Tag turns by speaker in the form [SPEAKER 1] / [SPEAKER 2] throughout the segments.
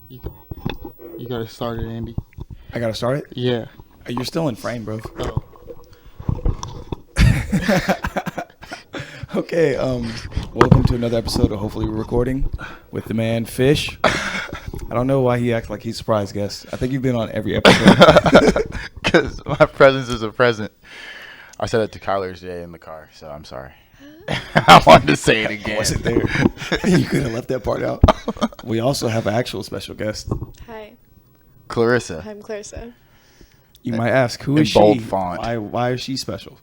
[SPEAKER 1] You, you gotta start it, Andy.
[SPEAKER 2] I gotta start it?
[SPEAKER 1] Yeah.
[SPEAKER 2] You're still in frame, bro.
[SPEAKER 1] Oh.
[SPEAKER 2] Okay, welcome to another episode of Hopefully We're Recording with the man Fish. I don't know why he acts like he's a surprise guest. I think you've been on every episode.
[SPEAKER 3] Because my presence is a present. I said it to Kyler today in the car, so I'm sorry. I wanted to say it again.
[SPEAKER 2] I wasn't there. You could have left that part out. We also have an actual special guest.
[SPEAKER 4] Hi,
[SPEAKER 3] Clarissa.
[SPEAKER 4] I'm Clarissa.
[SPEAKER 2] You might ask, who
[SPEAKER 3] In
[SPEAKER 2] is she?
[SPEAKER 3] bold font.
[SPEAKER 2] Why is she special?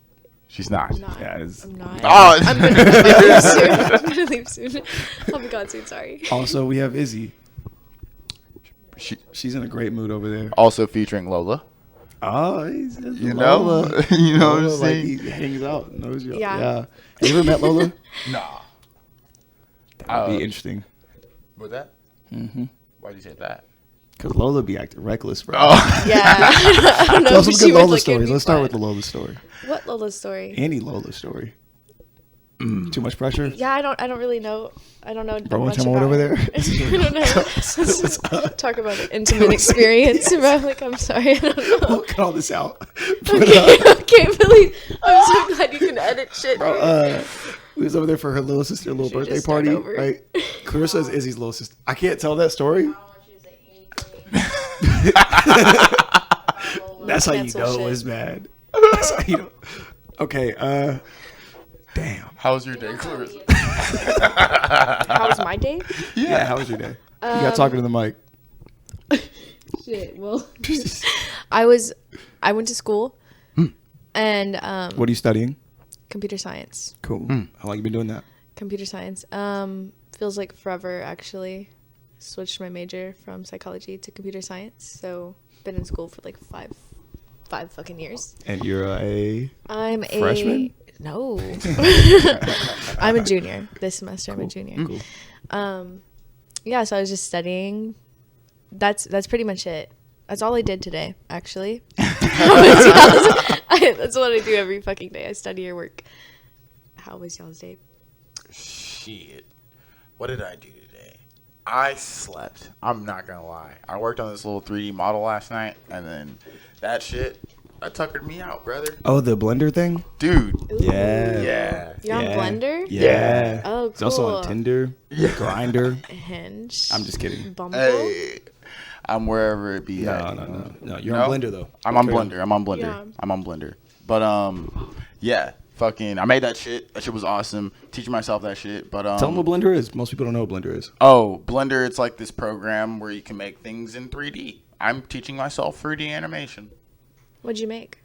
[SPEAKER 3] She's not.
[SPEAKER 4] I'm not.
[SPEAKER 2] Yeah, it's-
[SPEAKER 4] I'm not.
[SPEAKER 3] Oh.
[SPEAKER 4] I'm gonna leave soon. I'm gonna leave soon. I'll be gone soon. Sorry.
[SPEAKER 2] Also, we have Izzy.
[SPEAKER 3] She's
[SPEAKER 2] in a great mood over there.
[SPEAKER 3] also featuring Lola.
[SPEAKER 2] Oh,
[SPEAKER 3] You know?
[SPEAKER 2] Lola.
[SPEAKER 3] You know what I'm
[SPEAKER 2] Lola, like,
[SPEAKER 3] saying?
[SPEAKER 2] he hangs out. Knows you.
[SPEAKER 4] Yeah.
[SPEAKER 2] Have you ever met Lola?
[SPEAKER 3] Nah.
[SPEAKER 2] That would be interesting.
[SPEAKER 3] With that?
[SPEAKER 2] Mm-hmm.
[SPEAKER 3] Why'd you say that?
[SPEAKER 2] Because Lola be acting reckless, bro.
[SPEAKER 3] Oh.
[SPEAKER 4] Yeah. I don't know
[SPEAKER 2] Tell
[SPEAKER 4] if
[SPEAKER 2] some
[SPEAKER 4] she
[SPEAKER 2] good
[SPEAKER 4] would
[SPEAKER 2] Lola
[SPEAKER 4] look
[SPEAKER 2] stories.
[SPEAKER 4] at me
[SPEAKER 2] Let's start
[SPEAKER 4] fun.
[SPEAKER 2] with the Lola story.
[SPEAKER 4] What Lola story?
[SPEAKER 2] Any Lola story. Too much pressure?
[SPEAKER 4] Yeah, I don't really know. I don't know.
[SPEAKER 2] Bro, wanna
[SPEAKER 4] much
[SPEAKER 2] tell me what
[SPEAKER 4] about
[SPEAKER 2] over there?
[SPEAKER 4] her. I don't know. Talk about an intimate experience, bro. Like, I'm sorry. I don't know.
[SPEAKER 2] We'll cut all this out.
[SPEAKER 4] Okay, I can't believe. I'm so glad you can edit shit.
[SPEAKER 2] Bro, we was over there for her little sister's little
[SPEAKER 4] Should
[SPEAKER 2] birthday
[SPEAKER 4] just start
[SPEAKER 2] party,
[SPEAKER 4] over.
[SPEAKER 2] right? Clarissa is Izzy's little sister. I can't tell that story. That's how you
[SPEAKER 4] Cancel
[SPEAKER 2] know
[SPEAKER 4] shit.
[SPEAKER 2] it's bad. That's how you know. Okay, damn.
[SPEAKER 3] How's your day, Clarissa?
[SPEAKER 4] How was my day?
[SPEAKER 2] Yeah, how was your day? You got talking to the mic.
[SPEAKER 4] Shit. Well, I went to school, and
[SPEAKER 2] What are you studying?
[SPEAKER 4] computer science.
[SPEAKER 2] Cool. How long you been doing that?
[SPEAKER 4] Computer science. Feels like forever actually. Switched my major from psychology to computer science. So been in school for like five fucking years.
[SPEAKER 2] And you're
[SPEAKER 4] I'm
[SPEAKER 2] freshman?
[SPEAKER 4] No. I'm a junior this semester. I'm a junior.
[SPEAKER 2] Cool.
[SPEAKER 4] Yeah. So I was just studying. That's pretty much it. That's all I did today, actually. That's what I do every fucking day. I study or work. How was y'all's day?
[SPEAKER 3] Shit. What did I do today? I slept. I'm not gonna lie. I worked on this little 3D model last night, and then that shit, that tuckered me out, brother.
[SPEAKER 2] Oh, the blender thing?
[SPEAKER 3] Dude.
[SPEAKER 4] Ooh.
[SPEAKER 2] Yeah.
[SPEAKER 3] Yeah.
[SPEAKER 4] You're on Blender?
[SPEAKER 2] Yeah.
[SPEAKER 4] Oh,
[SPEAKER 2] It's also on
[SPEAKER 4] cool.
[SPEAKER 2] Tinder, Grindr.
[SPEAKER 4] Hinge.
[SPEAKER 2] I'm just kidding.
[SPEAKER 4] Bumble.
[SPEAKER 3] Hey. I'm wherever it be.
[SPEAKER 2] No,
[SPEAKER 3] at,
[SPEAKER 2] no,
[SPEAKER 3] you know?
[SPEAKER 2] no. You're on Blender, though.
[SPEAKER 3] I'm on
[SPEAKER 2] Okay.
[SPEAKER 3] Blender. I'm on Blender.
[SPEAKER 4] Yeah.
[SPEAKER 3] I'm on Blender. But yeah, fucking, I made that shit. That shit was awesome. Teaching myself that shit. But
[SPEAKER 2] Tell them what Blender is. Most people don't know what Blender is.
[SPEAKER 3] Oh, Blender, it's like this program where you can make things in 3D. I'm teaching myself 3D animation.
[SPEAKER 4] What'd you make?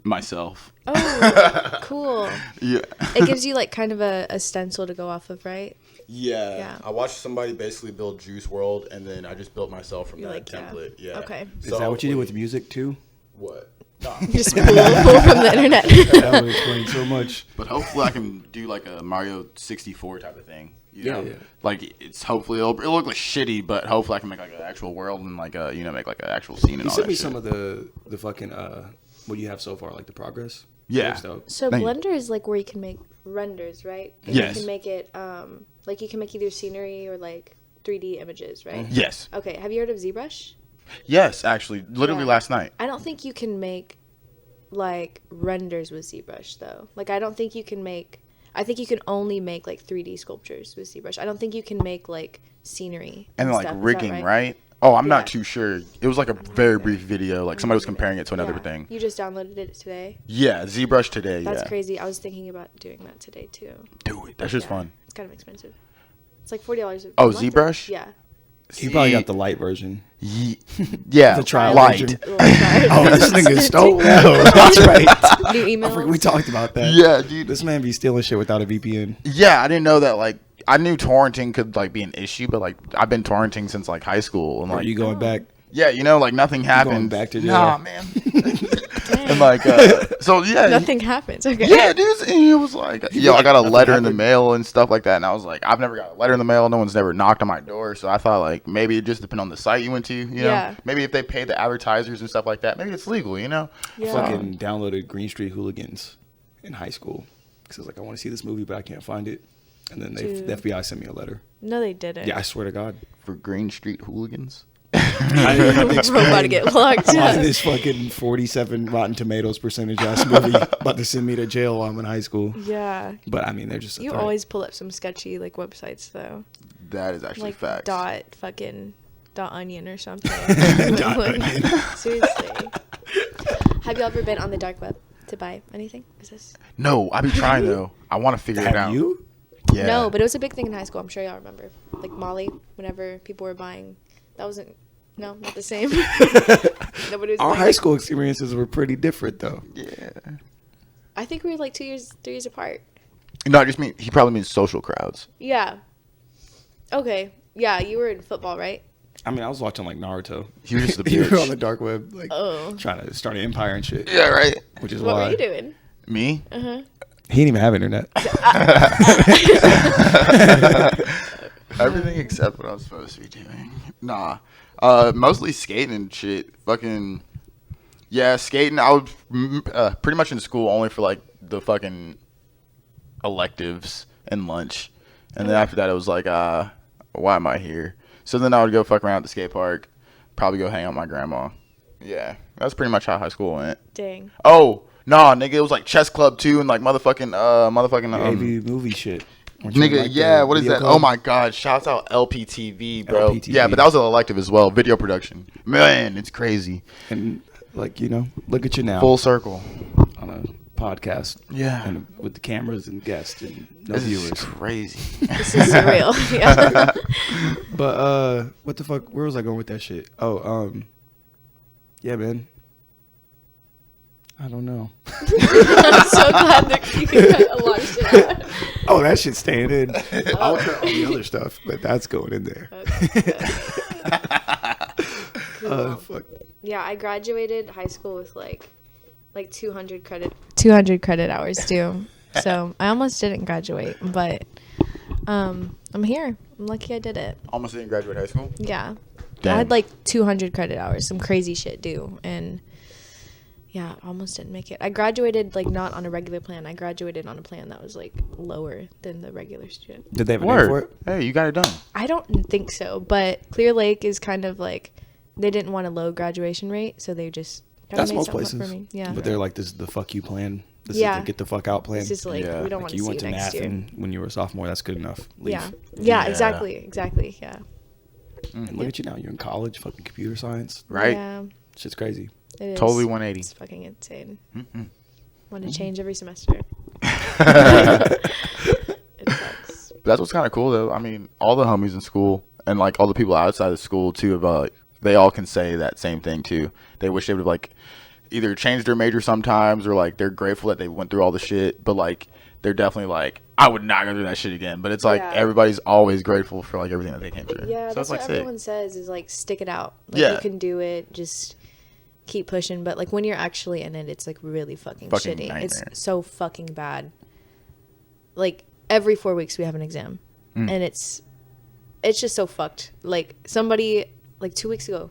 [SPEAKER 3] Myself.
[SPEAKER 4] Oh, cool.
[SPEAKER 3] Yeah.
[SPEAKER 4] It gives you like kind of a stencil to go off of, right?
[SPEAKER 3] Yeah.
[SPEAKER 4] Yeah.
[SPEAKER 3] I watched somebody basically build Juice World, and then I just built myself from
[SPEAKER 4] You're
[SPEAKER 3] that
[SPEAKER 4] like, yeah.
[SPEAKER 3] template. Yeah.
[SPEAKER 4] Okay.
[SPEAKER 2] Is that what you do with music, too?
[SPEAKER 3] What? No.
[SPEAKER 4] Just pull from the internet.
[SPEAKER 2] That would explain so much.
[SPEAKER 3] But hopefully I can do like a Mario 64 type of thing. You know?
[SPEAKER 2] Yeah.
[SPEAKER 3] Like it's hopefully it'll look like shitty, but hopefully I can make like an actual world and like a make like an actual scene and
[SPEAKER 2] You
[SPEAKER 3] all
[SPEAKER 2] sent
[SPEAKER 3] that
[SPEAKER 2] me
[SPEAKER 3] shit.
[SPEAKER 2] some of the fucking, what you have so far, like the progress.
[SPEAKER 3] Yeah.
[SPEAKER 2] Looks dope.
[SPEAKER 4] So
[SPEAKER 3] Thank you.
[SPEAKER 4] Blender is like where you can make renders, right? And
[SPEAKER 3] Yes.
[SPEAKER 4] You can make it like you can make either scenery or like 3D images, right?
[SPEAKER 3] Yes.
[SPEAKER 4] Okay. Have you heard of ZBrush?
[SPEAKER 3] Yes, actually, literally
[SPEAKER 4] Yeah.
[SPEAKER 3] last night.
[SPEAKER 4] I don't think you can make like renders with ZBrush though. Like I don't think you can make. I think you can only make like 3D sculptures with ZBrush. I don't think you can make like scenery
[SPEAKER 3] And then like
[SPEAKER 4] stuff. Is that
[SPEAKER 3] rigging, right? Oh, I'm
[SPEAKER 4] Yeah.
[SPEAKER 3] not too sure. It was like a very brief video. Like somebody was comparing it to another
[SPEAKER 4] Yeah.
[SPEAKER 3] thing.
[SPEAKER 4] You just downloaded it today.
[SPEAKER 3] Yeah, ZBrush today.
[SPEAKER 4] That's
[SPEAKER 3] yeah.
[SPEAKER 4] crazy. I was thinking about doing that today too.
[SPEAKER 3] Do it. That's just
[SPEAKER 4] Yeah.
[SPEAKER 3] fun.
[SPEAKER 4] It's kind of expensive. It's like $40.
[SPEAKER 3] Oh,
[SPEAKER 4] a month.
[SPEAKER 3] ZBrush?
[SPEAKER 4] Yeah.
[SPEAKER 2] You probably got the light version.
[SPEAKER 3] Yeah,
[SPEAKER 2] The trial
[SPEAKER 3] light.
[SPEAKER 2] version.
[SPEAKER 4] Oh,
[SPEAKER 2] Oh, this nigga stole. No, that's right.
[SPEAKER 4] New
[SPEAKER 2] I
[SPEAKER 4] emails.
[SPEAKER 2] forgot we talked about that.
[SPEAKER 3] Yeah, dude.
[SPEAKER 2] This man be stealing shit without a VPN.
[SPEAKER 3] Yeah, I didn't know that. Like, I knew torrenting could like be an issue, but like I've been torrenting since like high school, and
[SPEAKER 2] Are
[SPEAKER 3] like
[SPEAKER 2] you going back?
[SPEAKER 3] yeah, you know, like nothing happened.
[SPEAKER 2] back to jail?
[SPEAKER 3] Nah, man.
[SPEAKER 4] Damn.
[SPEAKER 3] And like, so yeah,
[SPEAKER 4] Nothing happens. Okay.
[SPEAKER 3] Yeah, dude, and he was like, yo, I got a letter in the mail and stuff like that, and I was like, I've never got a letter in the mail. No one's never knocked on my door, so I thought like maybe it just depend on the site you went to, you know.
[SPEAKER 4] Yeah.
[SPEAKER 3] Maybe if they pay the advertisers and stuff like that, maybe it's legal, you know.
[SPEAKER 4] Yeah.
[SPEAKER 2] Fucking downloaded Green Street Hooligans in high school because I was like, I want to see this movie, but I can't find it. And then the FBI sent me a letter.
[SPEAKER 4] No, they didn't.
[SPEAKER 2] Yeah, I swear to God.
[SPEAKER 3] For Green Street hooligans.
[SPEAKER 2] I didn't have to
[SPEAKER 4] We're
[SPEAKER 2] explain
[SPEAKER 4] about to get locked
[SPEAKER 2] why
[SPEAKER 4] up.
[SPEAKER 2] this fucking 47 Rotten Tomatoes percentage ass movie about to send me to jail while I'm in high school.
[SPEAKER 4] Yeah.
[SPEAKER 2] But I mean, they're just.
[SPEAKER 4] You always pull up some sketchy like websites though.
[SPEAKER 3] That is actually
[SPEAKER 4] Like
[SPEAKER 3] facts.
[SPEAKER 4] dot onion or something.
[SPEAKER 2] Dot
[SPEAKER 4] Like,
[SPEAKER 2] onion.
[SPEAKER 4] Seriously. Have you ever been on the dark web to buy anything? Is this?
[SPEAKER 3] No, I be trying though. I want to figure it out.
[SPEAKER 2] Have you?
[SPEAKER 3] Yeah.
[SPEAKER 4] No, but it was a big thing in high school. I'm sure y'all remember. Like Molly, whenever people were buying, that wasn't. No, not the same. Nobody was
[SPEAKER 2] Our
[SPEAKER 4] buying,
[SPEAKER 2] high
[SPEAKER 4] like-
[SPEAKER 2] school experiences were pretty different, though.
[SPEAKER 3] Yeah.
[SPEAKER 4] I think we were like 3 years apart.
[SPEAKER 3] No, I just mean he probably means social crowds.
[SPEAKER 4] Yeah. Okay. Yeah, you were in football, right?
[SPEAKER 2] I mean, I was watching like Naruto.
[SPEAKER 3] He was just a
[SPEAKER 2] You were
[SPEAKER 3] bitch.
[SPEAKER 2] on the dark web, like
[SPEAKER 4] Oh.
[SPEAKER 2] trying to start an empire and shit.
[SPEAKER 3] Yeah, right.
[SPEAKER 2] Which is
[SPEAKER 4] What
[SPEAKER 2] why
[SPEAKER 4] were you doing?
[SPEAKER 3] Me?
[SPEAKER 2] he didn't even have internet.
[SPEAKER 3] Everything except what I'm supposed to be doing. Nah. Mostly skating and shit. Fucking. Yeah, skating. I was pretty much in school only for like the fucking electives and lunch. And then after that, it was like, why am I here? So then I would go fuck around at the skate park. Probably go hang out with my grandma. Yeah. That's pretty much how high school went.
[SPEAKER 4] Dang.
[SPEAKER 3] Oh, nah, nigga. It was like chess club too and like motherfucking.
[SPEAKER 2] AV movie shit. Weren't you in,
[SPEAKER 3] Nigga,
[SPEAKER 2] like,
[SPEAKER 3] yeah,
[SPEAKER 2] the
[SPEAKER 3] what is
[SPEAKER 2] video
[SPEAKER 3] that?
[SPEAKER 2] club?
[SPEAKER 3] Oh my god, shouts out LPTV, bro.
[SPEAKER 2] LPTV.
[SPEAKER 3] Yeah, but that was an elective as well, video production. Man, it's crazy.
[SPEAKER 2] And like, you know, look at you now
[SPEAKER 3] Full circle.
[SPEAKER 2] on a podcast.
[SPEAKER 3] Yeah.
[SPEAKER 2] And with the cameras and guests and no
[SPEAKER 3] This
[SPEAKER 2] viewers.
[SPEAKER 3] is crazy.
[SPEAKER 4] This is surreal. Yeah.
[SPEAKER 2] But what the fuck? Where was I going with that shit? Oh, yeah, man. I don't know.
[SPEAKER 4] I'm so glad that you can cut a lot of shit out.
[SPEAKER 2] Oh, that shit's staying in. I'll cut all the other stuff, but that's going in there.
[SPEAKER 4] Okay. Cool.
[SPEAKER 2] Fuck.
[SPEAKER 4] Yeah, I graduated high school with like 200 credit hours due. So I almost didn't graduate, but I'm here. I'm lucky I did it.
[SPEAKER 3] Almost didn't graduate high school.
[SPEAKER 4] Yeah.
[SPEAKER 3] Damn.
[SPEAKER 4] I had like 200 credit hours, some crazy shit due, and yeah, almost didn't make it. I graduated like not on a regular plan. I graduated on a plan that was like lower than the regular student.
[SPEAKER 2] Did they have a name for
[SPEAKER 3] Word.
[SPEAKER 2] it?
[SPEAKER 3] Hey, you got it done.
[SPEAKER 4] I don't think so, but Clear Lake is kind of like they didn't want a low graduation rate, so they just kinda
[SPEAKER 2] That's
[SPEAKER 4] made
[SPEAKER 2] most
[SPEAKER 4] something up
[SPEAKER 2] places.
[SPEAKER 4] for me. Yeah.
[SPEAKER 2] But they're like, this is the fuck you plan. This
[SPEAKER 4] Yeah.
[SPEAKER 2] is the get the fuck out plan.
[SPEAKER 4] It's just like
[SPEAKER 3] Yeah.
[SPEAKER 4] we don't
[SPEAKER 2] Like
[SPEAKER 4] want to
[SPEAKER 2] you
[SPEAKER 4] see
[SPEAKER 2] went
[SPEAKER 4] you
[SPEAKER 2] to
[SPEAKER 4] next
[SPEAKER 2] math
[SPEAKER 4] year.
[SPEAKER 2] and when you were a sophomore, that's good enough. Leave.
[SPEAKER 4] Yeah. Yeah,
[SPEAKER 3] Yeah.
[SPEAKER 4] exactly. Yeah.
[SPEAKER 2] And look at you now. You're in college, fucking computer science.
[SPEAKER 3] Right?
[SPEAKER 4] Yeah.
[SPEAKER 2] Shit's crazy.
[SPEAKER 4] It is.
[SPEAKER 3] Totally 180.
[SPEAKER 4] It's fucking insane.
[SPEAKER 3] Mm-mm.
[SPEAKER 4] Want to change every semester. It sucks.
[SPEAKER 3] But that's what's kind of cool though. I mean, all the homies in school and like all the people outside of school too, about like, they all can say that same thing too. They wish they would have like either changed their major sometimes or like they're grateful that they went through all the shit. But like they're definitely like, I would not go through that shit again. But it's like
[SPEAKER 4] Yeah.
[SPEAKER 3] everybody's always grateful for like everything that they came through.
[SPEAKER 4] Yeah,
[SPEAKER 3] so
[SPEAKER 4] that's
[SPEAKER 3] it's like
[SPEAKER 4] what
[SPEAKER 3] sick.
[SPEAKER 4] everyone says is like stick it out. Like
[SPEAKER 3] Yeah.
[SPEAKER 4] you can do it. Just keep pushing. But like when you're actually in it, it's like really fucking shitty.
[SPEAKER 3] Nightmare.
[SPEAKER 4] It's so fucking bad. Like every 4 weeks we have an exam, and it's just so fucked. Like somebody like 2 weeks ago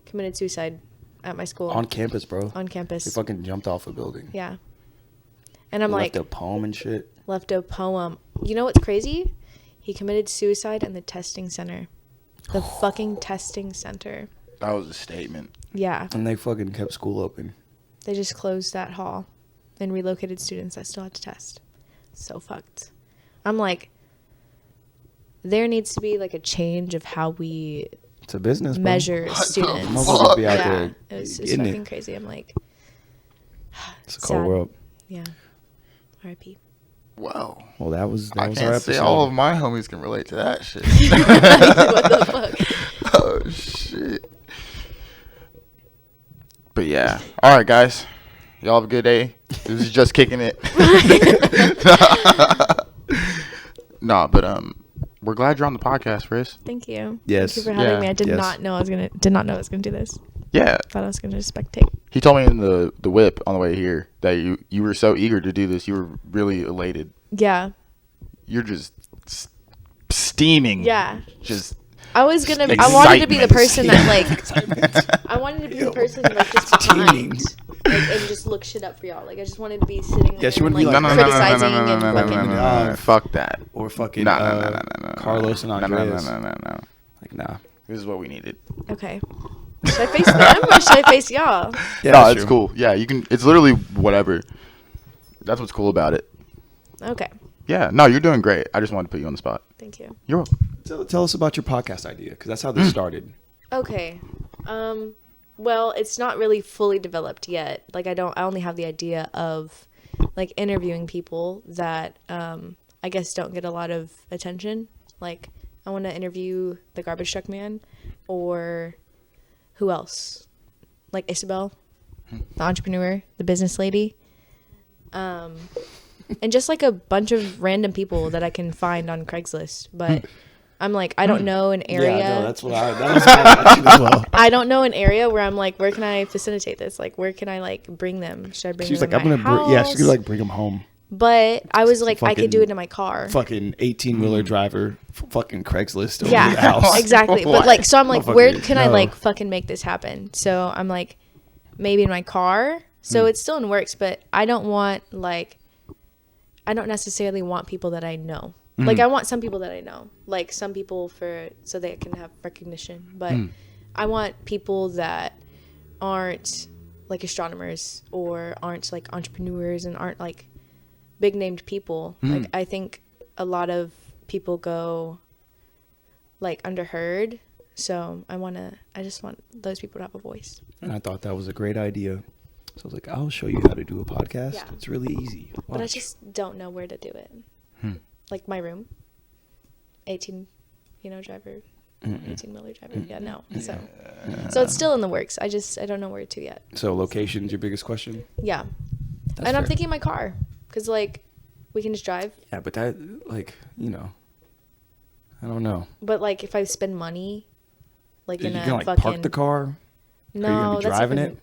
[SPEAKER 4] committed suicide at my school
[SPEAKER 2] On campus, bro.
[SPEAKER 4] on campus.
[SPEAKER 2] They fucking jumped off a building.
[SPEAKER 4] Yeah, and I'm
[SPEAKER 2] Left
[SPEAKER 4] like
[SPEAKER 2] a poem and shit.
[SPEAKER 4] left a poem. You know what's crazy? He committed suicide in the testing center. The fucking testing center.
[SPEAKER 3] That was a statement.
[SPEAKER 4] Yeah.
[SPEAKER 2] And they fucking kept school open.
[SPEAKER 4] They just closed that hall and relocated students that still had to test. So fucked. I'm like, there needs to be like a change of how we
[SPEAKER 2] It's a business, bro.
[SPEAKER 4] measure
[SPEAKER 3] What the
[SPEAKER 4] students.
[SPEAKER 2] Motherfuckers be out
[SPEAKER 4] Yeah,
[SPEAKER 2] there
[SPEAKER 4] it's
[SPEAKER 2] getting
[SPEAKER 4] fucking
[SPEAKER 2] it.
[SPEAKER 4] crazy. I'm like,
[SPEAKER 2] It's a cold
[SPEAKER 4] sad.
[SPEAKER 2] world.
[SPEAKER 4] Yeah. R.I.P.
[SPEAKER 3] Wow.
[SPEAKER 2] Well, that was
[SPEAKER 3] I
[SPEAKER 2] our
[SPEAKER 3] can't
[SPEAKER 2] episode.
[SPEAKER 3] say all of my homies can relate to that shit.
[SPEAKER 4] What the fuck?
[SPEAKER 3] Oh shit. But yeah. All right, guys. Y'all have a good day. This is just kicking it. Nah, but we're glad you're on the podcast, Riss.
[SPEAKER 4] Thank you.
[SPEAKER 2] Yes.
[SPEAKER 4] Thank you for having
[SPEAKER 3] Yeah.
[SPEAKER 4] me. I did
[SPEAKER 2] Yes.
[SPEAKER 4] not know I was gonna do this.
[SPEAKER 3] Yeah.
[SPEAKER 4] Thought I was gonna just spectate.
[SPEAKER 3] He told me in the whip on the way here that you were so eager to do this. You were really elated.
[SPEAKER 4] Yeah.
[SPEAKER 3] You're just steaming.
[SPEAKER 4] Yeah.
[SPEAKER 3] Just
[SPEAKER 4] I was gonna. I wanted to be the
[SPEAKER 3] Excitement.
[SPEAKER 4] person that like. I wanted to be the person like just
[SPEAKER 2] Teaming.
[SPEAKER 4] behind and just look shit up for y'all. Like I just wanted to be sitting there
[SPEAKER 2] she would
[SPEAKER 4] and,
[SPEAKER 2] be
[SPEAKER 4] like,
[SPEAKER 2] like,
[SPEAKER 4] criticizing and fucking.
[SPEAKER 3] Fuck that.
[SPEAKER 2] Or fucking
[SPEAKER 3] No.
[SPEAKER 2] Carlos and Andreas.
[SPEAKER 3] No.
[SPEAKER 2] Like, nah.
[SPEAKER 3] This is what we needed.
[SPEAKER 4] Okay. Should I face them or should I face y'all?
[SPEAKER 2] Yeah,
[SPEAKER 3] no,
[SPEAKER 2] that's
[SPEAKER 3] it's
[SPEAKER 2] true.
[SPEAKER 3] cool. Yeah, you can. It's literally whatever. That's what's cool about it.
[SPEAKER 4] Okay.
[SPEAKER 3] Yeah. No, you're doing great. I just wanted to put you on the spot.
[SPEAKER 4] Thank you.
[SPEAKER 3] You're welcome.
[SPEAKER 2] Tell us about your podcast idea, because that's how this started.
[SPEAKER 4] Okay. Well, it's not really fully developed yet. Like I only have the idea of like interviewing people that I guess don't get a lot of attention. Like I want to interview the garbage truck man, or who else? Like Isabel, the entrepreneur, the business lady. And just like a bunch of random people that I can find on Craigslist, but I'm like, I don't know an area.
[SPEAKER 2] Yeah, no, that's what that was my reaction as well.
[SPEAKER 4] I don't know an area where I'm like, where can I facilitate this? Like, where can I like bring them? Should I bring
[SPEAKER 2] She's
[SPEAKER 4] them
[SPEAKER 2] like,
[SPEAKER 4] to
[SPEAKER 2] I'm
[SPEAKER 4] my
[SPEAKER 2] gonna
[SPEAKER 4] house?
[SPEAKER 2] yeah, she's gonna like bring them home.
[SPEAKER 4] But I was like, I could do
[SPEAKER 2] Fucking-
[SPEAKER 4] it in my car.
[SPEAKER 2] Fucking 18-wheeler driver, fucking Craigslist over
[SPEAKER 4] Yeah,
[SPEAKER 2] the house.
[SPEAKER 4] exactly. But like, so I'm like,
[SPEAKER 2] Motherfucker,
[SPEAKER 4] where can I
[SPEAKER 2] no.
[SPEAKER 4] like fucking make this happen? So I'm like, maybe in my car. So it's still in works, but I don't necessarily want people that I know. Like I want some people that I know, like some people so they can have recognition. But I want people that aren't like astronomers or aren't like entrepreneurs and aren't like big named people. Like I think a lot of people go like underheard. So I just want those people to have a voice.
[SPEAKER 2] And I thought that was a great idea. So I was like, I'll show you how to do a podcast.
[SPEAKER 4] Yeah.
[SPEAKER 2] It's really easy.
[SPEAKER 4] But I
[SPEAKER 2] Watch.
[SPEAKER 4] just don't know where to do it. Like my room, 18, driver, 18-wheeler driver. Yeah, no. So it's still in the works. I don't know where to yet.
[SPEAKER 2] So location's your biggest question?
[SPEAKER 4] Yeah.
[SPEAKER 2] That's
[SPEAKER 4] And I'm
[SPEAKER 2] fair.
[SPEAKER 4] thinking my car, because like we can just drive.
[SPEAKER 2] Yeah, but that, like, I don't know.
[SPEAKER 4] But like if I spend money, like
[SPEAKER 2] You
[SPEAKER 4] in
[SPEAKER 2] can
[SPEAKER 4] a
[SPEAKER 2] like
[SPEAKER 4] fucking
[SPEAKER 2] park the car.
[SPEAKER 4] no,
[SPEAKER 2] Are you gonna be
[SPEAKER 4] that's
[SPEAKER 2] driving
[SPEAKER 4] even,
[SPEAKER 2] it?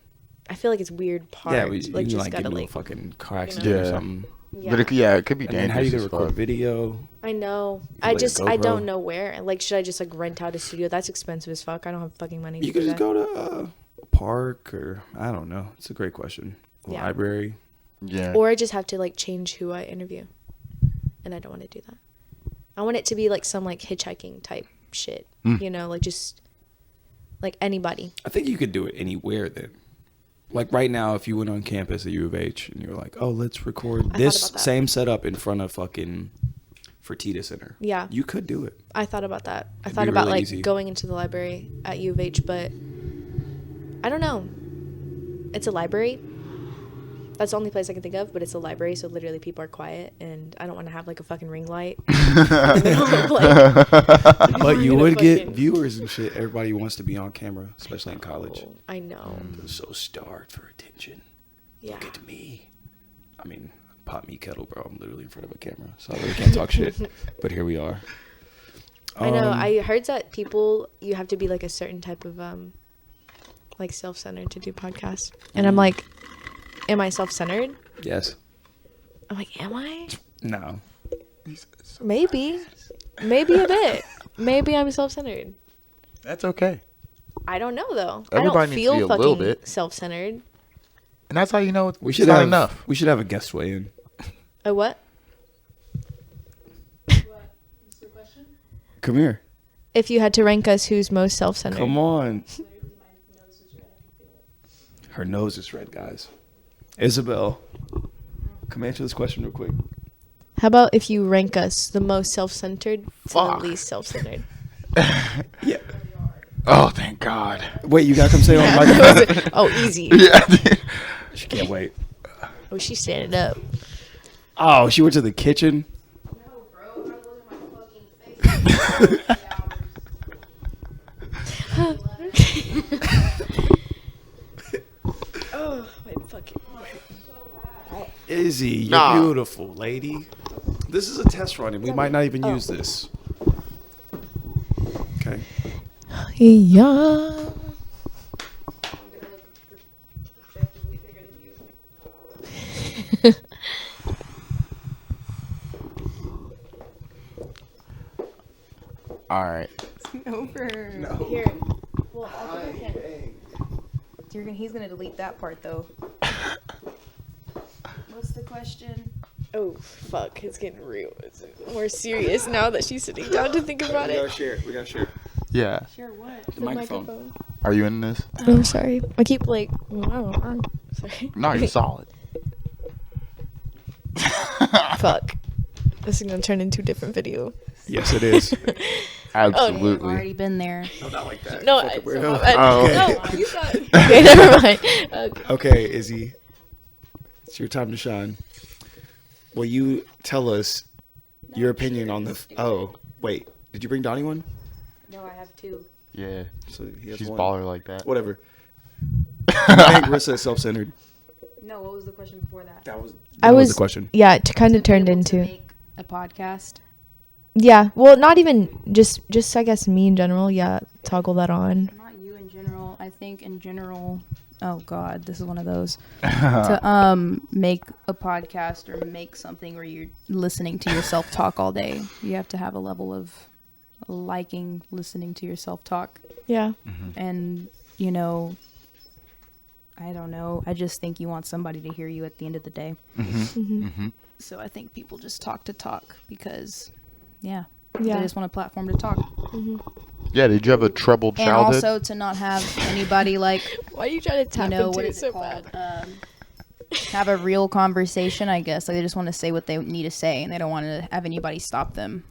[SPEAKER 4] I feel like it's weird parked.
[SPEAKER 2] Yeah, but you
[SPEAKER 4] like
[SPEAKER 2] can
[SPEAKER 4] just
[SPEAKER 2] like get
[SPEAKER 4] gotta
[SPEAKER 2] into
[SPEAKER 4] like.
[SPEAKER 2] a fucking car
[SPEAKER 4] know.
[SPEAKER 2] accident or
[SPEAKER 3] Yeah.
[SPEAKER 2] something.
[SPEAKER 4] Yeah.
[SPEAKER 3] But it could be
[SPEAKER 2] And then
[SPEAKER 3] dangerous.
[SPEAKER 2] how you gonna
[SPEAKER 3] as
[SPEAKER 2] record
[SPEAKER 3] fuck.
[SPEAKER 2] video?
[SPEAKER 4] I know.
[SPEAKER 2] like a
[SPEAKER 4] I
[SPEAKER 2] GoPro.
[SPEAKER 4] don't know where. Like, should I just like rent out a studio? That's expensive as fuck. I don't have fucking money.
[SPEAKER 2] You
[SPEAKER 4] to
[SPEAKER 2] could
[SPEAKER 4] do
[SPEAKER 2] just
[SPEAKER 4] that.
[SPEAKER 2] go to a park or I don't know. It's a great question.
[SPEAKER 4] Yeah.
[SPEAKER 2] Library.
[SPEAKER 3] Yeah.
[SPEAKER 4] Or I just have to like change who I interview, and I don't want to do that. I want it to be like some like hitchhiking type shit. Like just like anybody.
[SPEAKER 2] I think you could do it anywhere then. Like right now, if you went on campus at U of H and you were like, oh, let's record
[SPEAKER 4] I
[SPEAKER 2] this
[SPEAKER 4] thought about that.
[SPEAKER 2] same setup in front of fucking Fertitta Center.
[SPEAKER 4] Yeah.
[SPEAKER 2] You could do it.
[SPEAKER 4] I thought about that. I
[SPEAKER 2] It'd
[SPEAKER 4] thought
[SPEAKER 2] be
[SPEAKER 4] about
[SPEAKER 2] really
[SPEAKER 4] like
[SPEAKER 2] easy.
[SPEAKER 4] going into the library at U of H, but I don't know. It's a library. That's the only place I can think of, but it's a library, so literally people are quiet, and I don't want to have like a fucking ring light. in the middle of, like,
[SPEAKER 2] But you
[SPEAKER 4] in a
[SPEAKER 2] would get
[SPEAKER 4] fucking-
[SPEAKER 2] viewers and shit. Everybody wants to be on camera, especially in college.
[SPEAKER 4] Oh, I know.
[SPEAKER 2] They're so starved for attention.
[SPEAKER 4] Yeah.
[SPEAKER 2] Look at me. I mean, pot me kettle, bro. I'm literally in front of a camera, so I really can't talk shit. But here we are.
[SPEAKER 4] I know. I heard that you have to be like a certain type of like self-centered to do podcasts, and I'm like, am I self-centered?
[SPEAKER 2] Yes.
[SPEAKER 4] I'm like, am I?
[SPEAKER 2] No.
[SPEAKER 4] Maybe a bit. Maybe I'm self-centered.
[SPEAKER 3] That's okay.
[SPEAKER 4] I don't know though.
[SPEAKER 3] Everybody
[SPEAKER 4] I don't
[SPEAKER 3] needs to
[SPEAKER 4] feel
[SPEAKER 3] be a
[SPEAKER 4] fucking
[SPEAKER 3] little bit.
[SPEAKER 4] self-centered.
[SPEAKER 3] And that's how you know
[SPEAKER 2] We
[SPEAKER 3] it's
[SPEAKER 2] should
[SPEAKER 3] not
[SPEAKER 2] have
[SPEAKER 3] enough.
[SPEAKER 2] We should have a guest weigh in.
[SPEAKER 4] A what?
[SPEAKER 2] Come here.
[SPEAKER 4] If you had to rank us, who's most self-centered?
[SPEAKER 2] Come on. Her nose is red, guys. Isabel, come answer this question real quick.
[SPEAKER 4] How about if you rank us the most self-centered to
[SPEAKER 3] Fuck.
[SPEAKER 4] the least self-centered?
[SPEAKER 2] Yeah.
[SPEAKER 3] Oh, thank God.
[SPEAKER 2] Wait, you gotta come say it on the microphone.
[SPEAKER 4] Oh, easy.
[SPEAKER 3] Yeah. dude.
[SPEAKER 2] She can't wait.
[SPEAKER 4] Oh, she's standing up.
[SPEAKER 2] Oh, she went to the kitchen.
[SPEAKER 5] No, bro. I'm looking at my fucking face.
[SPEAKER 4] Oh, wait, fuck it.
[SPEAKER 2] Izzy, you're
[SPEAKER 3] Nah.
[SPEAKER 2] beautiful, lady. This is a test run, and we might not even use this. Okay.
[SPEAKER 4] Yeah.
[SPEAKER 3] All right.
[SPEAKER 5] Over.
[SPEAKER 4] Here. Well,
[SPEAKER 5] He's gonna delete that part though.
[SPEAKER 6] What's the question?
[SPEAKER 4] Oh fuck, it's getting real. It's more serious now that she's sitting down to think about
[SPEAKER 2] We gotta
[SPEAKER 4] it.
[SPEAKER 2] share. We gotta share.
[SPEAKER 3] Yeah.
[SPEAKER 6] Sure, what?
[SPEAKER 2] The microphone.
[SPEAKER 3] Are you in this?
[SPEAKER 4] Oh, sorry. I keep like, wow. Sorry.
[SPEAKER 3] No, you're solid.
[SPEAKER 4] Fuck. This is gonna turn into a different video.
[SPEAKER 2] Yes, it is.
[SPEAKER 6] I've
[SPEAKER 3] Absolutely.
[SPEAKER 6] already been there.
[SPEAKER 2] No, not like that.
[SPEAKER 4] No,
[SPEAKER 2] Fucking
[SPEAKER 4] I,
[SPEAKER 2] weirdo.
[SPEAKER 3] Oh.
[SPEAKER 4] no, you thought. Okay, never mind. Okay.
[SPEAKER 2] Okay, Izzy. It's your time to shine. Will you tell us your opinion on the... Oh, wait. Did you bring Donnie one?
[SPEAKER 6] No, I have 2.
[SPEAKER 3] Yeah.
[SPEAKER 2] So he has
[SPEAKER 3] She's
[SPEAKER 2] one.
[SPEAKER 3] baller like that.
[SPEAKER 2] Whatever. I think Rissa is self-centered.
[SPEAKER 6] No, what was the question before that?
[SPEAKER 2] That was
[SPEAKER 4] was
[SPEAKER 2] the question.
[SPEAKER 4] Yeah, it kind of turned
[SPEAKER 6] Able to
[SPEAKER 4] into.
[SPEAKER 6] make a podcast.
[SPEAKER 4] Yeah, well, not even just I guess me in general. Yeah, toggle that on.
[SPEAKER 6] Not you in general. I think in general. Oh God, this is one of those. To make a podcast or make something where you're listening to yourself talk all day, you have to have a level of liking listening to yourself talk.
[SPEAKER 4] Yeah.
[SPEAKER 6] And I don't know. I just think you want somebody to hear you at the end of the day. So I think people just talk to talk because,
[SPEAKER 4] Yeah.
[SPEAKER 6] they just want a platform to talk.
[SPEAKER 3] Yeah, did you have a troubled
[SPEAKER 6] And
[SPEAKER 3] childhood?
[SPEAKER 6] also to not have anybody like,
[SPEAKER 4] Why are you trying to tap into
[SPEAKER 6] what
[SPEAKER 4] it
[SPEAKER 6] is
[SPEAKER 4] so
[SPEAKER 6] it called?
[SPEAKER 4] bad?
[SPEAKER 6] Have a real conversation, I guess. Like they just want to say what they need to say and they don't want to have anybody stop them.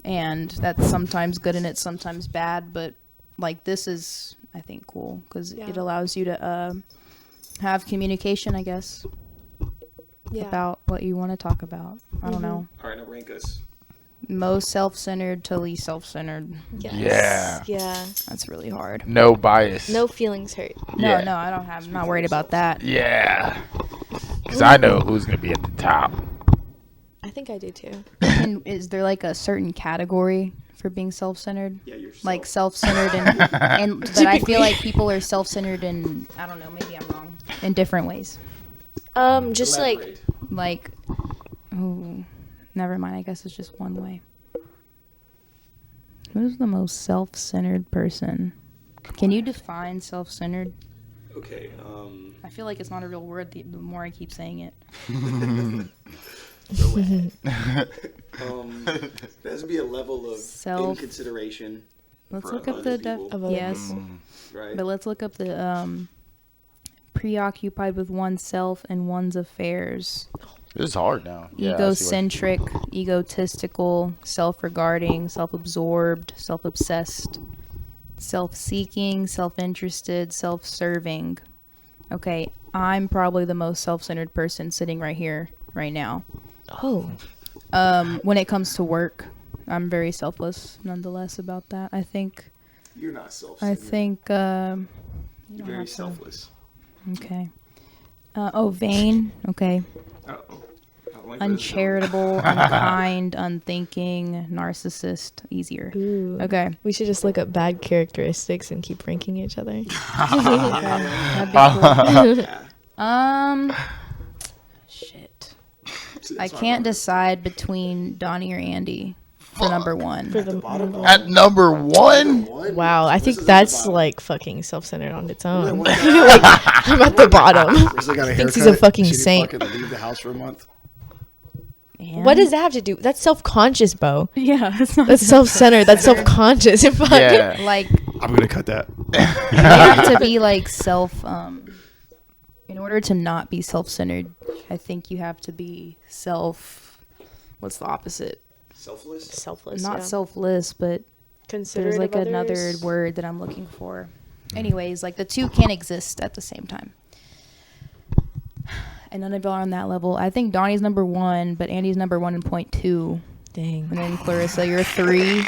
[SPEAKER 6] And that's sometimes good and it's sometimes bad, but like this is, I think, cool because it allows you to have communication, I guess, about what you want to talk about. I don't know.
[SPEAKER 2] All right, now rank us.
[SPEAKER 6] Most self-centered to least self-centered.
[SPEAKER 4] Yes.
[SPEAKER 3] Yeah.
[SPEAKER 4] Yeah.
[SPEAKER 6] That's really hard.
[SPEAKER 3] No bias.
[SPEAKER 4] No feelings hurt.
[SPEAKER 6] No,
[SPEAKER 3] Yeah.
[SPEAKER 6] I don't have. I'm not worried about that.
[SPEAKER 3] Yeah. Because I know who's going to be at the top.
[SPEAKER 4] I think I do too.
[SPEAKER 6] And is there like a certain category for being self-centered?
[SPEAKER 2] Yeah, yourself.
[SPEAKER 6] Like self-centered and but I feel like people are self-centered in, I don't know, maybe I'm wrong, in different ways.
[SPEAKER 4] Just
[SPEAKER 2] Elaborate.
[SPEAKER 6] Like, oh, never mind. I guess it's just one way. Who's the most self-centered person? Can you define self-centered?
[SPEAKER 2] Okay,
[SPEAKER 6] I feel like it's not a real word the more I keep saying it.
[SPEAKER 2] there has to be a level of
[SPEAKER 6] Self-
[SPEAKER 2] inconsideration,
[SPEAKER 6] Let's
[SPEAKER 2] For
[SPEAKER 6] look up
[SPEAKER 2] other
[SPEAKER 6] the
[SPEAKER 2] people.
[SPEAKER 4] Of other
[SPEAKER 6] yes,
[SPEAKER 2] right?
[SPEAKER 6] but let's look up the preoccupied with oneself and one's affairs.
[SPEAKER 3] This is hard now. Yeah, I see what-
[SPEAKER 6] Egocentric, egotistical, self-regarding, self-absorbed, self-obsessed, self-seeking, self-interested, self-serving. Okay, I'm probably the most self-centered person sitting right here, right now.
[SPEAKER 4] Oh.
[SPEAKER 6] When it comes to work, I'm very selfless, nonetheless, about that. I think.
[SPEAKER 2] You're not self-centered.
[SPEAKER 6] I think. You
[SPEAKER 2] You're
[SPEAKER 6] don't
[SPEAKER 2] very
[SPEAKER 6] have to-
[SPEAKER 2] selfless.
[SPEAKER 6] Okay. Vain. Okay.
[SPEAKER 2] Uh-oh. I don't like where this is going.
[SPEAKER 6] Uncharitable, unkind, unthinking, narcissist. Easier.
[SPEAKER 4] Ooh.
[SPEAKER 6] Okay.
[SPEAKER 4] We should just look up bad characteristics and keep ranking each other.
[SPEAKER 6] That'd be cool. Shit. I can't decide between Donnie or Andy for number one.
[SPEAKER 4] For the
[SPEAKER 3] At number one?
[SPEAKER 4] Wow, I think that's like fucking self-centered on its own. Like, I'm at the bottom.
[SPEAKER 7] Rissa got a
[SPEAKER 4] Thinks
[SPEAKER 7] haircut.
[SPEAKER 4] he's a fucking
[SPEAKER 7] She didn't
[SPEAKER 4] saint.
[SPEAKER 7] fucking leave the house for a month.
[SPEAKER 6] And-
[SPEAKER 4] What does that have to do? That's self-conscious, Bo.
[SPEAKER 6] Yeah, it's not.
[SPEAKER 4] That's self-centered. That's self-conscious. Fuck.
[SPEAKER 3] Yeah.
[SPEAKER 6] Like
[SPEAKER 7] I'm gonna cut that.
[SPEAKER 6] you have to be like in order to not be self-centered, I think you have to be what's the opposite?
[SPEAKER 2] Selfless?
[SPEAKER 4] Selfless.
[SPEAKER 6] Not
[SPEAKER 4] yeah.
[SPEAKER 6] selfless, but
[SPEAKER 4] Considerate
[SPEAKER 6] there's like
[SPEAKER 4] of
[SPEAKER 6] another
[SPEAKER 4] others.
[SPEAKER 6] word that I'm looking for. Anyways, like the two can exist at the same time. And none of y'all are on that level. I think Donnie's number 1, but Andy's number 1.2.
[SPEAKER 4] Dang.
[SPEAKER 6] And then Clarissa, you're 3.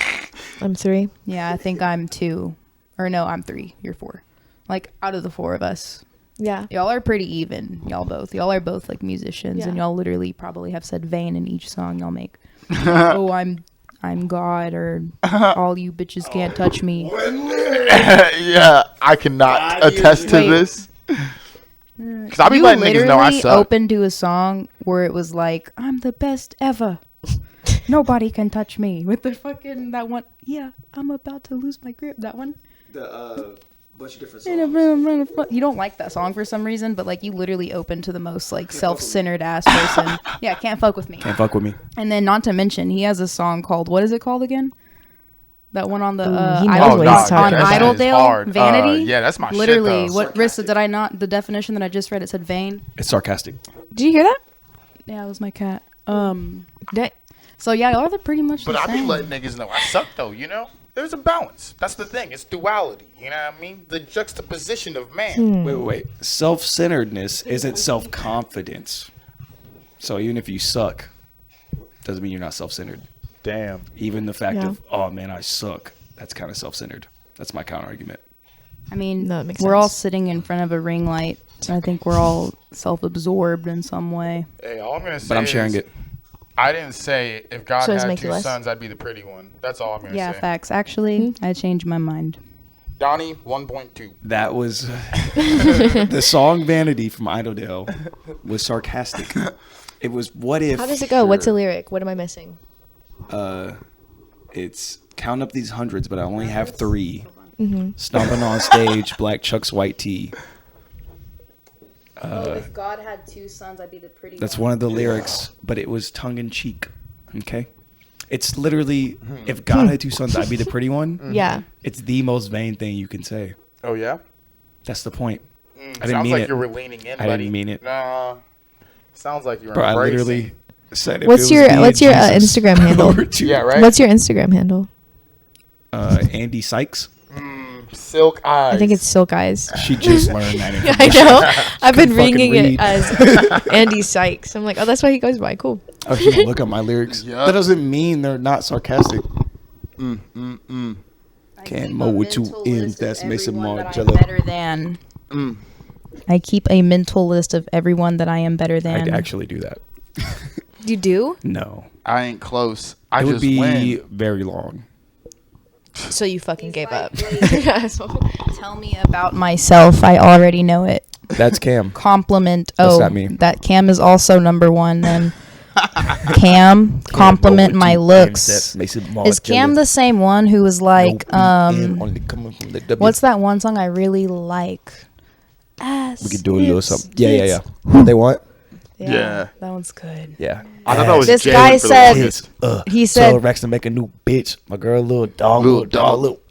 [SPEAKER 4] I'm 3.
[SPEAKER 6] Yeah, I think I'm 2. Or no, I'm 3. You're 4. Like out of the 4 of us.
[SPEAKER 4] Yeah.
[SPEAKER 6] Y'all are pretty even. Y'all are both like musicians, and
[SPEAKER 4] Yeah.
[SPEAKER 6] y'all literally probably have said vain in each song y'all make. Oh, I'm God, or all you bitches can't touch me.
[SPEAKER 3] Yeah, I cannot attest to
[SPEAKER 6] Wait.
[SPEAKER 3] this. Because I be
[SPEAKER 6] You
[SPEAKER 3] letting niggas know I
[SPEAKER 6] literally
[SPEAKER 3] suck.
[SPEAKER 6] opened to a song where it was like, I'm the best ever. Nobody can touch me. With the fucking, that one. Yeah, I'm about to lose my grip. That one.
[SPEAKER 2] The
[SPEAKER 6] You don't like that song for some reason, but like you literally open to the most like self-centered ass person. Yeah, can't fuck with me.
[SPEAKER 2] Can't fuck with me.
[SPEAKER 6] And then not to mention, he has a song called, what is it called again? That one on the
[SPEAKER 4] he knows
[SPEAKER 6] Idol,
[SPEAKER 4] what he's talking
[SPEAKER 6] on
[SPEAKER 4] about.
[SPEAKER 6] Idoldale, Vanity.
[SPEAKER 3] Yeah, that's my
[SPEAKER 6] literally.
[SPEAKER 3] shit, though.
[SPEAKER 6] What Rissa, did I not? The definition that I just read, it said vain.
[SPEAKER 2] It's sarcastic.
[SPEAKER 4] Did you hear that?
[SPEAKER 6] Yeah, it was my cat.
[SPEAKER 4] That-
[SPEAKER 6] So yeah, y'all are pretty much
[SPEAKER 3] But
[SPEAKER 6] the
[SPEAKER 3] I be
[SPEAKER 6] same.
[SPEAKER 3] letting niggas know I suck, though, you know? There's a balance. That's the thing. It's duality. You know what I mean? The juxtaposition of man.
[SPEAKER 2] Wait. Self-centeredness isn't self-confidence. So even if you suck, doesn't mean you're not self-centered.
[SPEAKER 3] Damn.
[SPEAKER 2] Even the fact
[SPEAKER 4] Yeah.
[SPEAKER 2] of, oh man, I suck, that's kind of self-centered. That's my counter argument.
[SPEAKER 6] I mean,
[SPEAKER 4] No, that makes
[SPEAKER 6] we're all
[SPEAKER 4] sense.
[SPEAKER 6] sitting in front of a ring light. I think we're all self-absorbed in some way.
[SPEAKER 3] Hey, all I'm going to say
[SPEAKER 2] But I'm sharing
[SPEAKER 3] is,
[SPEAKER 2] it.
[SPEAKER 3] I didn't say if God
[SPEAKER 4] So does it
[SPEAKER 3] had
[SPEAKER 4] make you
[SPEAKER 3] two
[SPEAKER 4] less?
[SPEAKER 3] sons, I'd be the pretty one. That's all I'm going to
[SPEAKER 6] Yeah,
[SPEAKER 3] say.
[SPEAKER 6] facts. Actually, I changed my mind.
[SPEAKER 3] Donnie, 1.2.
[SPEAKER 2] That was the song "Vanity" from Idoldale was sarcastic. It was what if.
[SPEAKER 4] How does it go? What's the lyric? What am I missing?
[SPEAKER 2] It's count up these hundreds, but I only have 3. Stomping on stage, black Chuck's white tee.
[SPEAKER 6] if God had two sons, I'd be the pretty
[SPEAKER 2] That's one of the lyrics, but it was tongue in cheek. Okay, it's literally if God had two sons, I'd be the pretty one.
[SPEAKER 4] Yeah.
[SPEAKER 2] It's the most vain thing you can say.
[SPEAKER 3] Oh, yeah?
[SPEAKER 2] That's the point. I didn't
[SPEAKER 3] Sounds
[SPEAKER 2] mean
[SPEAKER 3] like
[SPEAKER 2] it.
[SPEAKER 3] you were leaning in,
[SPEAKER 2] I
[SPEAKER 3] buddy.
[SPEAKER 2] didn't mean it.
[SPEAKER 3] Nah. Sounds like you were
[SPEAKER 2] Bro, I
[SPEAKER 3] embracing.
[SPEAKER 2] literally said. If
[SPEAKER 4] What's
[SPEAKER 2] it was
[SPEAKER 4] your
[SPEAKER 2] me
[SPEAKER 4] What's
[SPEAKER 2] and
[SPEAKER 4] your
[SPEAKER 2] Jesus,
[SPEAKER 4] Instagram handle?
[SPEAKER 2] or two-
[SPEAKER 3] Yeah, right?
[SPEAKER 4] What's your Instagram handle?
[SPEAKER 2] Andy Sykes.
[SPEAKER 3] Silk eyes.
[SPEAKER 4] I think it's Silk Eyes.
[SPEAKER 2] She just learned that
[SPEAKER 4] I
[SPEAKER 2] information.
[SPEAKER 4] know. I've been
[SPEAKER 2] Couldn't fucking
[SPEAKER 4] ringing it
[SPEAKER 2] read.
[SPEAKER 4] as Andy Sykes. I'm like, oh, that's why he goes by. Cool.
[SPEAKER 2] Oh, she can look up my lyrics.
[SPEAKER 3] Yup.
[SPEAKER 2] That doesn't mean they're not sarcastic.
[SPEAKER 6] I
[SPEAKER 2] Can't
[SPEAKER 6] keep
[SPEAKER 2] mow
[SPEAKER 6] a
[SPEAKER 2] with two
[SPEAKER 6] mental
[SPEAKER 2] ends,
[SPEAKER 6] list of
[SPEAKER 2] that's Mason
[SPEAKER 6] everyone that
[SPEAKER 2] Margiela.
[SPEAKER 6] I'm better than. I keep a mental list of everyone that I am better
[SPEAKER 2] I
[SPEAKER 6] than.
[SPEAKER 2] actually do that.
[SPEAKER 4] You do?
[SPEAKER 2] No,
[SPEAKER 3] I ain't close. I
[SPEAKER 2] it would
[SPEAKER 3] just
[SPEAKER 2] be
[SPEAKER 3] win.
[SPEAKER 2] very long.
[SPEAKER 4] So you fucking gave up.
[SPEAKER 6] Tell me about myself. I already know it.
[SPEAKER 2] That's Cam.
[SPEAKER 6] Compliment.
[SPEAKER 2] What's
[SPEAKER 6] Oh,
[SPEAKER 2] that mean?
[SPEAKER 6] that Cam is also number one. Then Cam, compliment my looks. Is Cam the same one who was like, what's that one song I really like? Ass.
[SPEAKER 2] We could do a little
[SPEAKER 6] It's-
[SPEAKER 2] something. Yeah. What they want?
[SPEAKER 3] Yeah.
[SPEAKER 6] That one's good.
[SPEAKER 2] Yeah.
[SPEAKER 3] I thought that was
[SPEAKER 4] This
[SPEAKER 3] Jalen
[SPEAKER 4] guy
[SPEAKER 3] for the
[SPEAKER 4] said-
[SPEAKER 3] longest.
[SPEAKER 4] He
[SPEAKER 2] Tell
[SPEAKER 4] said,
[SPEAKER 2] Rex to make a new bitch. My girl, little dog, little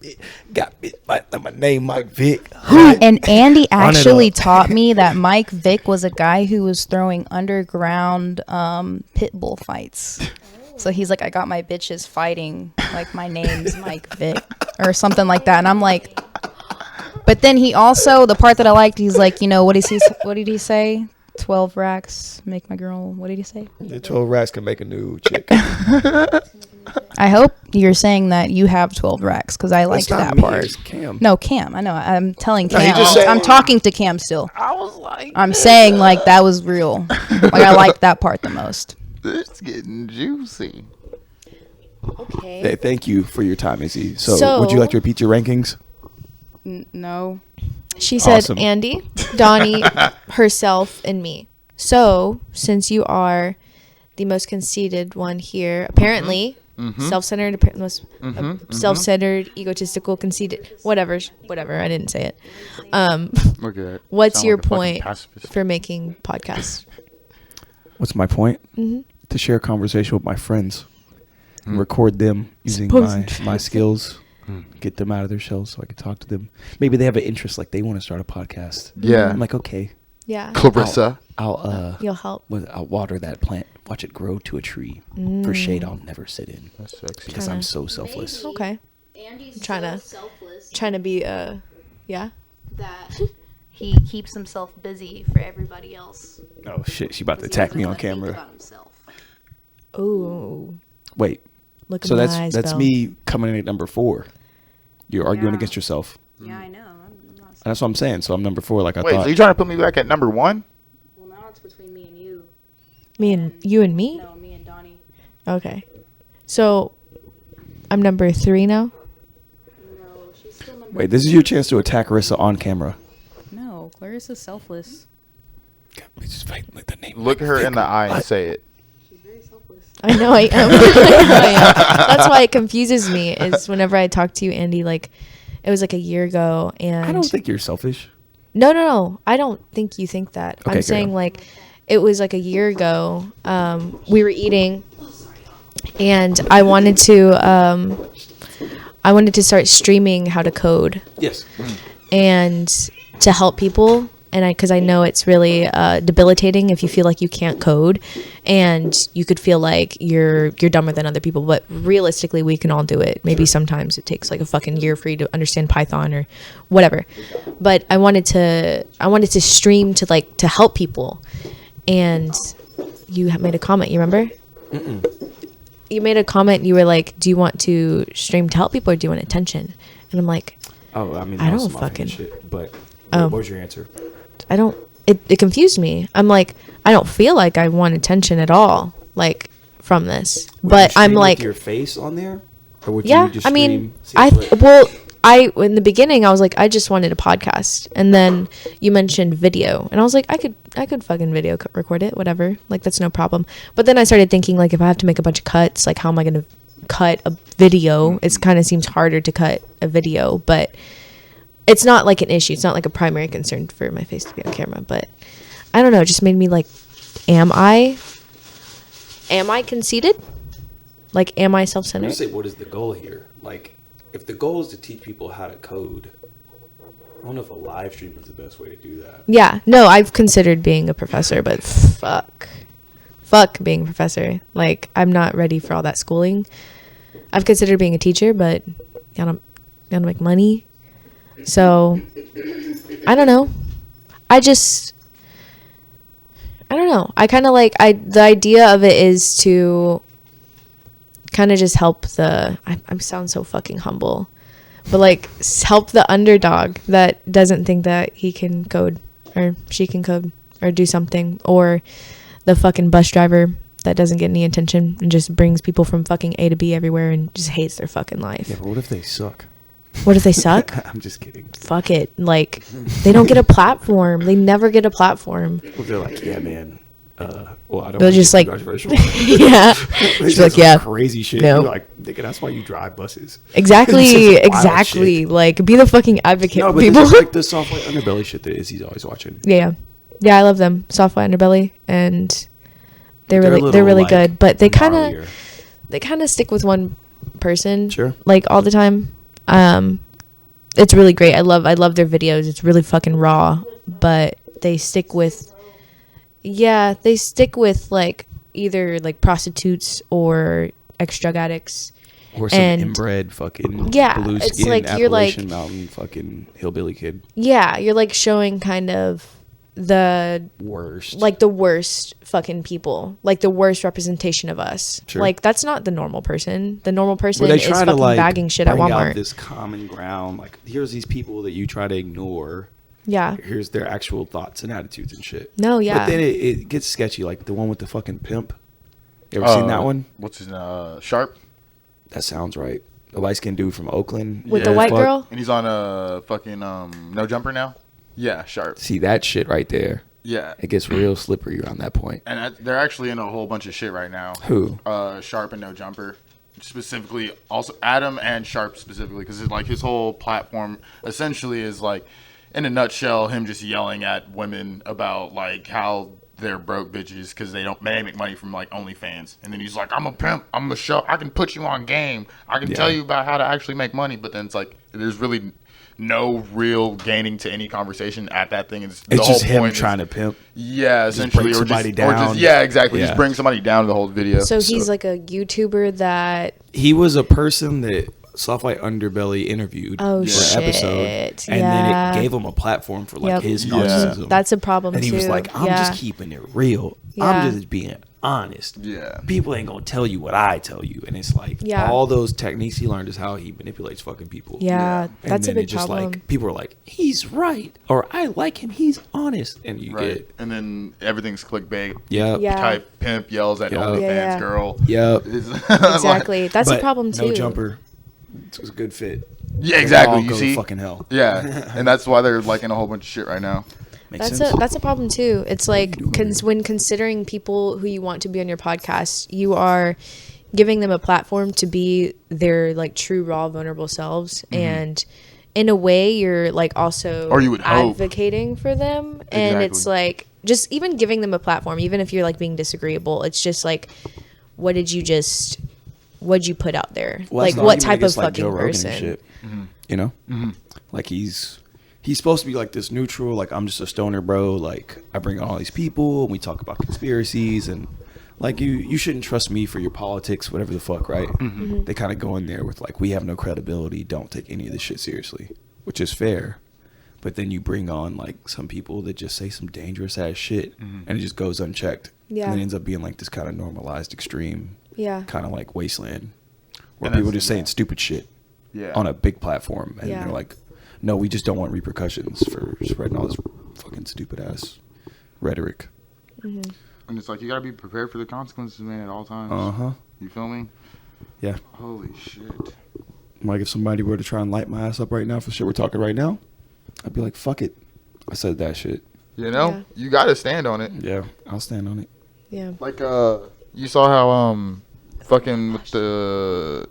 [SPEAKER 2] bitch. Got bitch. My name, Mike Vick.
[SPEAKER 6] And Andy
[SPEAKER 2] Run it
[SPEAKER 6] actually
[SPEAKER 2] up.
[SPEAKER 6] taught me that Mike Vick was a guy who was throwing underground pit bull fights. So he's like, I got my bitches fighting, like my name's Mike Vick or something like that. And I'm like, but then he also, the part that I liked, he's like, you know, what did he say? 12 racks make my girl, what did he say?
[SPEAKER 2] The 12 rats can make a new chick.
[SPEAKER 6] I hope you're saying that you have 12 racks because I liked
[SPEAKER 2] That's not
[SPEAKER 6] that
[SPEAKER 2] me,
[SPEAKER 6] part.
[SPEAKER 2] it's Cam.
[SPEAKER 6] No, Cam. I know. I'm telling
[SPEAKER 2] No, he
[SPEAKER 6] Cam.
[SPEAKER 2] just said-
[SPEAKER 6] I'm talking to Cam still.
[SPEAKER 3] I was like,
[SPEAKER 6] I'm saying like that was real. Like I liked that part the most.
[SPEAKER 3] it's getting juicy.
[SPEAKER 4] okay.
[SPEAKER 2] Hey, thank you for your time, Izzy. So,
[SPEAKER 4] So-
[SPEAKER 2] would you like to repeat your rankings?
[SPEAKER 6] No.
[SPEAKER 4] She said
[SPEAKER 2] Awesome.
[SPEAKER 4] Andy, Donnie, herself, and me. So, since you are the most conceited one here, apparently, self-centered, self-centered, egotistical, conceited, whatever. I didn't say it.
[SPEAKER 3] Look at it.
[SPEAKER 4] What's
[SPEAKER 3] Sound
[SPEAKER 4] your
[SPEAKER 3] like a fucking
[SPEAKER 4] point
[SPEAKER 3] pacifist.
[SPEAKER 4] for making podcasts?
[SPEAKER 2] What's my point? To share a conversation with my friends and record them using my skills. Get them out of their shells so I can talk to them. Maybe they have an interest, like they want to start a podcast.
[SPEAKER 3] Yeah.
[SPEAKER 2] I'm like, okay,
[SPEAKER 4] Yeah.
[SPEAKER 3] Clarissa.
[SPEAKER 2] I'll
[SPEAKER 4] You'll help.
[SPEAKER 2] I'll water that plant, watch it grow to a tree. For shade, I'll never sit in
[SPEAKER 3] That's sexy.
[SPEAKER 2] because I'm so selfless.
[SPEAKER 4] Okay.
[SPEAKER 5] Andy's
[SPEAKER 4] Trying to-
[SPEAKER 5] so selfless
[SPEAKER 4] Trying to be, yeah.
[SPEAKER 5] that
[SPEAKER 6] He keeps himself busy for everybody else.
[SPEAKER 2] Oh shit, she about to attack me on camera.
[SPEAKER 4] Ooh.
[SPEAKER 2] Wait,
[SPEAKER 4] Look at
[SPEAKER 2] so
[SPEAKER 4] my
[SPEAKER 2] that's
[SPEAKER 4] eyes,
[SPEAKER 2] that's
[SPEAKER 4] Bill.
[SPEAKER 2] me coming in at number 4. You're arguing
[SPEAKER 6] Yeah.
[SPEAKER 2] against yourself.
[SPEAKER 6] Yeah, I know. I'm not.
[SPEAKER 2] That's what I'm saying. So I'm number 4, like I
[SPEAKER 3] Wait,
[SPEAKER 2] thought.
[SPEAKER 3] so you trying to put me back at number 1?
[SPEAKER 6] Well, now it's between me and you.
[SPEAKER 4] Me and you and me?
[SPEAKER 6] No, me and Donnie.
[SPEAKER 4] Okay. So, I'm number 3 now?
[SPEAKER 6] No, she's still number.
[SPEAKER 2] Wait, this is your chance to attack Rissa on camera.
[SPEAKER 6] No, Clarissa's selfless.
[SPEAKER 2] Just fight like the name.
[SPEAKER 3] Look her in the eye and say it.
[SPEAKER 6] She's very selfless.
[SPEAKER 4] I know I am. I know I am. That's why it confuses me is whenever I talk to you, Andy, like, It was like a year ago, and
[SPEAKER 2] I don't think you're selfish.
[SPEAKER 4] No. I don't think you think that.
[SPEAKER 2] Okay,
[SPEAKER 4] I'm
[SPEAKER 2] carry
[SPEAKER 4] saying
[SPEAKER 2] on.
[SPEAKER 4] like it was like a year ago. We were eating, and I wanted to start streaming how to code
[SPEAKER 2] Yes.
[SPEAKER 4] and to help people. And because I know it's really debilitating if you feel like you can't code, and you could feel like you're dumber than other people. But realistically, we can all do it. Maybe sometimes it takes like a fucking year for you to understand Python or whatever. But I wanted to stream to help people. And you made a comment. You remember? You made a comment. You were like, "Do you want to stream to help people, or do you want attention?" And I'm like,
[SPEAKER 2] Oh, I mean,
[SPEAKER 4] I
[SPEAKER 2] that's
[SPEAKER 4] don't
[SPEAKER 2] my
[SPEAKER 4] fucking-
[SPEAKER 2] shit. But
[SPEAKER 4] Oh.
[SPEAKER 2] what was your answer?
[SPEAKER 4] I don't. It confused me. I'm like, I don't feel like I want attention at all, like from this.
[SPEAKER 2] Would
[SPEAKER 4] But
[SPEAKER 2] you
[SPEAKER 4] I'm
[SPEAKER 2] stream
[SPEAKER 4] like,
[SPEAKER 2] with your face on there, or would
[SPEAKER 4] yeah.
[SPEAKER 2] you just
[SPEAKER 4] I mean,
[SPEAKER 2] stream
[SPEAKER 4] in the beginning I was like, I just wanted a podcast, and then you mentioned video, and I was like, I could fucking video record it, whatever. Like that's no problem. But then I started thinking like, if I have to make a bunch of cuts, like how am I gonna cut a video? It kind of seems harder to cut a video, but it's not like an issue. It's not like a primary concern for my face to be on camera, but I don't know. It just made me like, am I conceited? Like, am I
[SPEAKER 2] I
[SPEAKER 4] self-centered?
[SPEAKER 2] say, what is the goal here? Like, if the goal is to teach people how to code, I don't know if a live stream is the best way to do that.
[SPEAKER 4] Yeah. No, I've considered being a professor, but fuck being a professor. Like, I'm not ready for all that schooling. I've considered being a teacher, but gotta make money. So, I don't know. I don't know. I kind of like, the idea of it is to kind of just help I sound so fucking humble, but like help the underdog that doesn't think that he can code or she can code or do something, or the fucking bus driver that doesn't get any attention and just brings people from fucking A to B everywhere and just hates their fucking life.
[SPEAKER 2] Yeah, but what if they suck?
[SPEAKER 4] What if they suck?
[SPEAKER 2] I'm just kidding.
[SPEAKER 4] Fuck it. Like, they don't get a platform. They never get a platform.
[SPEAKER 2] Well, they're like, yeah, man. Well, I don't.
[SPEAKER 4] They'll
[SPEAKER 2] wanna
[SPEAKER 4] just
[SPEAKER 2] get
[SPEAKER 4] like,
[SPEAKER 2] controversial.
[SPEAKER 4] yeah.
[SPEAKER 2] They
[SPEAKER 4] She's
[SPEAKER 2] say
[SPEAKER 4] like,
[SPEAKER 2] some
[SPEAKER 4] yeah.
[SPEAKER 2] crazy shit.
[SPEAKER 4] No.
[SPEAKER 2] You're like, nigga, that's why you drive buses.
[SPEAKER 4] Exactly.
[SPEAKER 2] This is wild
[SPEAKER 4] Exactly.
[SPEAKER 2] shit.
[SPEAKER 4] Like, be the fucking advocate
[SPEAKER 2] No,
[SPEAKER 4] for
[SPEAKER 2] but
[SPEAKER 4] people.
[SPEAKER 2] this is like the software underbelly shit that Izzy's always watching.
[SPEAKER 4] Yeah. Yeah, I love them. Software Underbelly, and they're
[SPEAKER 2] a
[SPEAKER 4] really
[SPEAKER 2] little, like,
[SPEAKER 4] good. But they kind
[SPEAKER 2] gnarlier.
[SPEAKER 4] of stick with one person.
[SPEAKER 2] Sure.
[SPEAKER 4] Like all the time. It's really great. I love their videos. It's really fucking raw, but they stick with like either like prostitutes or ex-drug addicts.
[SPEAKER 2] Or some
[SPEAKER 4] And-
[SPEAKER 2] inbred fucking
[SPEAKER 4] Yeah,
[SPEAKER 2] blue
[SPEAKER 4] it's
[SPEAKER 2] skin
[SPEAKER 4] like you're like-
[SPEAKER 2] Appalachian Mountain fucking hillbilly kid.
[SPEAKER 4] Yeah, you're like showing kind of the
[SPEAKER 2] Worst.
[SPEAKER 4] like the worst fucking people, like the worst representation of us.
[SPEAKER 2] Sure.
[SPEAKER 4] Like that's not the normal person. The normal person
[SPEAKER 2] But they
[SPEAKER 4] is
[SPEAKER 2] try
[SPEAKER 4] fucking
[SPEAKER 2] to like
[SPEAKER 4] bagging shit at
[SPEAKER 2] bring out
[SPEAKER 4] Walmart.
[SPEAKER 2] this common ground. Like, here's these people that you try to ignore.
[SPEAKER 4] Yeah.
[SPEAKER 2] Here's their actual thoughts and attitudes and shit.
[SPEAKER 4] No, yeah.
[SPEAKER 2] But then it gets sketchy. Like the one with the fucking pimp. You ever seen that one?
[SPEAKER 3] What's his Sharp?
[SPEAKER 2] That sounds right. The light skinned dude from Oakland.
[SPEAKER 4] With the
[SPEAKER 3] Yeah,
[SPEAKER 4] white
[SPEAKER 2] fuck.
[SPEAKER 4] girl?
[SPEAKER 3] And he's on fucking No Jumper now. Yeah, Sharp.
[SPEAKER 2] See that shit right there.
[SPEAKER 3] Yeah.
[SPEAKER 2] It gets real slippery around that point.
[SPEAKER 3] And they're actually in a whole bunch of shit right now.
[SPEAKER 2] Who?
[SPEAKER 3] Sharp and No Jumper, specifically. Also, Adam and Sharp specifically, because like his whole platform essentially is like, in a nutshell, him just yelling at women about like how they're broke bitches because they make money from like OnlyFans. And then he's like, I'm a pimp. I'm a show. I can put you on game. I can tell you about how to actually make money. But then it's like there's really no real gaining to any conversation at that thing.
[SPEAKER 2] It's just him trying to pimp.
[SPEAKER 3] Yeah, essentially,
[SPEAKER 2] bring somebody down.
[SPEAKER 3] yeah, exactly.
[SPEAKER 2] Yeah.
[SPEAKER 3] Just bring somebody down to the whole video.
[SPEAKER 4] So he's like a YouTuber that
[SPEAKER 2] He was a person that Softlight Underbelly interviewed
[SPEAKER 4] Oh,
[SPEAKER 2] for
[SPEAKER 4] shit.
[SPEAKER 2] an episode, and
[SPEAKER 4] Yeah.
[SPEAKER 2] then it gave him a platform for like
[SPEAKER 4] Yep.
[SPEAKER 2] his
[SPEAKER 3] Yeah.
[SPEAKER 2] narcissism.
[SPEAKER 4] that's a problem
[SPEAKER 2] and he
[SPEAKER 4] too.
[SPEAKER 2] was like, "I'm
[SPEAKER 4] Yeah.
[SPEAKER 2] just keeping it real.
[SPEAKER 4] Yeah.
[SPEAKER 2] I'm just being honest.
[SPEAKER 3] Yeah.
[SPEAKER 2] People ain't gonna tell you what I tell you." And it's like
[SPEAKER 4] Yeah.
[SPEAKER 2] all those techniques he learned is how he manipulates fucking people.
[SPEAKER 4] Yeah,
[SPEAKER 2] And
[SPEAKER 4] that's a
[SPEAKER 2] then
[SPEAKER 4] big
[SPEAKER 2] it just
[SPEAKER 4] problem.
[SPEAKER 2] like people are like, "He's right," or "I like him. He's honest," and you
[SPEAKER 3] Right.
[SPEAKER 2] get
[SPEAKER 3] And then everything's clickbait.
[SPEAKER 2] yep,
[SPEAKER 4] Yeah.
[SPEAKER 3] Type pimp yells at
[SPEAKER 2] Yeah.
[SPEAKER 3] OnlyFans
[SPEAKER 4] Yeah.
[SPEAKER 3] girl.
[SPEAKER 2] yep.
[SPEAKER 4] Exactly. That's a
[SPEAKER 2] But
[SPEAKER 4] problem too.
[SPEAKER 2] No Jumper. It was a good fit.
[SPEAKER 3] Yeah, exactly.
[SPEAKER 2] All
[SPEAKER 3] You
[SPEAKER 2] go to
[SPEAKER 3] see?
[SPEAKER 2] fucking hell.
[SPEAKER 3] Yeah. And that's why they're like in a whole bunch of shit right now.
[SPEAKER 2] Makes
[SPEAKER 4] That's
[SPEAKER 2] sense.
[SPEAKER 4] a problem too. It's like when considering people who you want to be on your podcast, you are giving them a platform to be their like true raw vulnerable selves,
[SPEAKER 2] Mm-hmm.
[SPEAKER 4] and in a way you're like also
[SPEAKER 3] Or you would hope.
[SPEAKER 4] advocating for them, and it's
[SPEAKER 3] Exactly.
[SPEAKER 4] like just even giving them a platform, even if you're like being disagreeable, it's just like what'd you put out there?
[SPEAKER 2] Well,
[SPEAKER 4] like
[SPEAKER 2] that's
[SPEAKER 4] what
[SPEAKER 2] the argument
[SPEAKER 4] type of
[SPEAKER 2] against, like,
[SPEAKER 4] fucking
[SPEAKER 2] Joe Rogan and
[SPEAKER 4] person?
[SPEAKER 2] shit. You know, like he's supposed to be like this neutral, like I'm just a stoner bro, like I bring on all these people and we talk about conspiracies, and like you shouldn't trust me for your politics, whatever the fuck, right? They kind of go in there with like, we have no credibility, don't take any of this shit seriously, which is fair. But then you bring on like some people that just say some dangerous ass shit, and it just goes unchecked.
[SPEAKER 4] Yeah.
[SPEAKER 2] And then it ends up being like this kind of normalized extreme,
[SPEAKER 4] Yeah.
[SPEAKER 2] kind of like wasteland where
[SPEAKER 3] And
[SPEAKER 2] people
[SPEAKER 3] that's-
[SPEAKER 2] just saying stupid shit
[SPEAKER 3] Yeah.
[SPEAKER 2] on a big platform, and
[SPEAKER 4] Yeah.
[SPEAKER 2] they're like, no, we just don't want repercussions for spreading all this fucking stupid ass rhetoric.
[SPEAKER 3] And it's like you gotta be prepared for the consequences, man, at all times.
[SPEAKER 2] Uh-huh.
[SPEAKER 3] You feel me?
[SPEAKER 2] Yeah.
[SPEAKER 3] Holy shit.
[SPEAKER 2] Like if somebody were to try and light my ass up right now for shit we're talking right now, I'd be like, fuck it, I said that shit.
[SPEAKER 3] You know,
[SPEAKER 4] Yeah.
[SPEAKER 3] you gotta stand on it.
[SPEAKER 2] Yeah, I'll stand on it.
[SPEAKER 4] Yeah.
[SPEAKER 3] Like you saw how fucking with the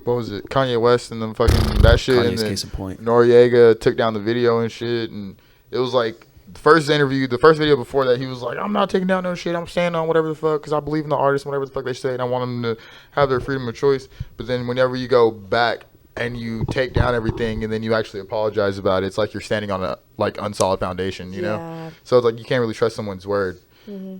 [SPEAKER 3] what was it, Kanye West and them fucking that shit, and
[SPEAKER 2] Kanye's
[SPEAKER 3] then
[SPEAKER 2] case in point.
[SPEAKER 3] Noriega took down the video and shit, and it was like the first video before that, he was like, I'm not taking down no shit, I'm standing on whatever the fuck, because I believe in the artist, whatever the fuck they say, and I want them to have their freedom of choice. But then whenever you go back and you take down everything and then you actually apologize about it, it's like you're standing on a like unsolid foundation, you
[SPEAKER 4] Yeah.
[SPEAKER 3] know? So it's like you can't really trust someone's word.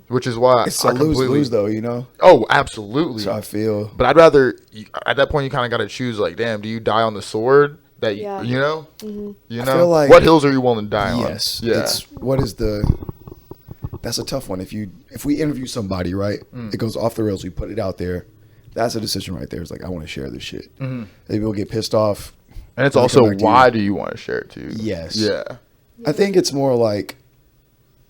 [SPEAKER 3] Which is why
[SPEAKER 7] It's
[SPEAKER 3] I
[SPEAKER 7] a
[SPEAKER 3] completely
[SPEAKER 7] lose-lose, though, you know?
[SPEAKER 3] Oh, absolutely.
[SPEAKER 7] So I feel.
[SPEAKER 3] But I'd rather at that point you kind of got to choose. Like, damn, do you die on the sword that
[SPEAKER 4] Yeah.
[SPEAKER 3] you know? You
[SPEAKER 7] I
[SPEAKER 3] know,
[SPEAKER 7] feel like-
[SPEAKER 3] what hills are you willing to die on?
[SPEAKER 7] Yes.
[SPEAKER 3] Yeah.
[SPEAKER 7] It's that's a tough one. If we interview somebody, right, it goes off the rails, we put it out there. That's a decision right there. It's like, I want to share this shit. Maybe we'll get pissed off.
[SPEAKER 3] And it's
[SPEAKER 7] Let me
[SPEAKER 3] also
[SPEAKER 7] come back to
[SPEAKER 3] why
[SPEAKER 7] you.
[SPEAKER 3] do you want to share it too?
[SPEAKER 7] Yes.
[SPEAKER 3] Yeah.
[SPEAKER 7] I think it's more like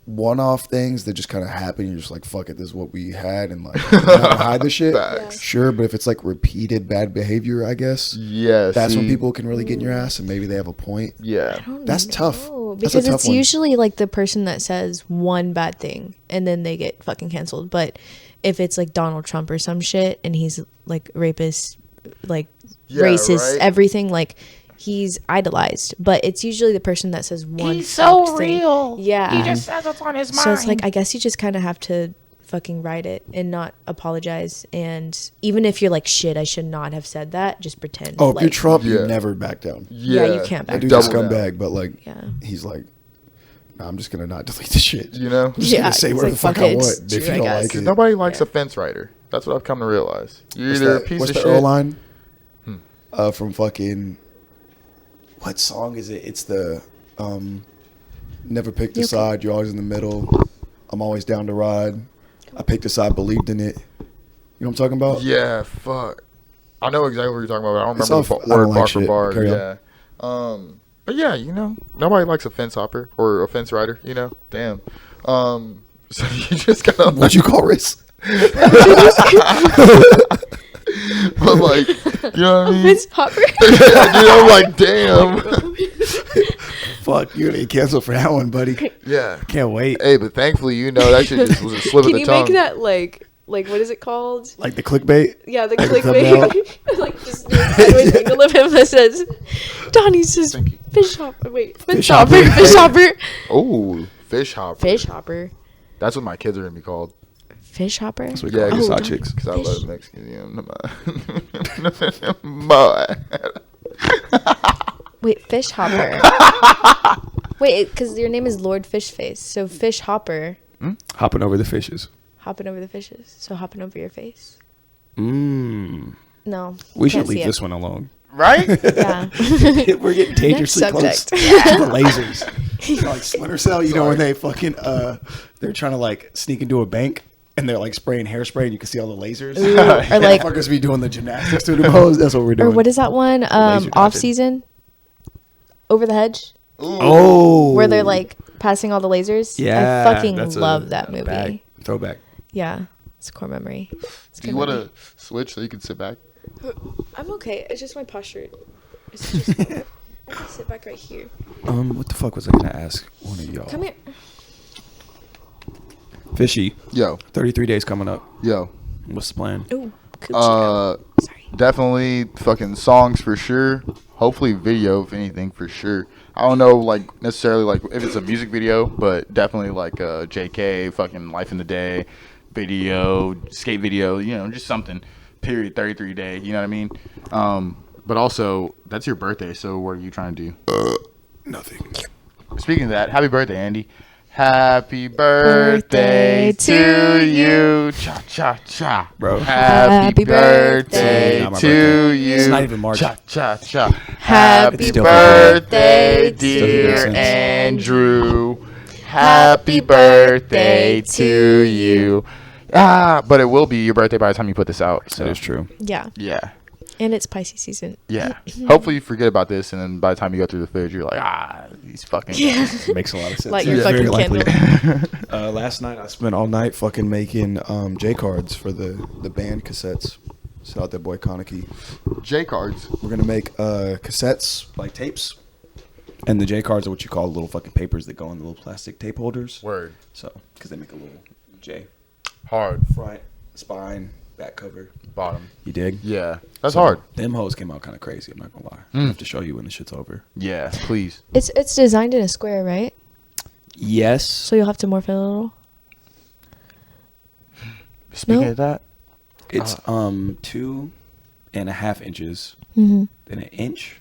[SPEAKER 7] one-off things that just kind of happen. You're just like, fuck it, this is what we had, and like, you don't hide the shit.
[SPEAKER 3] Facts.
[SPEAKER 7] Sure, but if it's like repeated bad behavior, I guess
[SPEAKER 3] Yeah.
[SPEAKER 7] that's when
[SPEAKER 3] see?
[SPEAKER 7] people can really get in your ass, and maybe they have a point.
[SPEAKER 3] Yeah.
[SPEAKER 7] That's tough.
[SPEAKER 4] Oh,
[SPEAKER 7] That's a
[SPEAKER 4] because
[SPEAKER 7] tough
[SPEAKER 4] it's
[SPEAKER 7] one.
[SPEAKER 4] usually like the person that says one bad thing and then they get fucking canceled. But if it's like Donald Trump or some shit and he's like rapist, like
[SPEAKER 3] Yeah,
[SPEAKER 4] racist,
[SPEAKER 3] right?
[SPEAKER 4] everything, like he's idolized. But it's usually the person that says one.
[SPEAKER 8] He's so
[SPEAKER 4] fucked thing.
[SPEAKER 8] real.
[SPEAKER 4] Yeah.
[SPEAKER 8] He just says what's on his mind.
[SPEAKER 4] So it's like I guess you just kind of have to fucking write it and not apologize. And even if you're like, shit, I should not have said that, just pretend.
[SPEAKER 7] Oh, if
[SPEAKER 4] like,
[SPEAKER 7] you're Trump,
[SPEAKER 3] Yeah.
[SPEAKER 7] you never back down.
[SPEAKER 4] Yeah, you can't
[SPEAKER 7] That
[SPEAKER 4] back
[SPEAKER 7] dude's a
[SPEAKER 3] Double down.
[SPEAKER 7] scumbag, but like,
[SPEAKER 4] Yeah.
[SPEAKER 7] he's like, nah, I'm just gonna not delete the shit.
[SPEAKER 3] You know,
[SPEAKER 7] I'm just
[SPEAKER 4] Yeah,
[SPEAKER 7] gonna say
[SPEAKER 4] he's
[SPEAKER 7] whatever
[SPEAKER 4] like,
[SPEAKER 7] the fuck
[SPEAKER 4] fuck
[SPEAKER 7] I
[SPEAKER 4] it,
[SPEAKER 7] want.
[SPEAKER 4] just
[SPEAKER 7] If
[SPEAKER 4] do
[SPEAKER 7] you
[SPEAKER 4] it,
[SPEAKER 7] don't
[SPEAKER 4] I
[SPEAKER 7] like
[SPEAKER 4] guess.
[SPEAKER 7] it,
[SPEAKER 3] nobody likes
[SPEAKER 4] Yeah.
[SPEAKER 3] a fence rider. That's what I've come to realize. You're
[SPEAKER 7] what's
[SPEAKER 3] either a
[SPEAKER 7] that-
[SPEAKER 3] piece
[SPEAKER 7] what's
[SPEAKER 3] of
[SPEAKER 7] the
[SPEAKER 3] shit.
[SPEAKER 7] Earl line? From fucking what song is it? It's the never picked a
[SPEAKER 4] You okay?
[SPEAKER 7] side. You're always in the middle. I'm always down to ride. I picked a side, believed in it. You know what I'm talking about?
[SPEAKER 3] Yeah, fuck. I know exactly what you're talking about, but I don't
[SPEAKER 7] It's
[SPEAKER 3] remember
[SPEAKER 7] off-
[SPEAKER 3] the
[SPEAKER 7] I don't
[SPEAKER 3] word
[SPEAKER 7] like
[SPEAKER 3] bar for
[SPEAKER 7] shit.
[SPEAKER 3] bar.
[SPEAKER 7] Carry on.
[SPEAKER 3] Yeah. But yeah, you know, nobody likes a fence hopper or a fence rider, you know? Damn. So you just gotta
[SPEAKER 7] What you call Riss?
[SPEAKER 3] but like, you know what I mean?
[SPEAKER 4] It's Hopper.
[SPEAKER 3] Yeah, dude, I'm like, damn.
[SPEAKER 7] Fuck, you're gonna get canceled for that one, buddy.
[SPEAKER 3] Yeah.
[SPEAKER 2] Can't wait.
[SPEAKER 3] Hey, but thankfully, you know, that shit just was a slip
[SPEAKER 4] Can
[SPEAKER 3] of the
[SPEAKER 4] you
[SPEAKER 3] tongue.
[SPEAKER 4] make that like what is it called?
[SPEAKER 7] Like the clickbait.
[SPEAKER 4] Yeah, the
[SPEAKER 7] thumbnail.
[SPEAKER 4] clickbait. Like just do a sideways angle of him that says, Donnie says
[SPEAKER 3] Thank you.
[SPEAKER 4] fish hopper. Wait, fish
[SPEAKER 7] Fish
[SPEAKER 4] hopper.
[SPEAKER 7] hopper.
[SPEAKER 4] Fish hopper.
[SPEAKER 3] Oh, fish hopper.
[SPEAKER 4] Fish hopper.
[SPEAKER 3] That's what my kids are gonna be called.
[SPEAKER 4] Fish hopper.
[SPEAKER 2] That's what
[SPEAKER 3] Yeah,
[SPEAKER 2] we call
[SPEAKER 3] Oh,
[SPEAKER 2] side
[SPEAKER 4] Donnie.
[SPEAKER 2] chicks.
[SPEAKER 3] Because I
[SPEAKER 4] Fish.
[SPEAKER 3] love Mexican. You know, boy.
[SPEAKER 4] Wait, fish hopper. Wait, because your name is Lord Fishface. So fish hopper,
[SPEAKER 2] Hopping over the fishes.
[SPEAKER 4] hopping over the fishes. So hopping over your face.
[SPEAKER 2] Mmm.
[SPEAKER 4] No.
[SPEAKER 2] We should
[SPEAKER 4] can't see
[SPEAKER 2] leave
[SPEAKER 4] it.
[SPEAKER 2] this one alone.
[SPEAKER 3] Right?
[SPEAKER 4] Yeah.
[SPEAKER 2] We're getting dangerously close
[SPEAKER 4] subject.
[SPEAKER 2] to the lasers. Like Splinter Cell, you know, when they fucking they're trying to like sneak into a bank and they're like spraying hairspray and you can see all the lasers.
[SPEAKER 4] Ooh, or like,
[SPEAKER 7] Fuckers be doing the gymnastics through the pose. That's what we're
[SPEAKER 4] or
[SPEAKER 7] doing.
[SPEAKER 4] what is that one?
[SPEAKER 2] Laser
[SPEAKER 4] Off
[SPEAKER 2] dodging.
[SPEAKER 4] season. Over the hedge.
[SPEAKER 2] Oh,
[SPEAKER 4] Where they're like passing all the lasers.
[SPEAKER 2] yeah,
[SPEAKER 4] I fucking
[SPEAKER 2] that's a
[SPEAKER 4] love that movie.
[SPEAKER 2] bag. Throwback.
[SPEAKER 4] Yeah, it's a core memory. It's a
[SPEAKER 3] Do you
[SPEAKER 4] good
[SPEAKER 3] want
[SPEAKER 4] memory.
[SPEAKER 3] to switch so you can sit back?
[SPEAKER 4] I'm okay. It's just my posture. It's just I can sit back right here.
[SPEAKER 2] What the fuck was I gonna ask one of y'all?
[SPEAKER 4] Come here.
[SPEAKER 2] Fishy.
[SPEAKER 3] Yo,
[SPEAKER 2] 33 days coming up.
[SPEAKER 3] yo.
[SPEAKER 2] What's the plan?
[SPEAKER 4] Ooh, coochie. Sorry.
[SPEAKER 3] Definitely fucking songs for sure. Hopefully video, if anything, for sure. I don't know, like, necessarily, like, if it's a music video, but definitely, like, JK, fucking Life in the Day video, skate video, you know, just something, period, 33 day, you know what I mean? But also, that's your birthday, so what are you trying to do?
[SPEAKER 7] Nothing.
[SPEAKER 3] Speaking of that, happy birthday, Andy. Happy birthday to you. Cha, cha, cha.
[SPEAKER 2] Bro.
[SPEAKER 3] Happy birthday
[SPEAKER 2] Not my
[SPEAKER 3] to
[SPEAKER 2] birthday.
[SPEAKER 3] you.
[SPEAKER 2] It's not even March.
[SPEAKER 3] Cha, cha, cha.
[SPEAKER 4] Happy
[SPEAKER 2] still
[SPEAKER 3] birthday,
[SPEAKER 2] February.
[SPEAKER 3] dear
[SPEAKER 2] Still makes sense.
[SPEAKER 3] Andrew. Happy birthday to you. But it will be your birthday by the time you put this out. So
[SPEAKER 2] That is true.
[SPEAKER 4] Yeah.
[SPEAKER 3] yeah.
[SPEAKER 4] And it's Pisces season.
[SPEAKER 3] Yeah. Hopefully you forget about this, and then by the time you go through the footage, you're like, these fucking
[SPEAKER 4] Yeah.
[SPEAKER 2] Makes a lot of sense.
[SPEAKER 4] Light your
[SPEAKER 2] Yeah,
[SPEAKER 4] fucking
[SPEAKER 2] very likely.
[SPEAKER 4] candle.
[SPEAKER 2] Last night
[SPEAKER 7] I spent all night fucking making J cards for the band cassettes. Shout out that boy Koniki.
[SPEAKER 3] J cards.
[SPEAKER 7] We're gonna make cassettes, like tapes.
[SPEAKER 2] and the J cards are what you call little fucking papers that go in the little plastic tape holders.
[SPEAKER 3] Word.
[SPEAKER 2] So, because they make a little J.
[SPEAKER 3] Hard.
[SPEAKER 2] Front, spine, back cover.
[SPEAKER 3] Bottom.
[SPEAKER 2] You dig?
[SPEAKER 3] Yeah. That's
[SPEAKER 2] So,
[SPEAKER 3] hard.
[SPEAKER 2] Them hoes came out kind of crazy. I'm not gonna lie. I have to show you when the shit's over.
[SPEAKER 3] Yeah. Please.
[SPEAKER 4] It's designed in a square, right?
[SPEAKER 2] Yes.
[SPEAKER 4] So you'll have to morph it a little.
[SPEAKER 3] Speaking
[SPEAKER 4] No.
[SPEAKER 3] of that,
[SPEAKER 2] It's 2.5 inches,
[SPEAKER 4] Mm-hmm.
[SPEAKER 2] then an inch,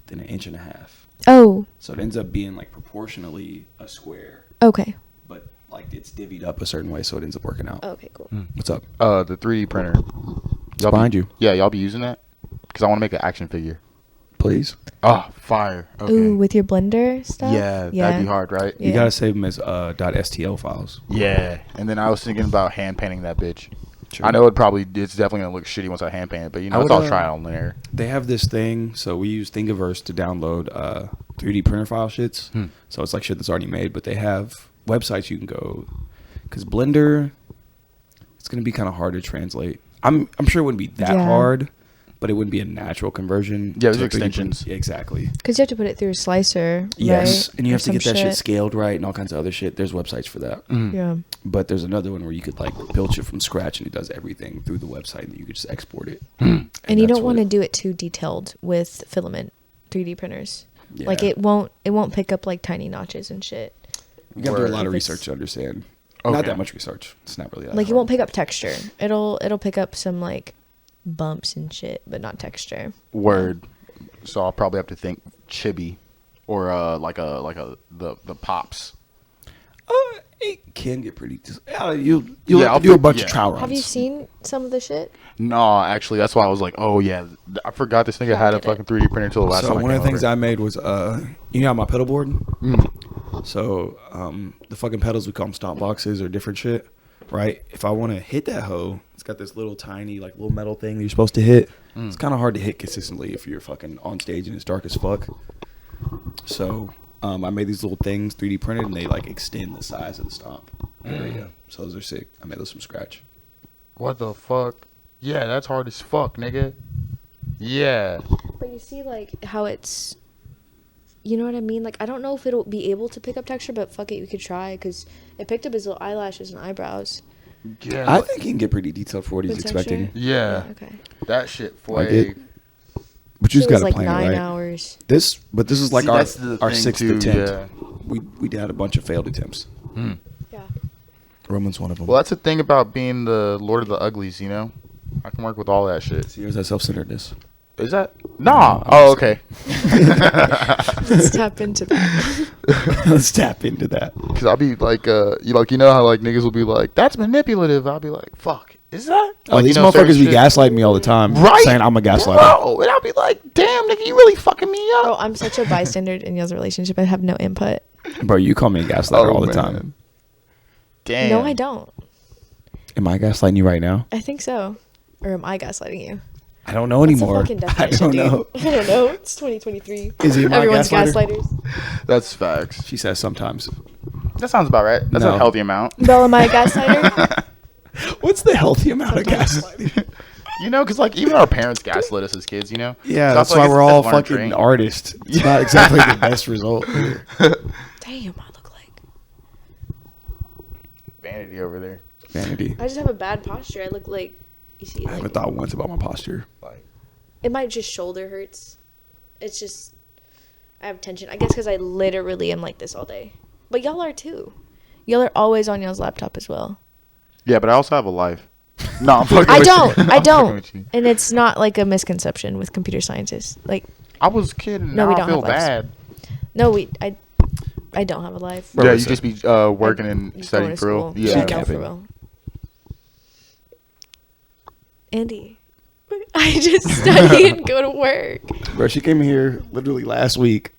[SPEAKER 2] then an inch and a half.
[SPEAKER 4] Oh,
[SPEAKER 2] So it ends up being like proportionally a square,
[SPEAKER 4] okay.
[SPEAKER 2] but like it's divvied up a certain way, so it ends up working out.
[SPEAKER 4] Okay, cool.
[SPEAKER 2] What's up?
[SPEAKER 3] the 3D printer.
[SPEAKER 2] It's behind you.
[SPEAKER 3] Yeah, y'all be using that? Because I want to make an action figure.
[SPEAKER 2] Please.
[SPEAKER 3] Oh, fire. Okay.
[SPEAKER 4] Ooh, with your blender stuff?
[SPEAKER 3] Yeah, that'd be hard, right?
[SPEAKER 2] You
[SPEAKER 4] Yeah.
[SPEAKER 2] gotta save them as .stl files.
[SPEAKER 3] Yeah. And then I was thinking about hand painting that bitch.
[SPEAKER 2] Sure.
[SPEAKER 3] I know it's definitely going to look shitty once I hand paint it, but you know,
[SPEAKER 2] I
[SPEAKER 3] it's
[SPEAKER 2] would,
[SPEAKER 3] all trial and error.
[SPEAKER 2] They have this thing, so we use Thingiverse to download 3D printer file shits. So it's like shit that's already made, but they have websites you can go. Because Blender, it's gonna be kind of hard to translate. I'm sure it wouldn't be that
[SPEAKER 4] Yeah.
[SPEAKER 2] hard, but it wouldn't be a natural conversion.
[SPEAKER 3] Yeah, there's
[SPEAKER 2] to 3D print.
[SPEAKER 3] extensions.
[SPEAKER 2] Yeah, exactly.
[SPEAKER 4] Because you have to put it through a slicer,
[SPEAKER 2] Yes,
[SPEAKER 4] right?
[SPEAKER 2] and you
[SPEAKER 4] Or
[SPEAKER 2] have to get
[SPEAKER 4] some
[SPEAKER 2] that shit scaled right and all kinds of other shit. There's websites for that.
[SPEAKER 4] Yeah.
[SPEAKER 2] But there's another one where you could like build shit from scratch and it does everything through the website and you could just export it. And
[SPEAKER 4] And you
[SPEAKER 2] that's
[SPEAKER 4] don't want
[SPEAKER 2] what-
[SPEAKER 4] to do it too detailed with filament 3D printers. Like
[SPEAKER 2] Yeah.
[SPEAKER 4] it won't pick up like tiny notches and shit.
[SPEAKER 2] You gotta do a
[SPEAKER 3] Word.
[SPEAKER 2] lot of
[SPEAKER 4] If it's-
[SPEAKER 2] research to understand.
[SPEAKER 3] Okay.
[SPEAKER 2] Not that much research. It's not really that
[SPEAKER 4] Like it
[SPEAKER 2] hard.
[SPEAKER 4] won't pick up texture. It'll pick up some like bumps and shit, but not texture.
[SPEAKER 3] Word. So I'll probably have to think chibi or the pops.
[SPEAKER 2] It can get pretty. You'll
[SPEAKER 3] Yeah,
[SPEAKER 2] have
[SPEAKER 3] I'll
[SPEAKER 2] to do a
[SPEAKER 3] think-
[SPEAKER 2] bunch of
[SPEAKER 3] yeah.
[SPEAKER 2] trial runs.
[SPEAKER 4] Have you seen some of the shit?
[SPEAKER 3] No, actually, that's why I was like, oh yeah, I forgot this nigga had a
[SPEAKER 4] Get it.
[SPEAKER 3] fucking 3D printer until the last
[SPEAKER 2] So
[SPEAKER 3] time.
[SPEAKER 2] one of the things I made was you know how my pedal board. So the fucking pedals, we call them stomp boxes or different shit, right? If I want to hit that hoe, it's got this little tiny like little metal thing that you're supposed to hit. It's kind of hard to hit consistently if you're fucking on stage and it's dark as fuck. So I made these little things 3D printed and they like extend the size of the stomp area. So those are sick. I made those from scratch.
[SPEAKER 3] What the fuck? Yeah, that's hard as fuck, nigga. Yeah.
[SPEAKER 4] But you see like how it's, you know what I mean? Like I don't know if it'll be able to pick up texture, but fuck it, we could try because it picked up his little eyelashes and eyebrows.
[SPEAKER 3] Yeah.
[SPEAKER 2] I think he can get pretty detailed for what he's
[SPEAKER 4] With
[SPEAKER 2] expecting.
[SPEAKER 4] texture?
[SPEAKER 3] Yeah.
[SPEAKER 4] Okay.
[SPEAKER 3] That shit
[SPEAKER 2] Like
[SPEAKER 3] flay.
[SPEAKER 2] it. But you just
[SPEAKER 4] It was
[SPEAKER 2] got to
[SPEAKER 4] like
[SPEAKER 2] plan
[SPEAKER 4] 9
[SPEAKER 2] it right.
[SPEAKER 4] hours.
[SPEAKER 2] This is like
[SPEAKER 3] See, that's the
[SPEAKER 2] our
[SPEAKER 3] thing,
[SPEAKER 2] sixth
[SPEAKER 3] too,
[SPEAKER 2] attempt.
[SPEAKER 3] yeah.
[SPEAKER 2] We had a bunch of failed attempts.
[SPEAKER 4] Yeah.
[SPEAKER 7] Roman's one of them.
[SPEAKER 3] Well, that's the thing about being the Lord of the Uglies, you know? I can work with all that shit.
[SPEAKER 2] See, here's that self-centeredness.
[SPEAKER 3] Is that? Nah. Oh, okay.
[SPEAKER 4] Let's tap into that.
[SPEAKER 2] Let's tap into that.
[SPEAKER 3] Because I'll be like, you know how like niggas will be like, that's manipulative. I'll be like, fuck, is that?
[SPEAKER 2] Oh,
[SPEAKER 3] Like,
[SPEAKER 2] these
[SPEAKER 3] you know, certain
[SPEAKER 2] motherfuckers be
[SPEAKER 3] shit.
[SPEAKER 2] gaslighting me all the time.
[SPEAKER 3] Right?
[SPEAKER 2] Saying I'm a gaslighter.
[SPEAKER 3] Bro, and I'll be like, damn, nigga, you really fucking me
[SPEAKER 4] Bro,
[SPEAKER 3] up.
[SPEAKER 4] I'm such a bystander in y'all's relationship. I have no input.
[SPEAKER 2] Bro, you call me a gaslighter
[SPEAKER 3] Oh,
[SPEAKER 2] all the
[SPEAKER 3] man.
[SPEAKER 2] time.
[SPEAKER 3] Damn.
[SPEAKER 4] No, I don't.
[SPEAKER 2] Am I gaslighting you right now?
[SPEAKER 4] I think so. Or am I gaslighting you?
[SPEAKER 2] I don't know
[SPEAKER 4] That's
[SPEAKER 2] anymore.
[SPEAKER 4] a fucking
[SPEAKER 2] I
[SPEAKER 4] definition,
[SPEAKER 2] don't
[SPEAKER 4] dude.
[SPEAKER 2] know.
[SPEAKER 4] I don't know. It's 2023.
[SPEAKER 2] Izzy, am I a
[SPEAKER 4] Everyone's
[SPEAKER 2] gaslighter?
[SPEAKER 4] gaslighters.
[SPEAKER 3] That's facts.
[SPEAKER 2] She says sometimes.
[SPEAKER 3] That sounds about right. That's
[SPEAKER 2] No.
[SPEAKER 3] a healthy amount.
[SPEAKER 4] Bro, am I a gaslighter?
[SPEAKER 2] What's the healthy amount of
[SPEAKER 4] Sometimes.
[SPEAKER 2] gaslighting?
[SPEAKER 3] You know, because like even our parents gaslit us as kids, you know?
[SPEAKER 2] Yeah,
[SPEAKER 3] So I
[SPEAKER 2] that's
[SPEAKER 3] feel
[SPEAKER 2] why
[SPEAKER 3] like
[SPEAKER 2] we're
[SPEAKER 3] it's
[SPEAKER 2] all
[SPEAKER 3] a learned
[SPEAKER 2] fucking
[SPEAKER 3] trait.
[SPEAKER 2] artists. It's not exactly the best result.
[SPEAKER 4] Damn, I look like.
[SPEAKER 3] Vanity over there.
[SPEAKER 2] Vanity.
[SPEAKER 4] I just have a bad posture. I look like. You see,
[SPEAKER 2] I haven't
[SPEAKER 4] like,
[SPEAKER 2] thought once about my posture.
[SPEAKER 3] Like,
[SPEAKER 4] it might just shoulder hurts. It's just I have tension. I guess because I literally am like this all day. But y'all are too. Y'all are always on y'all's laptop as well.
[SPEAKER 3] Yeah, but I also have a life. No, I'm fucking
[SPEAKER 4] I
[SPEAKER 3] with
[SPEAKER 4] don't.
[SPEAKER 3] you.
[SPEAKER 4] I
[SPEAKER 3] I'm fucking
[SPEAKER 4] don't.
[SPEAKER 3] with you.
[SPEAKER 4] And it's not like a misconception with computer scientists. Like,
[SPEAKER 3] I was kidding.
[SPEAKER 4] No,
[SPEAKER 3] Now
[SPEAKER 4] we
[SPEAKER 3] I
[SPEAKER 4] don't
[SPEAKER 3] feel
[SPEAKER 4] have lives.
[SPEAKER 3] bad.
[SPEAKER 4] no, I don't have a life.
[SPEAKER 3] Yeah, you
[SPEAKER 2] Rissa.
[SPEAKER 3] just be working and
[SPEAKER 4] Going
[SPEAKER 3] studying
[SPEAKER 4] to
[SPEAKER 3] for real.
[SPEAKER 4] school.
[SPEAKER 3] Yeah.
[SPEAKER 4] no,
[SPEAKER 2] Capping.
[SPEAKER 4] for real. Andy, I just study and go to work.
[SPEAKER 2] Bro, she came here literally last week.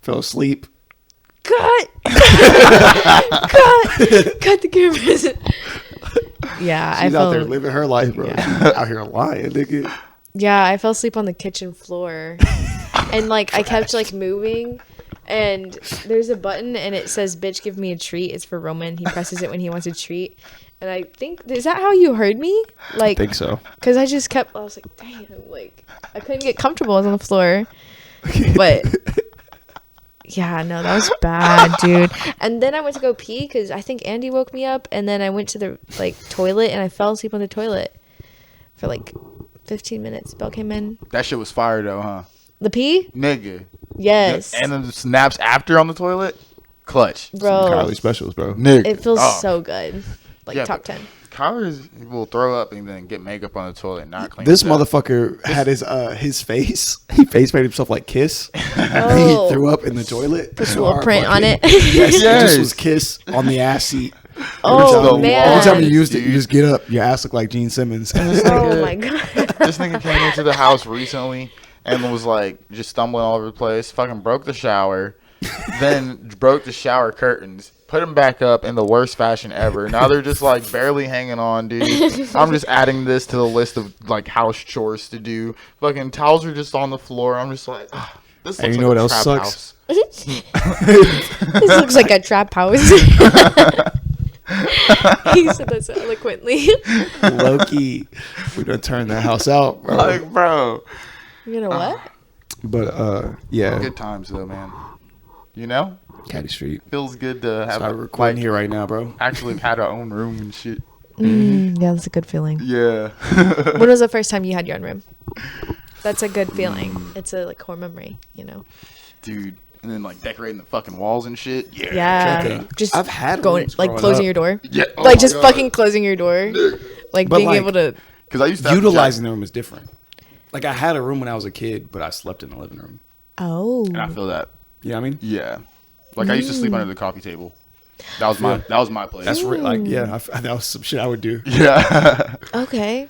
[SPEAKER 2] Fell asleep.
[SPEAKER 4] Cut. Cut the cameras. Yeah, I
[SPEAKER 2] She's out
[SPEAKER 4] fell.
[SPEAKER 2] there living her life, bro.
[SPEAKER 4] Yeah.
[SPEAKER 2] She's out here lying, nigga.
[SPEAKER 4] Yeah, I fell asleep on the kitchen floor, and like I kept like moving, and there's a button and it says "Bitch, give me a treat." It's for Roman. He presses it when he wants a treat, and I think is that how you heard me? Like,
[SPEAKER 2] I think so.
[SPEAKER 4] because I just kept. I was like, damn, like I couldn't get comfortable. I was on the floor, but. Yeah, no, that was bad, dude. And then I went to go pee because I think Andy woke me up, and then I went to the like toilet and I fell asleep on the toilet for like 15 minutes. Bell came in.
[SPEAKER 3] That shit was fire though, huh?
[SPEAKER 4] The pee?
[SPEAKER 3] Nigga.
[SPEAKER 4] Yes.
[SPEAKER 3] And then the snaps after on the toilet? Clutch.
[SPEAKER 4] Bro,
[SPEAKER 2] Kylie specials, bro.
[SPEAKER 3] Nigga.
[SPEAKER 4] it feels
[SPEAKER 3] Oh.
[SPEAKER 4] so good. Like
[SPEAKER 3] Yeah,
[SPEAKER 4] top
[SPEAKER 3] but
[SPEAKER 4] 10.
[SPEAKER 3] Kyler will throw up and then get makeup on the toilet and not clean
[SPEAKER 2] This
[SPEAKER 3] it up.
[SPEAKER 2] motherfucker had his face. He face painted himself like Kiss.
[SPEAKER 4] Oh.
[SPEAKER 2] He threw up in the toilet.
[SPEAKER 4] Put a
[SPEAKER 2] And
[SPEAKER 4] little
[SPEAKER 2] our
[SPEAKER 4] print on
[SPEAKER 2] fucking-
[SPEAKER 4] it.
[SPEAKER 2] Yes, it
[SPEAKER 3] Yes.
[SPEAKER 2] just was Kiss on the ass seat.
[SPEAKER 4] Oh,
[SPEAKER 3] the
[SPEAKER 4] man.
[SPEAKER 2] Every time you used it,
[SPEAKER 3] dude.
[SPEAKER 2] you just get up. Your ass looked like Gene Simmons.
[SPEAKER 4] Oh, my God.
[SPEAKER 3] This nigga came into the house recently and was like just stumbling all over the place. Fucking broke the shower. Then broke the shower curtains. Put them back up in the worst fashion ever. Now they're just like barely hanging on, dude. I'm just adding this to the list of like house chores to do. Fucking towels are just on the floor. I'm just like, ah, this looks
[SPEAKER 2] And you
[SPEAKER 3] like
[SPEAKER 2] know what
[SPEAKER 3] a
[SPEAKER 2] else
[SPEAKER 3] trap
[SPEAKER 2] sucks?
[SPEAKER 3] house.
[SPEAKER 4] This looks like a trap house. He said that so eloquently.
[SPEAKER 2] Low-key, we're going to turn that house out, bro.
[SPEAKER 3] Like, bro.
[SPEAKER 4] You know what?
[SPEAKER 2] But, yeah.
[SPEAKER 3] Good times though, man. You know?
[SPEAKER 2] Caddy Street.
[SPEAKER 3] Feels good to have
[SPEAKER 2] So I'm recording here right now, bro.
[SPEAKER 3] actually had our own room and shit.
[SPEAKER 4] Yeah, that's a good feeling.
[SPEAKER 3] Yeah.
[SPEAKER 4] When was the first time you had your own room? That's a good feeling. It's a like core memory, you know.
[SPEAKER 3] Dude. And then like decorating the fucking walls and shit. Yeah.
[SPEAKER 4] Yeah,
[SPEAKER 2] Okay.
[SPEAKER 4] just
[SPEAKER 2] I've had
[SPEAKER 4] going
[SPEAKER 2] rooms
[SPEAKER 4] like
[SPEAKER 2] growing
[SPEAKER 4] closing
[SPEAKER 2] up.
[SPEAKER 4] your door,
[SPEAKER 3] Yeah. Oh
[SPEAKER 4] like
[SPEAKER 3] my
[SPEAKER 4] just
[SPEAKER 3] God.
[SPEAKER 4] fucking closing your door, like
[SPEAKER 2] But,
[SPEAKER 4] being
[SPEAKER 2] like,
[SPEAKER 4] able to.
[SPEAKER 3] Because I used to have
[SPEAKER 2] Utilizing the room is different. Like, I had a room when I was a kid, but I slept in the living room.
[SPEAKER 4] Oh,
[SPEAKER 3] And I feel that.
[SPEAKER 2] You know what I mean?
[SPEAKER 3] Yeah. Like I used to sleep under the coffee table. That was my place.
[SPEAKER 2] That's like, yeah, that was some shit I would do.
[SPEAKER 3] yeah.
[SPEAKER 4] okay.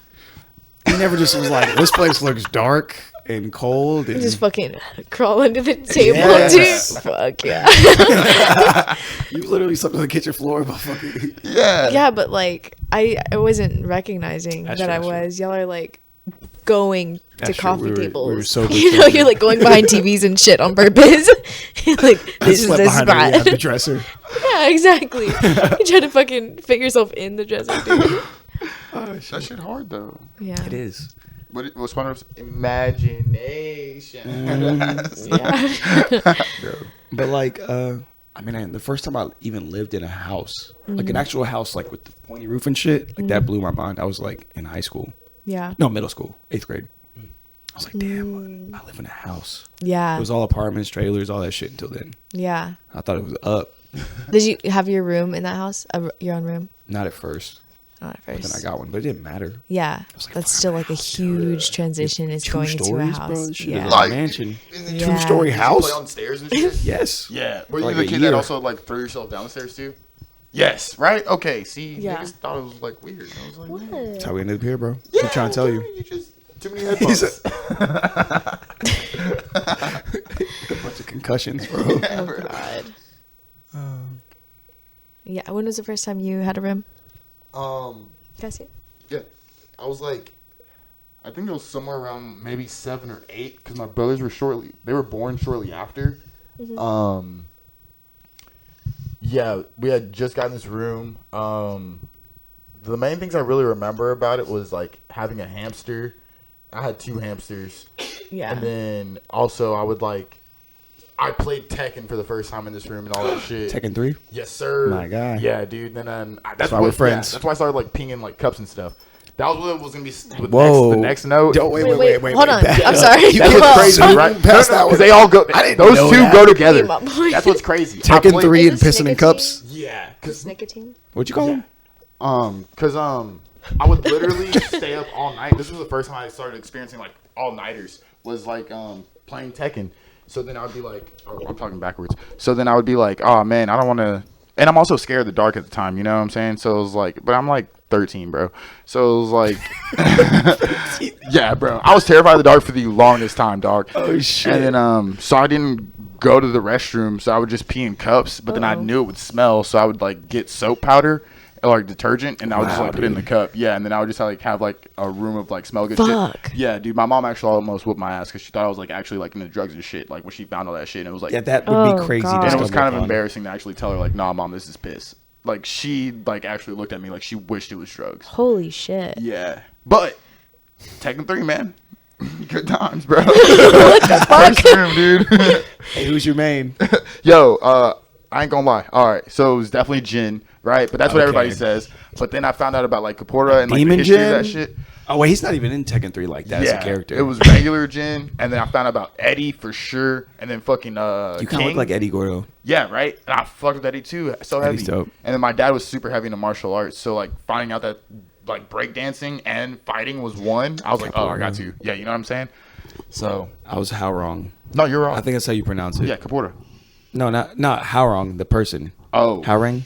[SPEAKER 2] He never just was like, this place looks dark and cold. And
[SPEAKER 4] Just fucking crawl under the table,
[SPEAKER 2] Yes.
[SPEAKER 4] dude. Fuck yeah.
[SPEAKER 2] you literally slept on the kitchen floor, but fucking.
[SPEAKER 3] Yeah.
[SPEAKER 4] Yeah, but like I wasn't recognizing
[SPEAKER 2] That's
[SPEAKER 4] that
[SPEAKER 2] true,
[SPEAKER 4] I
[SPEAKER 2] that's true.
[SPEAKER 4] was. Y'all are like going to
[SPEAKER 2] That's true.
[SPEAKER 4] coffee
[SPEAKER 2] We were
[SPEAKER 4] tables.
[SPEAKER 2] sober
[SPEAKER 4] You know,
[SPEAKER 2] children.
[SPEAKER 4] you're like going behind TVs and shit on purpose. Like this is
[SPEAKER 2] slept
[SPEAKER 4] the
[SPEAKER 2] behind
[SPEAKER 4] spot.
[SPEAKER 2] the dresser.
[SPEAKER 4] Yeah, exactly. You try to fucking fit yourself in the dresser, dude.
[SPEAKER 3] That shit hard though.
[SPEAKER 4] Yeah.
[SPEAKER 2] It is.
[SPEAKER 3] What's one of imagination?
[SPEAKER 4] Yeah.
[SPEAKER 2] But like, I mean, the first time I even lived in a house, like an actual house, like with the pointy roof and shit, like that blew my mind. I was like in high school,
[SPEAKER 4] Yeah.
[SPEAKER 2] no, middle school, 8th grade. I was like, damn, I live in a house.
[SPEAKER 4] Yeah.
[SPEAKER 2] It was all apartments, trailers, all that shit until then.
[SPEAKER 4] Yeah.
[SPEAKER 2] I thought it was up.
[SPEAKER 4] Did you have your room in that house? Your own room?
[SPEAKER 2] Not at first.
[SPEAKER 4] Not at
[SPEAKER 2] Then I
[SPEAKER 4] first.
[SPEAKER 2] got one, but it didn't matter.
[SPEAKER 4] Yeah.
[SPEAKER 2] was like,
[SPEAKER 4] That's
[SPEAKER 2] fuck,
[SPEAKER 4] still like a huge transition is going into a house.
[SPEAKER 2] bro. This shit
[SPEAKER 4] Yeah.
[SPEAKER 2] is
[SPEAKER 3] Like-
[SPEAKER 2] a mansion.
[SPEAKER 4] Yeah.
[SPEAKER 2] 2-story house.
[SPEAKER 3] Play on stairs and shit.
[SPEAKER 2] Yes.
[SPEAKER 3] Yeah. Were you
[SPEAKER 2] Like
[SPEAKER 3] the
[SPEAKER 2] a
[SPEAKER 3] kid
[SPEAKER 2] year.
[SPEAKER 3] that also like threw yourself down the stairs too? Yes. Right. Okay. See,
[SPEAKER 4] Yeah.
[SPEAKER 3] niggas thought it was like weird. I was like, man,
[SPEAKER 2] That's how we ended up here, bro. I'm trying to tell you.
[SPEAKER 3] You just too many headphones.
[SPEAKER 2] A bunch of concussions, bro.
[SPEAKER 4] Oh God. Yeah. When was the first time you had a room? Can I see it?
[SPEAKER 3] Yeah, I was like, I think it was somewhere around maybe 7 or 8 because my brothers were born shortly after. Yeah, we had just gotten this room. The main things I really remember about it was like having a hamster. I had 2 hamsters.
[SPEAKER 4] Yeah.
[SPEAKER 3] And then also I played Tekken for the first time in this room and all that shit.
[SPEAKER 2] Tekken 3?
[SPEAKER 3] Yes, sir.
[SPEAKER 2] My guy.
[SPEAKER 3] Yeah, dude. Then that's
[SPEAKER 2] why we're friends.
[SPEAKER 3] that's why I started like pinging like cups and stuff. That was what was gonna be with
[SPEAKER 2] Whoa.
[SPEAKER 3] the next note.
[SPEAKER 2] Don't,
[SPEAKER 4] Wait, hold on.
[SPEAKER 2] back
[SPEAKER 4] I'm
[SPEAKER 2] up.
[SPEAKER 4] sorry.
[SPEAKER 2] You
[SPEAKER 3] That's
[SPEAKER 2] can't
[SPEAKER 3] what's crazy,
[SPEAKER 2] zoom
[SPEAKER 3] right?
[SPEAKER 2] past that
[SPEAKER 3] Because
[SPEAKER 2] one.
[SPEAKER 3] they all go.
[SPEAKER 2] I didn't
[SPEAKER 3] Those
[SPEAKER 2] know
[SPEAKER 3] two
[SPEAKER 2] that.
[SPEAKER 3] go together.
[SPEAKER 4] Be my boy.
[SPEAKER 3] That's what's crazy.
[SPEAKER 2] Tekken 3 and
[SPEAKER 4] Is this
[SPEAKER 2] pissing in
[SPEAKER 4] nicotine?
[SPEAKER 2] cups.
[SPEAKER 3] Yeah, cause
[SPEAKER 4] Nicotine.
[SPEAKER 2] What'd you call him?
[SPEAKER 3] I would literally stay up all night. This was the first time I started experiencing like all nighters. Was like playing Tekken. So then I would be like, oh, I'm talking backwards. So then I would be like, oh man, I don't want to. And I'm also scared of the dark at the time. You know what I'm saying? So it was like, but I'm like 13, bro. So it was like, yeah, bro. I was terrified of the dark for the longest time, dog.
[SPEAKER 2] Oh shit.
[SPEAKER 3] And then so I didn't go to the restroom, so I would just pee in cups. But then I knew it would smell, so I would like get soap powder or like detergent, and I would just like put it in the cup. Yeah, and then I would just have like a room of like smell good
[SPEAKER 4] Fuck.
[SPEAKER 3] shit. Yeah, dude. My mom actually almost whooped my ass because she thought I was like actually like into drugs and shit. Like when she found all that shit, and it was like,
[SPEAKER 2] Yeah, that would
[SPEAKER 4] Oh,
[SPEAKER 2] be crazy.
[SPEAKER 4] God.
[SPEAKER 2] to
[SPEAKER 3] and it was
[SPEAKER 2] stumble
[SPEAKER 3] kind of
[SPEAKER 2] upon.
[SPEAKER 3] embarrassing to actually tell her like, nah, mom, this is piss. Like she like actually looked at me like she wished it was drugs.
[SPEAKER 4] Holy shit.
[SPEAKER 3] Yeah, but Tekken 3, man. Good times, bro.
[SPEAKER 4] What the fuck?
[SPEAKER 3] First room, dude.
[SPEAKER 2] Hey, who's your main?
[SPEAKER 3] Yo, I ain't gonna lie. All right, so it was definitely Jin, right? But that's what
[SPEAKER 2] Okay.
[SPEAKER 3] everybody says. But then I found out about like Kaporra and like
[SPEAKER 2] Demon
[SPEAKER 3] the history of
[SPEAKER 2] Jin?
[SPEAKER 3] that shit.
[SPEAKER 2] Oh wait, he's not even in Tekken 3 like that as a character.
[SPEAKER 3] It was regular Jin, and then I found out about Eddie for sure, and then fucking
[SPEAKER 2] You kind of
[SPEAKER 3] King.
[SPEAKER 2] look like Eddie Gordo.
[SPEAKER 3] Yeah, right. And I fucked with Eddie too. So heavy.
[SPEAKER 2] Eddie's dope.
[SPEAKER 3] And then my dad was super heavy into martial arts, so like finding out that like breakdancing and fighting was one, I was like, oh, I got to. Yeah, you know what I'm saying? So
[SPEAKER 2] I was how wrong?
[SPEAKER 3] no, you're wrong.
[SPEAKER 2] I think that's how you pronounce it.
[SPEAKER 3] yeah, Kaporra.
[SPEAKER 2] No, not how wrong. The person.
[SPEAKER 3] Oh,
[SPEAKER 2] Howrang?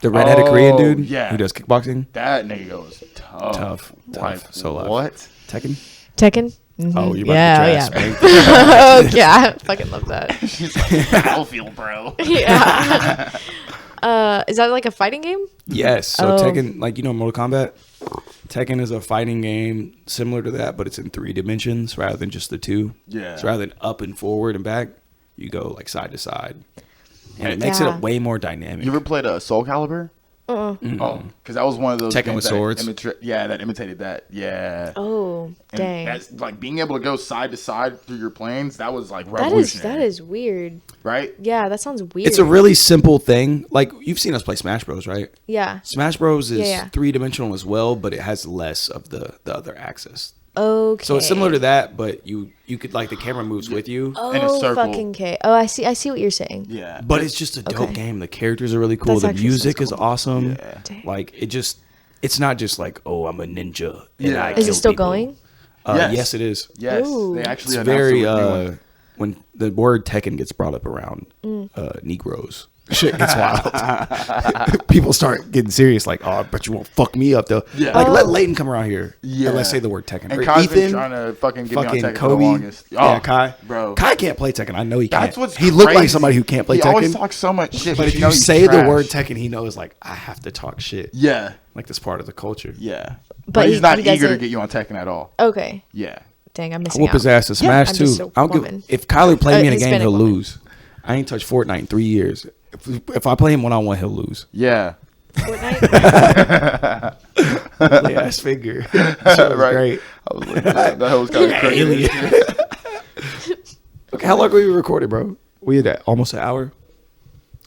[SPEAKER 2] The redheaded Korean dude.
[SPEAKER 3] yeah.
[SPEAKER 2] Who does kickboxing?
[SPEAKER 3] that nigga was tough.
[SPEAKER 2] Tough. So loud.
[SPEAKER 3] What?
[SPEAKER 2] Tekken.
[SPEAKER 4] Tekken. Mm-hmm.
[SPEAKER 2] Oh, you about
[SPEAKER 4] Yeah,
[SPEAKER 2] to get your ass
[SPEAKER 4] oh,
[SPEAKER 2] spanked?
[SPEAKER 4] yeah. I fucking love that.
[SPEAKER 3] She's like battlefield, bro.
[SPEAKER 4] Yeah. Is that like a fighting game?
[SPEAKER 2] Yes. So
[SPEAKER 4] Oh.
[SPEAKER 2] Tekken, like Mortal Kombat. Tekken is a fighting game similar to that, but it's in 3 dimensions rather than just the 2.
[SPEAKER 3] Yeah.
[SPEAKER 2] So rather than up and forward and back, you go like side to side, and it makes
[SPEAKER 4] Yeah.
[SPEAKER 2] it way more dynamic.
[SPEAKER 3] You ever played a Soul Calibur? Oh, because that was one of those
[SPEAKER 2] Tekken
[SPEAKER 3] games
[SPEAKER 2] with
[SPEAKER 3] that
[SPEAKER 2] swords?
[SPEAKER 3] that imitated that. Yeah.
[SPEAKER 4] Oh,
[SPEAKER 3] And
[SPEAKER 4] dang.
[SPEAKER 3] that's like being able to go side to side through your planes. That was like
[SPEAKER 4] That
[SPEAKER 3] revolutionary.
[SPEAKER 4] is weird.
[SPEAKER 3] right.
[SPEAKER 4] Yeah, that sounds weird.
[SPEAKER 2] It's a really simple thing. Like you've seen us play Smash Bros, right?
[SPEAKER 4] Yeah.
[SPEAKER 2] Smash Bros is
[SPEAKER 4] Yeah.
[SPEAKER 2] 3-dimensional as well, but it has less of the other axis.
[SPEAKER 4] Okay.
[SPEAKER 2] So it's similar to that, but you could like the camera moves with you.
[SPEAKER 4] Oh,
[SPEAKER 3] in a circle.
[SPEAKER 4] fucking K. Oh, I see what you're saying.
[SPEAKER 3] Yeah.
[SPEAKER 2] But it's just a dope
[SPEAKER 4] Okay.
[SPEAKER 2] game. The characters are really cool.
[SPEAKER 4] That's
[SPEAKER 2] The
[SPEAKER 4] actually
[SPEAKER 2] music
[SPEAKER 4] sounds
[SPEAKER 2] is
[SPEAKER 4] cool.
[SPEAKER 2] awesome.
[SPEAKER 3] Yeah.
[SPEAKER 4] Dang.
[SPEAKER 2] Like it's not just like, oh, I'm a ninja. And
[SPEAKER 3] Yeah.
[SPEAKER 2] I
[SPEAKER 3] Is
[SPEAKER 4] Is
[SPEAKER 2] kill
[SPEAKER 4] it still
[SPEAKER 2] people.
[SPEAKER 4] going?
[SPEAKER 3] Yes.
[SPEAKER 2] Yes, it is.
[SPEAKER 3] Yes,
[SPEAKER 4] Ooh.
[SPEAKER 3] they actually
[SPEAKER 2] It's
[SPEAKER 3] announced
[SPEAKER 2] very
[SPEAKER 3] it was new one.
[SPEAKER 2] when the word Tekken gets brought up around Negroes, shit gets wild. People start getting serious, like, oh, but you won't fuck me up though.
[SPEAKER 3] Yeah.
[SPEAKER 2] Like let
[SPEAKER 4] Oh.
[SPEAKER 2] Leighton come around here.
[SPEAKER 3] Yeah.
[SPEAKER 2] And let's say the word Tekken.
[SPEAKER 3] And
[SPEAKER 2] Or
[SPEAKER 3] Kai's been
[SPEAKER 2] Ethan,
[SPEAKER 3] trying to fucking get me on
[SPEAKER 2] fucking
[SPEAKER 3] Tekken for the
[SPEAKER 2] Kobe.
[SPEAKER 3] longest.
[SPEAKER 2] Yeah,
[SPEAKER 3] Oh,
[SPEAKER 2] Kai.
[SPEAKER 3] bro.
[SPEAKER 2] Kai can't play Tekken. I know he can't.
[SPEAKER 3] That's what's
[SPEAKER 2] he looked like
[SPEAKER 3] crazy.
[SPEAKER 2] somebody who can't play
[SPEAKER 3] He
[SPEAKER 2] Tekken.
[SPEAKER 3] always talks so much shit,
[SPEAKER 2] but if you
[SPEAKER 3] know he's
[SPEAKER 2] say the
[SPEAKER 3] trash.
[SPEAKER 2] word Tekken, he knows like I have to talk shit.
[SPEAKER 3] yeah,
[SPEAKER 2] Like that's part of the culture.
[SPEAKER 3] yeah.
[SPEAKER 4] But
[SPEAKER 3] But he's
[SPEAKER 4] he-
[SPEAKER 3] not
[SPEAKER 4] he
[SPEAKER 3] eager to
[SPEAKER 4] doesn't-
[SPEAKER 3] get you on Tekken at all.
[SPEAKER 4] Okay.
[SPEAKER 3] Yeah.
[SPEAKER 4] Dang, I'm
[SPEAKER 2] I
[SPEAKER 4] missing
[SPEAKER 2] whoop
[SPEAKER 4] out.
[SPEAKER 2] his ass to Smash
[SPEAKER 4] I'm
[SPEAKER 2] too.
[SPEAKER 4] just a
[SPEAKER 2] I don't
[SPEAKER 4] woman.
[SPEAKER 2] give if Kyler played me in a game,
[SPEAKER 4] Hispanic
[SPEAKER 2] he'll
[SPEAKER 4] woman.
[SPEAKER 2] lose. I ain't touched Fortnite in 3 years. If I play him 1-on-1, he'll lose.
[SPEAKER 3] Yeah.
[SPEAKER 4] Fortnite?
[SPEAKER 2] Ugly ass figure. Shit was
[SPEAKER 3] Right.
[SPEAKER 2] great.
[SPEAKER 3] I was like, that was kind of crazy.
[SPEAKER 2] Alien. Okay, how long were we recorded, bro? We had almost an hour.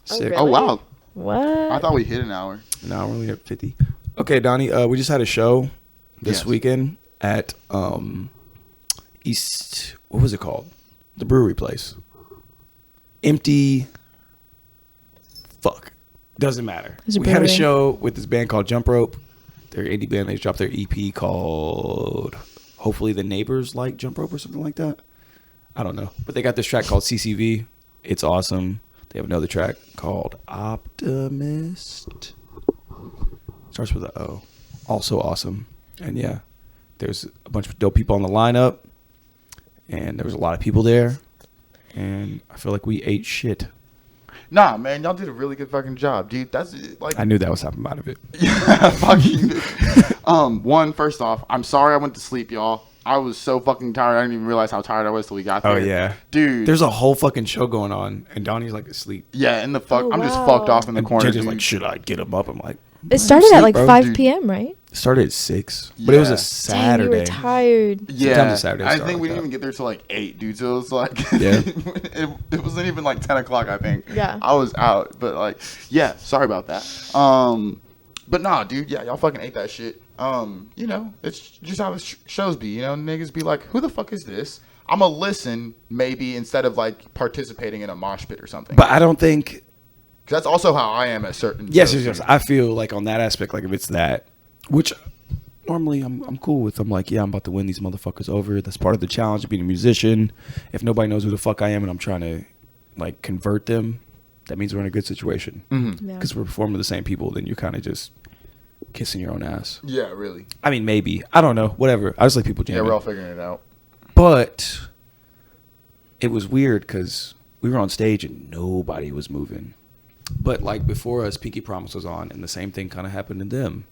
[SPEAKER 2] Sick.
[SPEAKER 4] really?
[SPEAKER 3] Oh wow!
[SPEAKER 4] What?
[SPEAKER 3] I thought we hit an hour.
[SPEAKER 2] No, we're only at 50. Okay, Donnie, we just had a show this
[SPEAKER 3] Yes.
[SPEAKER 2] weekend at East. What was it called? The brewery place. Empty. Fuck. Doesn't matter.
[SPEAKER 4] It's a
[SPEAKER 2] We had a
[SPEAKER 4] brewery.
[SPEAKER 2] show with this band called Jump Rope. They're an indie band. They dropped their EP called Hopefully the Neighbors Like Jump Rope or something like that. I don't know. But they got this track called CCV. It's awesome. They have another track called Optimist. Starts with an O. Also awesome. And yeah, there's a bunch of dope people on the lineup. And there was a lot of people there. And I feel like we ate shit.
[SPEAKER 3] Nah, man, y'all did a really good fucking job, dude. That's like
[SPEAKER 2] I knew that was happening out of it.
[SPEAKER 3] yeah, fucking. One, first off, I'm sorry I went to sleep, y'all. I was so fucking tired. I didn't even realize how tired I was till we got there.
[SPEAKER 2] Oh, yeah.
[SPEAKER 3] dude.
[SPEAKER 2] There's a whole fucking show going on. And Donnie's like asleep.
[SPEAKER 3] yeah, in the fuck.
[SPEAKER 4] Oh,
[SPEAKER 3] I'm just
[SPEAKER 4] wow.
[SPEAKER 3] fucked off in the
[SPEAKER 2] And
[SPEAKER 3] corner.
[SPEAKER 2] Ginger
[SPEAKER 3] Dude.
[SPEAKER 2] like, should I get him up? I'm like,
[SPEAKER 4] It started at
[SPEAKER 2] sleep,
[SPEAKER 4] like
[SPEAKER 2] bro.
[SPEAKER 4] 5
[SPEAKER 3] Dude.
[SPEAKER 4] p.m., right?
[SPEAKER 2] it started at 6. But it was
[SPEAKER 3] Yeah.
[SPEAKER 2] a
[SPEAKER 4] Dang, you
[SPEAKER 2] Saturday.
[SPEAKER 4] were tired.
[SPEAKER 3] Yeah,
[SPEAKER 2] Sometimes it's Saturday
[SPEAKER 3] I
[SPEAKER 2] start
[SPEAKER 3] think we
[SPEAKER 2] like
[SPEAKER 3] didn't
[SPEAKER 2] that.
[SPEAKER 3] even get there till like 8, dude. So it was like,
[SPEAKER 2] Yeah.
[SPEAKER 3] it wasn't even like 10 o'clock. I think.
[SPEAKER 4] Yeah.
[SPEAKER 3] I was out, but like, yeah. Sorry about that. But nah, dude. Yeah, y'all fucking ate that shit. You know, it's just how the shows be. You know, niggas be like, who the fuck is this? I'm going to listen, maybe, instead of, like, participating in a mosh pit or something.
[SPEAKER 2] But I don't think.
[SPEAKER 3] 'Cause that's also how I am at certain
[SPEAKER 2] Yes,
[SPEAKER 3] shows.
[SPEAKER 2] yes, yes. I feel like on that aspect, like if it's that, which normally I'm cool with. I'm like, yeah, I'm about to win these motherfuckers over. That's part of the challenge of being a musician. If nobody knows who the fuck I am and I'm trying to, like, convert them, that means we're in a good situation. Because we're performing to the same people, then you're kind of just kissing your own ass.
[SPEAKER 3] Yeah, really.
[SPEAKER 2] I mean, maybe. I don't know. Whatever. I just like people jamming.
[SPEAKER 3] Yeah, we're all figuring it out.
[SPEAKER 2] But it was weird because we were on stage and nobody was moving. But like before us, Pinky Promise was on, and the same thing kind of happened to them.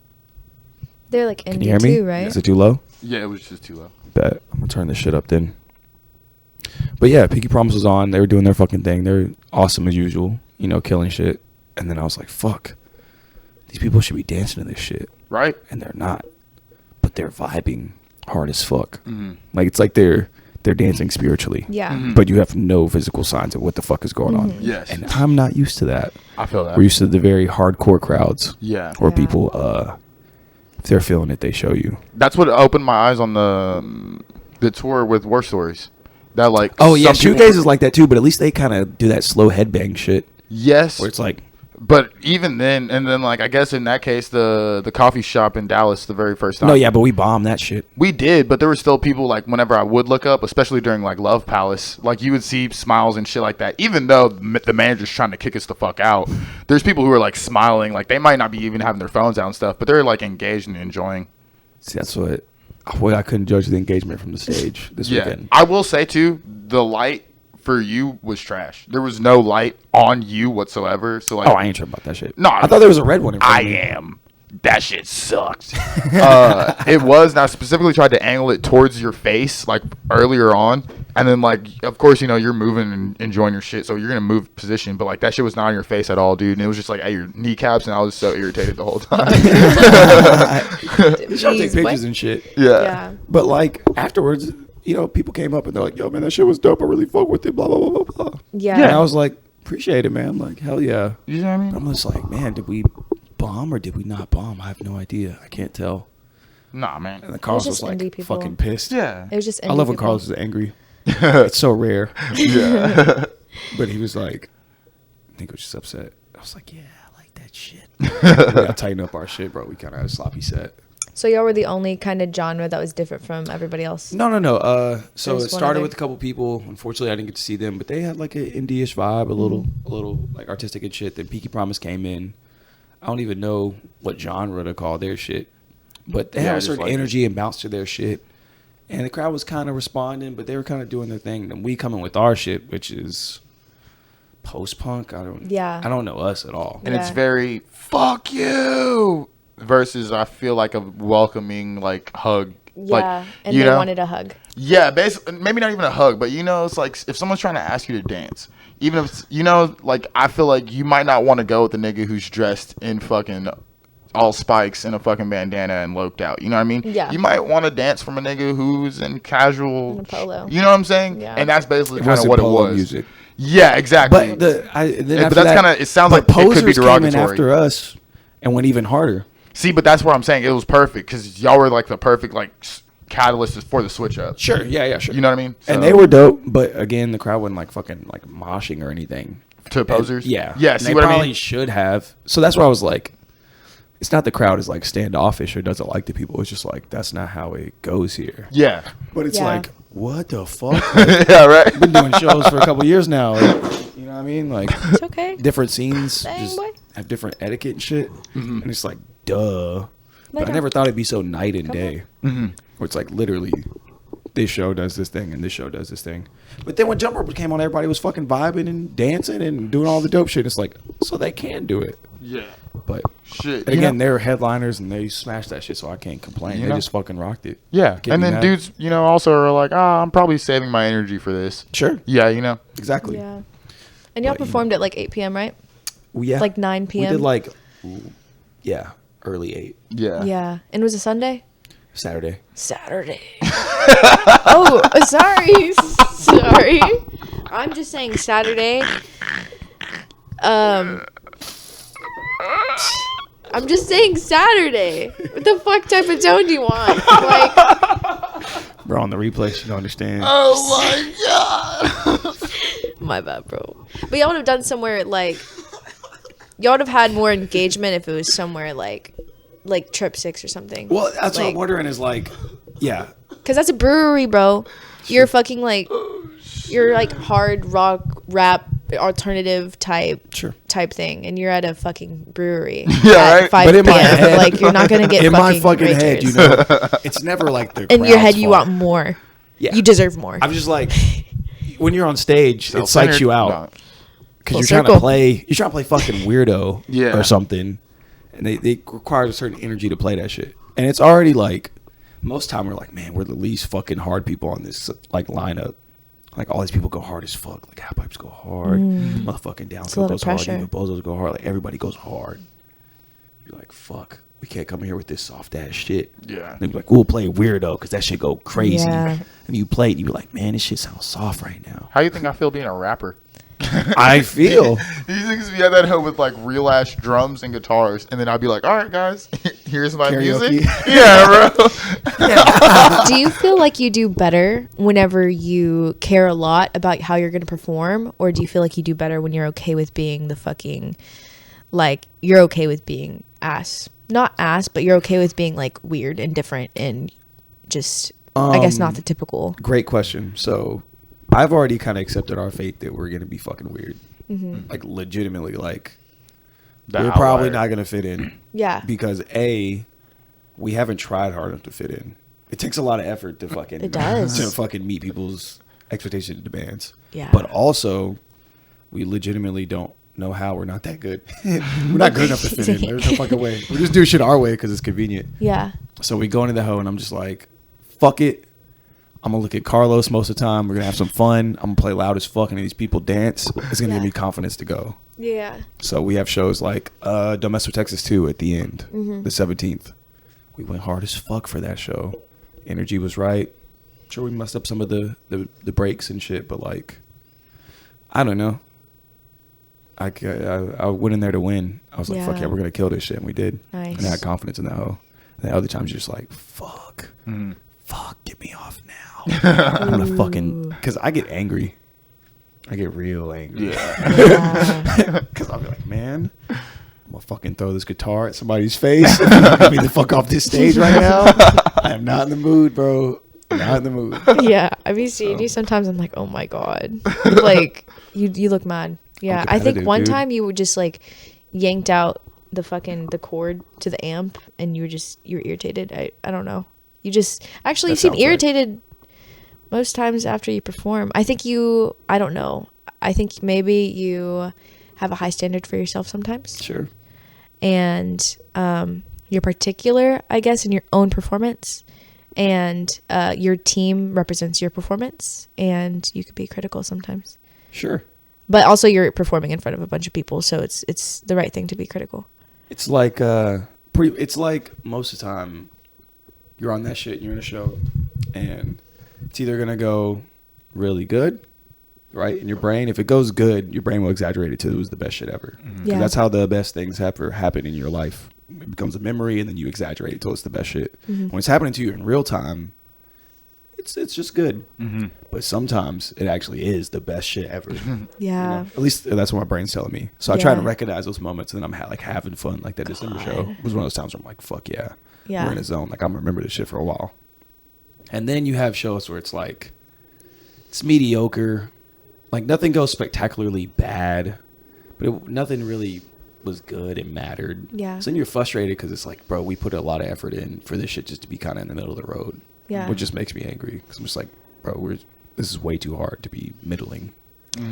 [SPEAKER 4] They're like
[SPEAKER 2] Can you
[SPEAKER 4] indie
[SPEAKER 2] hear me?
[SPEAKER 4] too, right?
[SPEAKER 2] Is it too low?
[SPEAKER 3] Yeah, it was just too low.
[SPEAKER 2] Bet. I'm gonna turn this shit up then. But yeah, Pinky Promise was on. They were doing their fucking thing. They're awesome as usual, you know, killing shit. And then I was like, fuck, these people should be dancing to this shit.
[SPEAKER 3] Right?
[SPEAKER 2] And they're not. But they're vibing hard as fuck. Like it's like they're dancing spiritually.
[SPEAKER 4] Yeah.
[SPEAKER 2] But you have no physical signs of what the fuck is going on.
[SPEAKER 3] Yes.
[SPEAKER 2] And I'm not used to that.
[SPEAKER 3] I feel that.
[SPEAKER 2] We're used to the very hardcore crowds.
[SPEAKER 3] Yeah.
[SPEAKER 2] Where
[SPEAKER 4] Yeah.
[SPEAKER 2] people, if they're feeling it, they show you.
[SPEAKER 3] That's what opened my eyes on the tour with War Stories. That like.
[SPEAKER 2] Oh yeah,
[SPEAKER 3] some people-
[SPEAKER 2] shoegaze is like that too, but at least they kind of do that slow headbang shit
[SPEAKER 3] Yes.
[SPEAKER 2] where it's like,
[SPEAKER 3] But even then, and then like I guess in that case, the coffee shop in Dallas, the very first time.
[SPEAKER 2] no, yeah, but we bombed that shit.
[SPEAKER 3] We did, but there were still people like whenever I would look up, especially during like Love Palace, like you would see smiles and shit like that. Even though the manager's trying to kick us the fuck out, there's people who are like smiling, like they might not be even having their phones out and stuff, but they're like engaged and enjoying.
[SPEAKER 2] See, that's what. Well, I couldn't judge the engagement from the stage this weekend.
[SPEAKER 3] I will say too, the light for you was trash. There was no light on you whatsoever. So like,
[SPEAKER 2] Oh, I ain't sure about that shit.
[SPEAKER 3] No,
[SPEAKER 2] I thought there was a red one in front
[SPEAKER 3] I
[SPEAKER 2] of me.
[SPEAKER 3] am. That shit sucked. It was, and I specifically tried to angle it towards your face, like earlier on, and then like, of course, you know, you're moving and enjoying your shit, so you're gonna move position, but like that shit was not on your face at all, dude, and it was just like at your kneecaps, and I was so irritated the whole time.
[SPEAKER 2] They try to take
[SPEAKER 4] Jeez,
[SPEAKER 2] pictures
[SPEAKER 4] what?
[SPEAKER 2] and shit.
[SPEAKER 4] Yeah.
[SPEAKER 2] But like afterwards, you know, people came up and they're like, "Yo, man, that shit was dope. I really fuck with it." Blah blah blah blah blah.
[SPEAKER 4] Yeah.
[SPEAKER 2] And I was like, "Appreciate it, man." Like, hell yeah.
[SPEAKER 3] You know what I mean?
[SPEAKER 2] But I'm just like, man, did we bomb or did we not bomb? I have no idea. I can't tell.
[SPEAKER 3] Nah, man.
[SPEAKER 2] And then Carlos
[SPEAKER 4] just
[SPEAKER 2] was like
[SPEAKER 4] indie people.
[SPEAKER 2] fucking pissed.
[SPEAKER 3] Yeah.
[SPEAKER 4] It was just
[SPEAKER 2] I love when
[SPEAKER 4] indie
[SPEAKER 2] Carlos
[SPEAKER 4] people.
[SPEAKER 2] is angry. It's so rare.
[SPEAKER 3] Yeah.
[SPEAKER 2] But he was like, I think he was just upset. I was like, yeah, I like that shit. We gotta tighten up our shit, bro. We kind of had a sloppy set.
[SPEAKER 4] So y'all were the only kind of genre that was different from everybody else.
[SPEAKER 2] No. So
[SPEAKER 4] There's
[SPEAKER 2] it
[SPEAKER 4] one
[SPEAKER 2] started
[SPEAKER 4] other.
[SPEAKER 2] with a couple people. Unfortunately, I didn't get to see them, but they had like an indie-ish vibe, a little like artistic and shit. Then Pinky Promise came in. I don't even know what genre to call their shit, but they
[SPEAKER 3] Yeah, I
[SPEAKER 2] had a
[SPEAKER 3] just
[SPEAKER 2] certain
[SPEAKER 3] like
[SPEAKER 2] energy and bounce to their shit. And the crowd was kind of responding, but they were kind of doing their thing. And we coming with our shit, which is post-punk. I don't know us at all.
[SPEAKER 3] And it's
[SPEAKER 4] Yeah.
[SPEAKER 3] very fuck you versus I feel like a welcoming like hug.
[SPEAKER 4] Yeah.
[SPEAKER 3] Like,
[SPEAKER 4] and
[SPEAKER 3] you
[SPEAKER 4] they
[SPEAKER 3] know?
[SPEAKER 4] wanted a hug.
[SPEAKER 3] Yeah, basically, maybe not even a hug, but you know, it's like if someone's trying to ask you to dance, even if it's, you know, like I feel like you might not want to go with the nigga who's dressed in fucking all spikes and a fucking bandana and loped out. You know what I mean?
[SPEAKER 4] Yeah.
[SPEAKER 3] You might want to dance from a nigga who's in casual.
[SPEAKER 4] In a polo.
[SPEAKER 3] You know what I'm saying?
[SPEAKER 4] Yeah.
[SPEAKER 3] And that's basically
[SPEAKER 2] It
[SPEAKER 3] kind of
[SPEAKER 2] wasn't
[SPEAKER 3] what it
[SPEAKER 2] polo
[SPEAKER 3] was.
[SPEAKER 2] music.
[SPEAKER 3] Yeah, exactly.
[SPEAKER 2] But then
[SPEAKER 3] but
[SPEAKER 2] after
[SPEAKER 3] that's
[SPEAKER 2] that-
[SPEAKER 3] kinda- it sounds
[SPEAKER 2] but
[SPEAKER 3] like it could be
[SPEAKER 2] Posers came in
[SPEAKER 3] derogatory.
[SPEAKER 2] after us and went even harder.
[SPEAKER 3] See, but that's what I'm saying. It was perfect because y'all were like the perfect like catalyst for the switch up.
[SPEAKER 2] Sure, yeah, sure.
[SPEAKER 3] You know what I mean?
[SPEAKER 2] And
[SPEAKER 3] So-
[SPEAKER 2] they were dope, but again, the crowd wasn't like fucking like moshing or anything.
[SPEAKER 3] to posers.
[SPEAKER 2] And, yeah,
[SPEAKER 3] yeah.
[SPEAKER 2] And
[SPEAKER 3] See
[SPEAKER 2] they
[SPEAKER 3] what I
[SPEAKER 2] probably
[SPEAKER 3] mean?
[SPEAKER 2] should have. So that's where I was like, it's not the crowd is like standoffish or doesn't like the people. It's just like that's not how it goes here.
[SPEAKER 3] Yeah.
[SPEAKER 2] But it's
[SPEAKER 4] Yeah.
[SPEAKER 2] like, what the fuck?
[SPEAKER 3] Yeah. Right.
[SPEAKER 2] Been doing shows for a couple years now. Like, you know what I mean? Like
[SPEAKER 4] It's okay.
[SPEAKER 2] different scenes
[SPEAKER 4] Dang,
[SPEAKER 2] just
[SPEAKER 4] boy.
[SPEAKER 2] have different etiquette and shit. And it's like, duh. But
[SPEAKER 4] Like
[SPEAKER 2] I never thought it'd be so night and day.
[SPEAKER 3] Mm-hmm.
[SPEAKER 2] Where it's like literally this show does this thing and this show does this thing. But then when Jump Rope came on, everybody was fucking vibing and dancing and doing all the dope shit. It's like, so they can do it.
[SPEAKER 3] Yeah.
[SPEAKER 2] But
[SPEAKER 3] Shit.
[SPEAKER 2] and
[SPEAKER 3] you
[SPEAKER 2] again,
[SPEAKER 3] know?
[SPEAKER 2] they're headliners and they smashed that shit, so I can't complain.
[SPEAKER 3] You
[SPEAKER 2] They
[SPEAKER 3] know?
[SPEAKER 2] just fucking rocked it.
[SPEAKER 3] Yeah.
[SPEAKER 2] Can't
[SPEAKER 3] And
[SPEAKER 2] be
[SPEAKER 3] then
[SPEAKER 2] mad.
[SPEAKER 3] dudes, you know, also are like, I'm probably saving my energy for this.
[SPEAKER 2] Sure.
[SPEAKER 3] Yeah. You know.
[SPEAKER 2] Exactly.
[SPEAKER 4] Yeah. And y'all
[SPEAKER 2] But, you
[SPEAKER 4] performed at like 8 p.m., right?
[SPEAKER 2] Well, yeah.
[SPEAKER 4] Like 9
[SPEAKER 2] We
[SPEAKER 4] p.m.?
[SPEAKER 2] did like, yeah, early 8.
[SPEAKER 3] Yeah.
[SPEAKER 4] Yeah. And it was a Sunday?
[SPEAKER 2] Saturday.
[SPEAKER 4] Saturday. Oh, sorry. Sorry. I'm just saying Saturday. I I'm just saying Saturday. What the fuck type of tone do you want? Like,
[SPEAKER 2] Bro, on the replay, she don't understand.
[SPEAKER 3] Oh my god.
[SPEAKER 4] my bad, bro. But y'all would have done somewhere like, y'all would have had more engagement if it was somewhere like Trip 6 or something.
[SPEAKER 2] Well, that's what I'm
[SPEAKER 4] Like-
[SPEAKER 2] wondering is like, yeah.
[SPEAKER 4] Because that's a brewery, bro. You're fucking like, you're like hard rock, rap, alternative type thing. And you're at a fucking brewery at
[SPEAKER 3] right.
[SPEAKER 4] 5
[SPEAKER 2] But in my
[SPEAKER 4] p.m.
[SPEAKER 2] head-
[SPEAKER 4] Like, you're not going to get
[SPEAKER 2] In my
[SPEAKER 4] fucking
[SPEAKER 2] fucking head,
[SPEAKER 4] ragers.
[SPEAKER 2] you know, it's never like the
[SPEAKER 4] In your head,
[SPEAKER 2] crowd's
[SPEAKER 4] you
[SPEAKER 2] fault.
[SPEAKER 4] want more.
[SPEAKER 2] Yeah.
[SPEAKER 4] You deserve more.
[SPEAKER 2] I'm just like, when you're on stage, it psychs
[SPEAKER 3] Self-centered?
[SPEAKER 2] you out.
[SPEAKER 3] No.
[SPEAKER 2] Because
[SPEAKER 4] Full
[SPEAKER 2] you're trying to
[SPEAKER 4] circle.
[SPEAKER 2] play, fucking weirdo
[SPEAKER 3] Yeah.
[SPEAKER 2] or something. And they require a certain energy to play that shit. And it's already like, most time we're like, man, we're the least fucking hard people on this like lineup. Like all these people go hard as fuck. Like half pipes go hard. Motherfucking
[SPEAKER 4] a lot
[SPEAKER 2] downfield
[SPEAKER 4] of
[SPEAKER 2] goes hard.
[SPEAKER 4] pressure.
[SPEAKER 2] Even bozos go hard. Like everybody goes hard. You're like, fuck. We can't come here with this soft ass shit.
[SPEAKER 3] Yeah.
[SPEAKER 2] And they're like, we'll play weirdo because that shit go crazy.
[SPEAKER 4] Yeah.
[SPEAKER 2] And you play it and you be like, man, this shit sounds soft right now.
[SPEAKER 3] How you think I feel being a rapper?
[SPEAKER 2] I feel.
[SPEAKER 3] These niggas be at that home with like real ass drums and guitars, and then I'd be like, "All right, guys, here's my
[SPEAKER 2] Karaoke.
[SPEAKER 3] music." Yeah, bro.
[SPEAKER 4] Do you feel like you do better whenever you care a lot about how you're going to perform? Or do you feel like you do better when you're okay with being the fucking, like, you're okay with being ass? Not ass, but you're okay with being, like, weird and different and just, I guess, not the typical.
[SPEAKER 2] Great question. So I've already kind of accepted our fate that we're going to be fucking weird. Like legitimately, like
[SPEAKER 3] The
[SPEAKER 2] we're probably
[SPEAKER 3] outlier.
[SPEAKER 2] not going to fit in.
[SPEAKER 4] Yeah.
[SPEAKER 2] Because we haven't tried hard enough to fit in. It takes a lot of effort to fucking
[SPEAKER 4] It does.
[SPEAKER 2] to fucking meet people's expectations and demands.
[SPEAKER 4] Yeah.
[SPEAKER 2] But also, we legitimately don't know how. We're not that good. We're not good enough to fit in. There's no fucking way. We just do shit our way because it's convenient.
[SPEAKER 4] Yeah.
[SPEAKER 2] So we go into the hoe and I'm just like, fuck it. I'm gonna look at Carlos most of the time. We're gonna have some fun. I'm gonna play loud as fuck and these people dance. It's gonna give me confidence to go.
[SPEAKER 4] Yeah.
[SPEAKER 2] So we have shows like Don't Mess with Texas 2 at the end, the 17th. We went hard as fuck for that show. Energy was right. Sure, we messed up some of the breaks and shit, but like, I don't know. I went in there to win. I was like, fuck
[SPEAKER 4] Yeah.
[SPEAKER 2] yeah, we're gonna kill this shit, and we did.
[SPEAKER 4] Nice.
[SPEAKER 2] And I had confidence in that hoe. And then other times you're just like, fuck, get me off now. I'm gonna fucking, because I get angry. I get real angry.
[SPEAKER 3] Yeah.
[SPEAKER 2] Because I'll be like, man, I'm gonna fucking throw this guitar at somebody's face. Get me the fuck off this stage right now. I am not in the mood, bro. Not in the mood.
[SPEAKER 4] Yeah. I be seeing you sometimes. I'm like, oh my God. Like, you look mad. Yeah. I think
[SPEAKER 2] competitive,
[SPEAKER 4] one
[SPEAKER 2] dude.
[SPEAKER 4] time you were just like yanked out the cord to the amp and you were irritated. I don't know. You just, actually, you
[SPEAKER 2] That
[SPEAKER 4] seem
[SPEAKER 2] sounds right.
[SPEAKER 4] irritated most times after you perform. I don't know. I think maybe you have a high standard for yourself sometimes.
[SPEAKER 2] Sure.
[SPEAKER 4] And you're particular, I guess, in your own performance. And your team represents your performance. And you could be critical sometimes.
[SPEAKER 2] Sure.
[SPEAKER 4] But also you're performing in front of a bunch of people. So it's the right thing to be critical.
[SPEAKER 2] It's like it's like most of the time you're on that shit and you're in a show and it's either gonna go really good, right? In your brain, if it goes good, your brain will exaggerate it till it was the best shit ever. 'Cause
[SPEAKER 4] Yeah.
[SPEAKER 2] that's how the best things ever happen in your life. It becomes a memory and then you exaggerate it till it's the best shit. When it's happening to you in real time, it's just good. But sometimes it actually is the best shit ever.
[SPEAKER 4] Yeah.
[SPEAKER 2] At least that's what my brain's telling me. So I try to
[SPEAKER 4] Yeah.
[SPEAKER 2] recognize those moments, and then I'm like having fun. Like that December show was one of those times where I'm like, "Fuck yeah,
[SPEAKER 4] Yeah.
[SPEAKER 2] we're in a zone." Like I'm gonna remember this shit for a while. And then you have shows where it's like it's mediocre, like nothing goes spectacularly bad, but nothing really was good and mattered.
[SPEAKER 4] Yeah.
[SPEAKER 2] So then you're frustrated because it's like, bro, we put a lot of effort in for this shit just to be kind of in the middle of the road.
[SPEAKER 4] Yeah.
[SPEAKER 2] Which just makes me angry because I'm just like, bro, this is way too hard to be middling.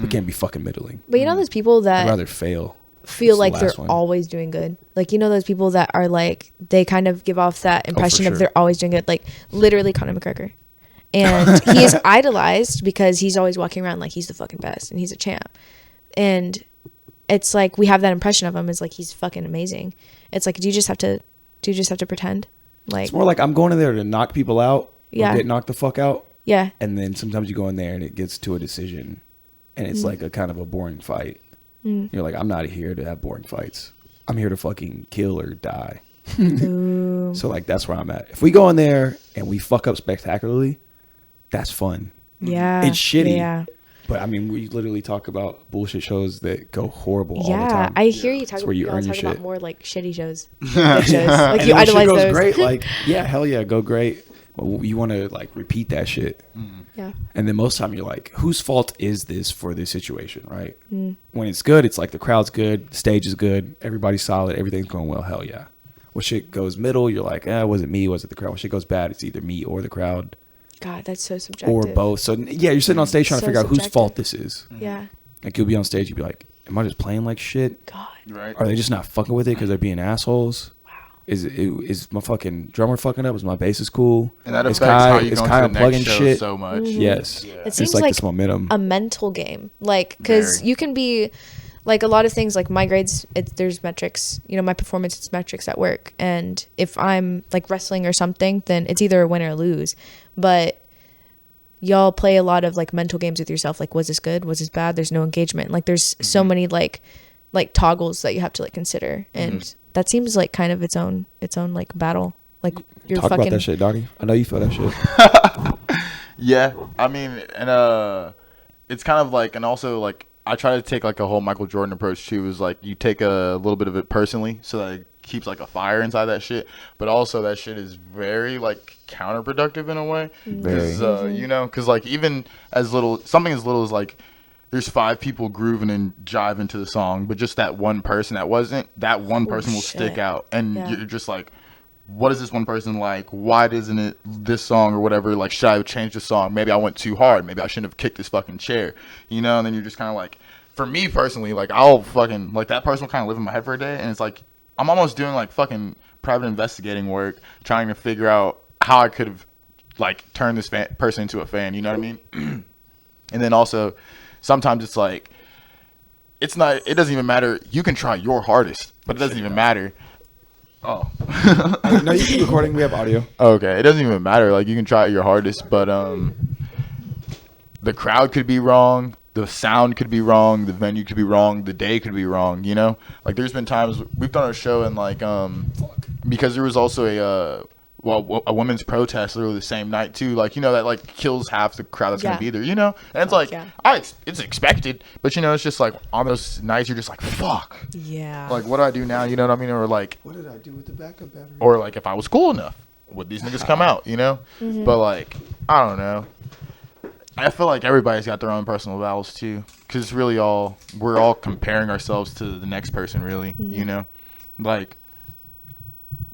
[SPEAKER 2] We can't be fucking middling.
[SPEAKER 4] But you know those people
[SPEAKER 2] I'd
[SPEAKER 4] that
[SPEAKER 2] rather fail.
[SPEAKER 4] feel
[SPEAKER 2] That's the
[SPEAKER 4] like they're
[SPEAKER 2] last one.
[SPEAKER 4] always doing good. Like, you know those people that are like, they kind of give off that impression of
[SPEAKER 2] sure.
[SPEAKER 4] they're always doing good. Like, literally Conor McGregor. And he is idolized because he's always walking around like he's the fucking best and he's a champ. And it's like we have that impression of him as like he's fucking amazing. It's like, do you just have to pretend? Like,
[SPEAKER 2] It's more like I'm going in there to knock people out.
[SPEAKER 4] Yeah.
[SPEAKER 2] Or get knocked the fuck out.
[SPEAKER 4] yeah.
[SPEAKER 2] And then sometimes you go in there and it gets to a decision. And it's like a kind of a boring fight. You're like, I'm not here to have boring fights. I'm here to fucking kill or die. So like that's where I'm at. If we go in there and we fuck up spectacularly, that's fun.
[SPEAKER 4] Yeah.
[SPEAKER 2] It's shitty.
[SPEAKER 4] Yeah.
[SPEAKER 2] But I mean, we literally talk about bullshit shows that go horrible all the time.
[SPEAKER 4] I hear you talk,
[SPEAKER 2] where you
[SPEAKER 4] y'all
[SPEAKER 2] earn your
[SPEAKER 4] talk about
[SPEAKER 2] shit.
[SPEAKER 4] more like shitty shows. Good shows. Like
[SPEAKER 2] And
[SPEAKER 4] you
[SPEAKER 2] then when shit
[SPEAKER 4] idolize
[SPEAKER 2] goes
[SPEAKER 4] those.
[SPEAKER 2] great, like yeah, hell yeah, go great. Well, you want to like repeat that shit.
[SPEAKER 4] Yeah.
[SPEAKER 2] And then most time you're like, whose fault is this for this situation, right? When it's good, it's like the crowd's good, the stage is good, everybody's solid, everything's going well, hell yeah. When shit goes middle, you're like, was it me, was it the crowd? When shit goes bad, it's either me or the crowd.
[SPEAKER 4] God, that's so subjective.
[SPEAKER 2] Or both. So yeah, you're sitting on stage trying to
[SPEAKER 4] So
[SPEAKER 2] figure out whose
[SPEAKER 4] subjective.
[SPEAKER 2] fault this is.
[SPEAKER 4] Yeah.
[SPEAKER 2] Like you'll be on stage, you'll be like, am I just playing like shit?
[SPEAKER 4] God.
[SPEAKER 3] Right.
[SPEAKER 2] Are they just not fucking with it because they're being assholes?
[SPEAKER 4] Wow.
[SPEAKER 2] Is my fucking drummer fucking up? Is my bassist cool?
[SPEAKER 3] And that
[SPEAKER 2] Is
[SPEAKER 3] affects how you
[SPEAKER 2] is
[SPEAKER 3] go
[SPEAKER 2] Kai
[SPEAKER 3] into the
[SPEAKER 2] plugging
[SPEAKER 3] next show
[SPEAKER 2] shit?
[SPEAKER 3] so much.
[SPEAKER 2] Yes.
[SPEAKER 3] Yeah.
[SPEAKER 4] It
[SPEAKER 2] It's
[SPEAKER 4] seems
[SPEAKER 2] like
[SPEAKER 4] like
[SPEAKER 2] this momentum.
[SPEAKER 4] a mental game. Like, because
[SPEAKER 3] Very.
[SPEAKER 4] you can be, like, a lot of things, like my grades, there's metrics. You know, my performance, it's metrics at work. And if I'm, like, wrestling or something, then it's either a win or a lose. But y'all play a lot of, like, mental games with yourself. Like, was this good? Was this bad? There's no engagement. Like, there's so many, like toggles that you have to, like, consider. And that seems like kind of its own, like, battle. Like, you're
[SPEAKER 2] Talk
[SPEAKER 4] fucking...
[SPEAKER 2] about that shit, Donnie. I know you feel that shit.
[SPEAKER 3] Yeah, I mean, and it's kind of like, and also like, I try to take like a whole Michael Jordan approach too. Is like you take a little bit of it personally, so that it keeps like a fire inside that shit. But also that shit is very like counterproductive in a way, because you know, because like even something as little as like, there's 5 people grooving and jiving to the song, but just that one person that wasn't, that one person will stick
[SPEAKER 4] shit.
[SPEAKER 3] out, and
[SPEAKER 4] Yeah.
[SPEAKER 3] you're just like, what is this one person like? Why isn't it this song or whatever? Like, should I have changed the song? Maybe I went too hard. Maybe I shouldn't have kicked this fucking chair. You know? And then you're just kind of like, for me personally, like, I'll fucking, like, that person will kind of live in my head for a day. And it's like, I'm almost doing, like, fucking private investigating work, trying to figure out how I could have, like, turned this person into a fan. You know what I mean? And then also, sometimes it's like, it doesn't even matter. You can try your hardest, but it doesn't even matter. Oh.
[SPEAKER 2] No, you keep recording. We have audio.
[SPEAKER 3] Okay, it doesn't even matter. Like, you can try your hardest, but the crowd could be wrong, the sound could be wrong, the venue could be wrong, the day could be wrong. You know, like there's been times we've done a show and like because there was also a women's protest literally the same night too. Like, you know, that like kills half the crowd that's
[SPEAKER 4] Yeah.
[SPEAKER 3] gonna be there. You know, and it's like
[SPEAKER 4] yeah.
[SPEAKER 3] it's expected, but you know, it's just like on those nights you're just like, fuck.
[SPEAKER 4] Yeah.
[SPEAKER 3] Like, what do I do now? You know what I mean? Or like,
[SPEAKER 7] What did I do with the backup battery?
[SPEAKER 3] or like if I was cool enough, would these niggas come out, you know? But like, I don't know. I feel like everybody's got their own personal battles too, because it's really we're all comparing ourselves to the next person, really. You know, like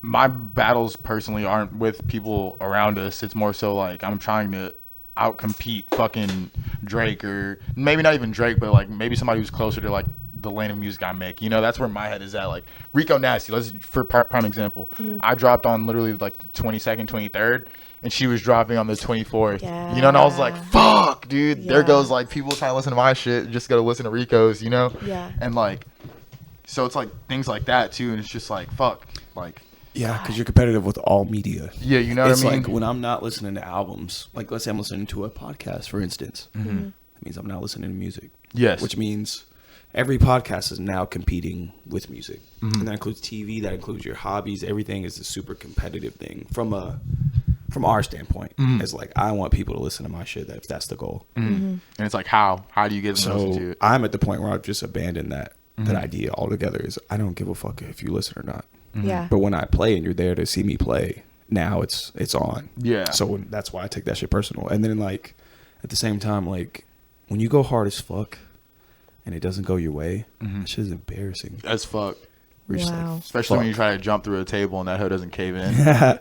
[SPEAKER 3] my battles personally aren't with people around us. It's more so like I'm trying to outcompete fucking Drake, or maybe not even Drake, but like maybe somebody who's closer to like the lane of music I make. You know, that's where my head is at. Like Rico Nasty, let's for prime example. I dropped on literally like the 22nd, 23rd, and she was dropping on the 24th.
[SPEAKER 4] Yeah.
[SPEAKER 3] You know, and I was like, fuck, dude. There
[SPEAKER 4] Yeah.
[SPEAKER 3] goes like people trying to listen to my shit, just gotta listen to Rico's, you know?
[SPEAKER 4] Yeah.
[SPEAKER 3] And like, so it's like things like that too, and it's just like, fuck. Like,
[SPEAKER 2] Yeah, because you're competitive with all media.
[SPEAKER 3] yeah, you know what
[SPEAKER 2] It's
[SPEAKER 3] I mean?
[SPEAKER 2] like when I'm not listening to albums, like let's say I'm listening to a podcast, for instance. That means I'm not listening to music.
[SPEAKER 3] Yes.
[SPEAKER 2] Which means every podcast is now competing with music. And that includes TV, that includes your hobbies. Everything is a super competitive thing from our standpoint. It's like, I want people to listen to my shit if that's the goal.
[SPEAKER 3] And it's like, how do you get them to listen to
[SPEAKER 2] So
[SPEAKER 3] it?
[SPEAKER 2] I'm at the point where I've just abandoned that idea altogether. Is I don't give a fuck if you listen or not.
[SPEAKER 4] Yeah.
[SPEAKER 2] But when I play and you're there to see me play, now it's on.
[SPEAKER 3] Yeah.
[SPEAKER 2] So that's why I take that shit personal. And then like at the same time, like when you go hard as fuck and it doesn't go your way, that shit is embarrassing.
[SPEAKER 3] As fuck.
[SPEAKER 2] We're just
[SPEAKER 4] Wow.
[SPEAKER 2] like,
[SPEAKER 3] Especially when
[SPEAKER 2] fuck.
[SPEAKER 3] you try to jump through a table and that hoe doesn't cave in.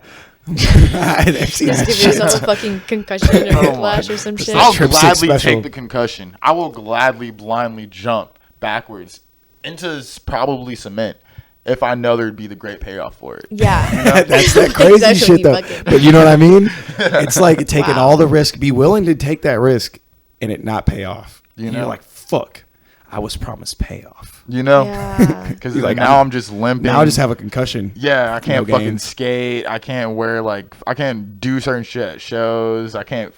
[SPEAKER 2] I've seen
[SPEAKER 4] Just
[SPEAKER 2] that
[SPEAKER 4] give
[SPEAKER 2] shit.
[SPEAKER 4] yourself a fucking concussion or
[SPEAKER 3] Oh my-
[SPEAKER 4] whiplash or some shit.
[SPEAKER 3] I'll
[SPEAKER 2] Trip six
[SPEAKER 3] gladly
[SPEAKER 2] special.
[SPEAKER 3] take the concussion. I will gladly blindly jump backwards into probably cement if I know there'd be the great payoff for it.
[SPEAKER 4] Yeah.
[SPEAKER 2] That's that crazy
[SPEAKER 4] That's
[SPEAKER 2] shit
[SPEAKER 4] what
[SPEAKER 2] though.
[SPEAKER 4] you fucking-
[SPEAKER 2] But you know what I mean? It's like taking
[SPEAKER 4] Wow.
[SPEAKER 2] all the risk, be willing to take that risk and it not pay off.
[SPEAKER 3] You
[SPEAKER 2] And
[SPEAKER 3] know?
[SPEAKER 2] you're like, fuck, I was promised payoff.
[SPEAKER 3] You know?
[SPEAKER 4] Yeah.
[SPEAKER 3] Because
[SPEAKER 2] You're like,
[SPEAKER 3] now I'm just limping.
[SPEAKER 2] Now I just have a concussion.
[SPEAKER 3] Yeah, I can't
[SPEAKER 2] No
[SPEAKER 3] fucking
[SPEAKER 2] gains.
[SPEAKER 3] skate. I can't wear I can't do certain shit at shows. I can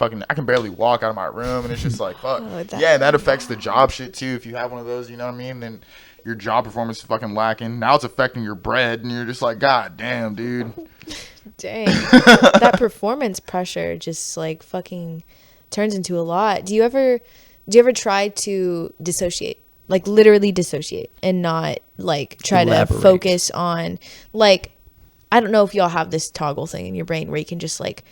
[SPEAKER 3] barely walk out of my room, and it's just like fuck.
[SPEAKER 4] Oh, that-
[SPEAKER 3] Yeah, and that affects the job shit too. If you have one of those, you know what I mean? Then your job performance is fucking lacking. Now it's affecting your bread, and you're just like, God damn, dude.
[SPEAKER 4] Dang. That performance pressure just like fucking turns into a lot. Do you ever try to dissociate? Like literally dissociate and not like try
[SPEAKER 2] Elaborate.
[SPEAKER 4] to focus on like, I don't know if y'all have this toggle thing in your brain where you can just like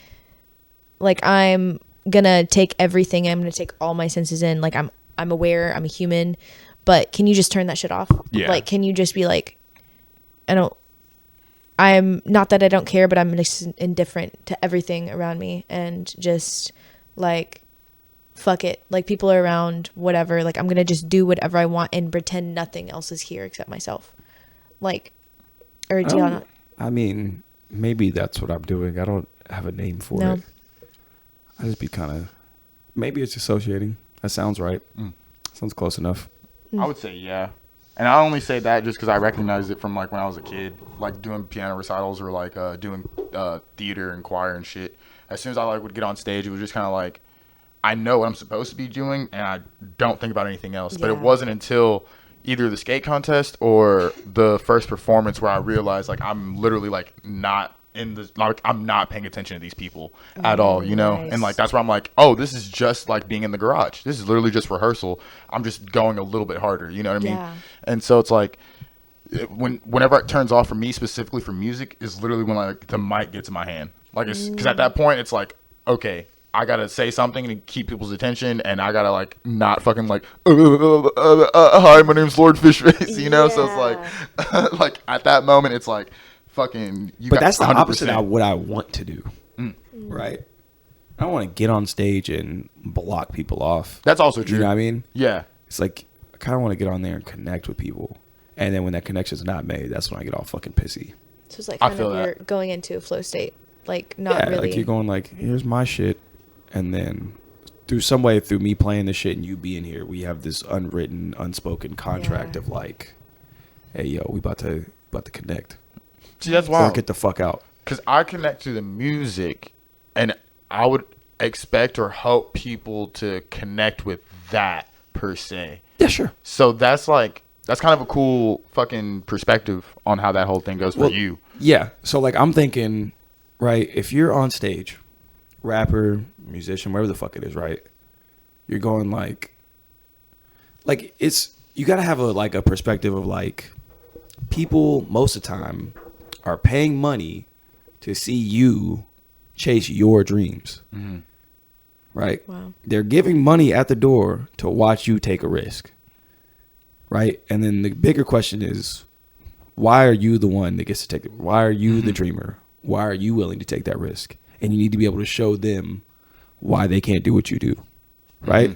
[SPEAKER 4] I'm gonna take everything, I'm gonna take all my senses in, like I'm aware, I'm a human, but can you just turn that shit off?
[SPEAKER 3] Yeah.
[SPEAKER 4] Like, can you just be like, I'm not that I don't care, but I'm just indifferent to everything around me and just like, fuck it. Like people are around, whatever. Like I'm going to just do whatever I want and pretend nothing else is here except myself. Like, or do y'all not?
[SPEAKER 2] I mean, maybe that's what I'm doing. I don't have a name for
[SPEAKER 4] No.
[SPEAKER 2] it. I just be kind of, maybe it's associating. That sounds right. Sounds close enough.
[SPEAKER 3] I would say yeah. And I only say that just because I recognized it from like when I was a kid, like doing piano recitals or like doing theater and choir and shit. As soon as I like would get on stage, it was just kind of like, I know what I'm supposed to be doing and I don't think about anything else. But it
[SPEAKER 4] Yeah.
[SPEAKER 3] wasn't until either the skate contest or the first performance where I realized like I'm literally like not in the, like I'm not paying attention to these people at all, you know?
[SPEAKER 4] nice.
[SPEAKER 3] And like that's where I'm like, oh, this is just like being in the garage. This is literally just rehearsal. I'm just going a little bit harder, you know what I mean?
[SPEAKER 4] Yeah.
[SPEAKER 3] And so it's like whenever it turns off for me specifically for music is literally when like the mic gets in my hand. Like it's because at that point it's like, okay, I gotta say something to keep people's attention, and I gotta like not fucking like hi, my name's Lord Fishface, you know. So it's like like at that moment it's like fucking you
[SPEAKER 2] But
[SPEAKER 3] got
[SPEAKER 2] that's the
[SPEAKER 3] 100%.
[SPEAKER 2] opposite of what I want to do. Right? I don't want to get on stage and block people off.
[SPEAKER 3] That's also true.
[SPEAKER 2] You know what I mean?
[SPEAKER 3] Yeah.
[SPEAKER 2] It's like, I kind of want to get on there and connect with people. And then when that connection's not made, that's when I get all fucking pissy.
[SPEAKER 4] So it's like
[SPEAKER 3] I
[SPEAKER 4] kind
[SPEAKER 3] feel
[SPEAKER 4] of
[SPEAKER 3] that.
[SPEAKER 4] you're going into a flow state. Like not
[SPEAKER 2] Yeah,
[SPEAKER 4] really.
[SPEAKER 2] like you're going like, here's my shit. And then through some way, through me playing the shit and you being here, we have this unwritten, unspoken contract
[SPEAKER 4] Yeah.
[SPEAKER 2] of like, hey, yo, we about to connect.
[SPEAKER 3] See, that's
[SPEAKER 2] Or
[SPEAKER 3] wild.
[SPEAKER 2] get the fuck out.
[SPEAKER 3] Because I connect to the music, and I would expect or hope people to connect with that per se.
[SPEAKER 2] Yeah, sure.
[SPEAKER 3] So that's like that's kind of a cool fucking perspective on how that whole thing goes for you.
[SPEAKER 2] Yeah. So like I'm thinking, right, if you're on stage, rapper, musician, whatever the fuck it is, right? You're going like it's you gotta have a perspective of like people most of the time are paying money to see you chase your dreams. Right?
[SPEAKER 4] Wow.
[SPEAKER 2] They're giving money at the door to watch you take a risk. Right? And then the bigger question is, why are you the one that gets to take it? Why are you the dreamer? Why are you willing to take that risk? And you need to be able to show them why they can't do what you do. Right?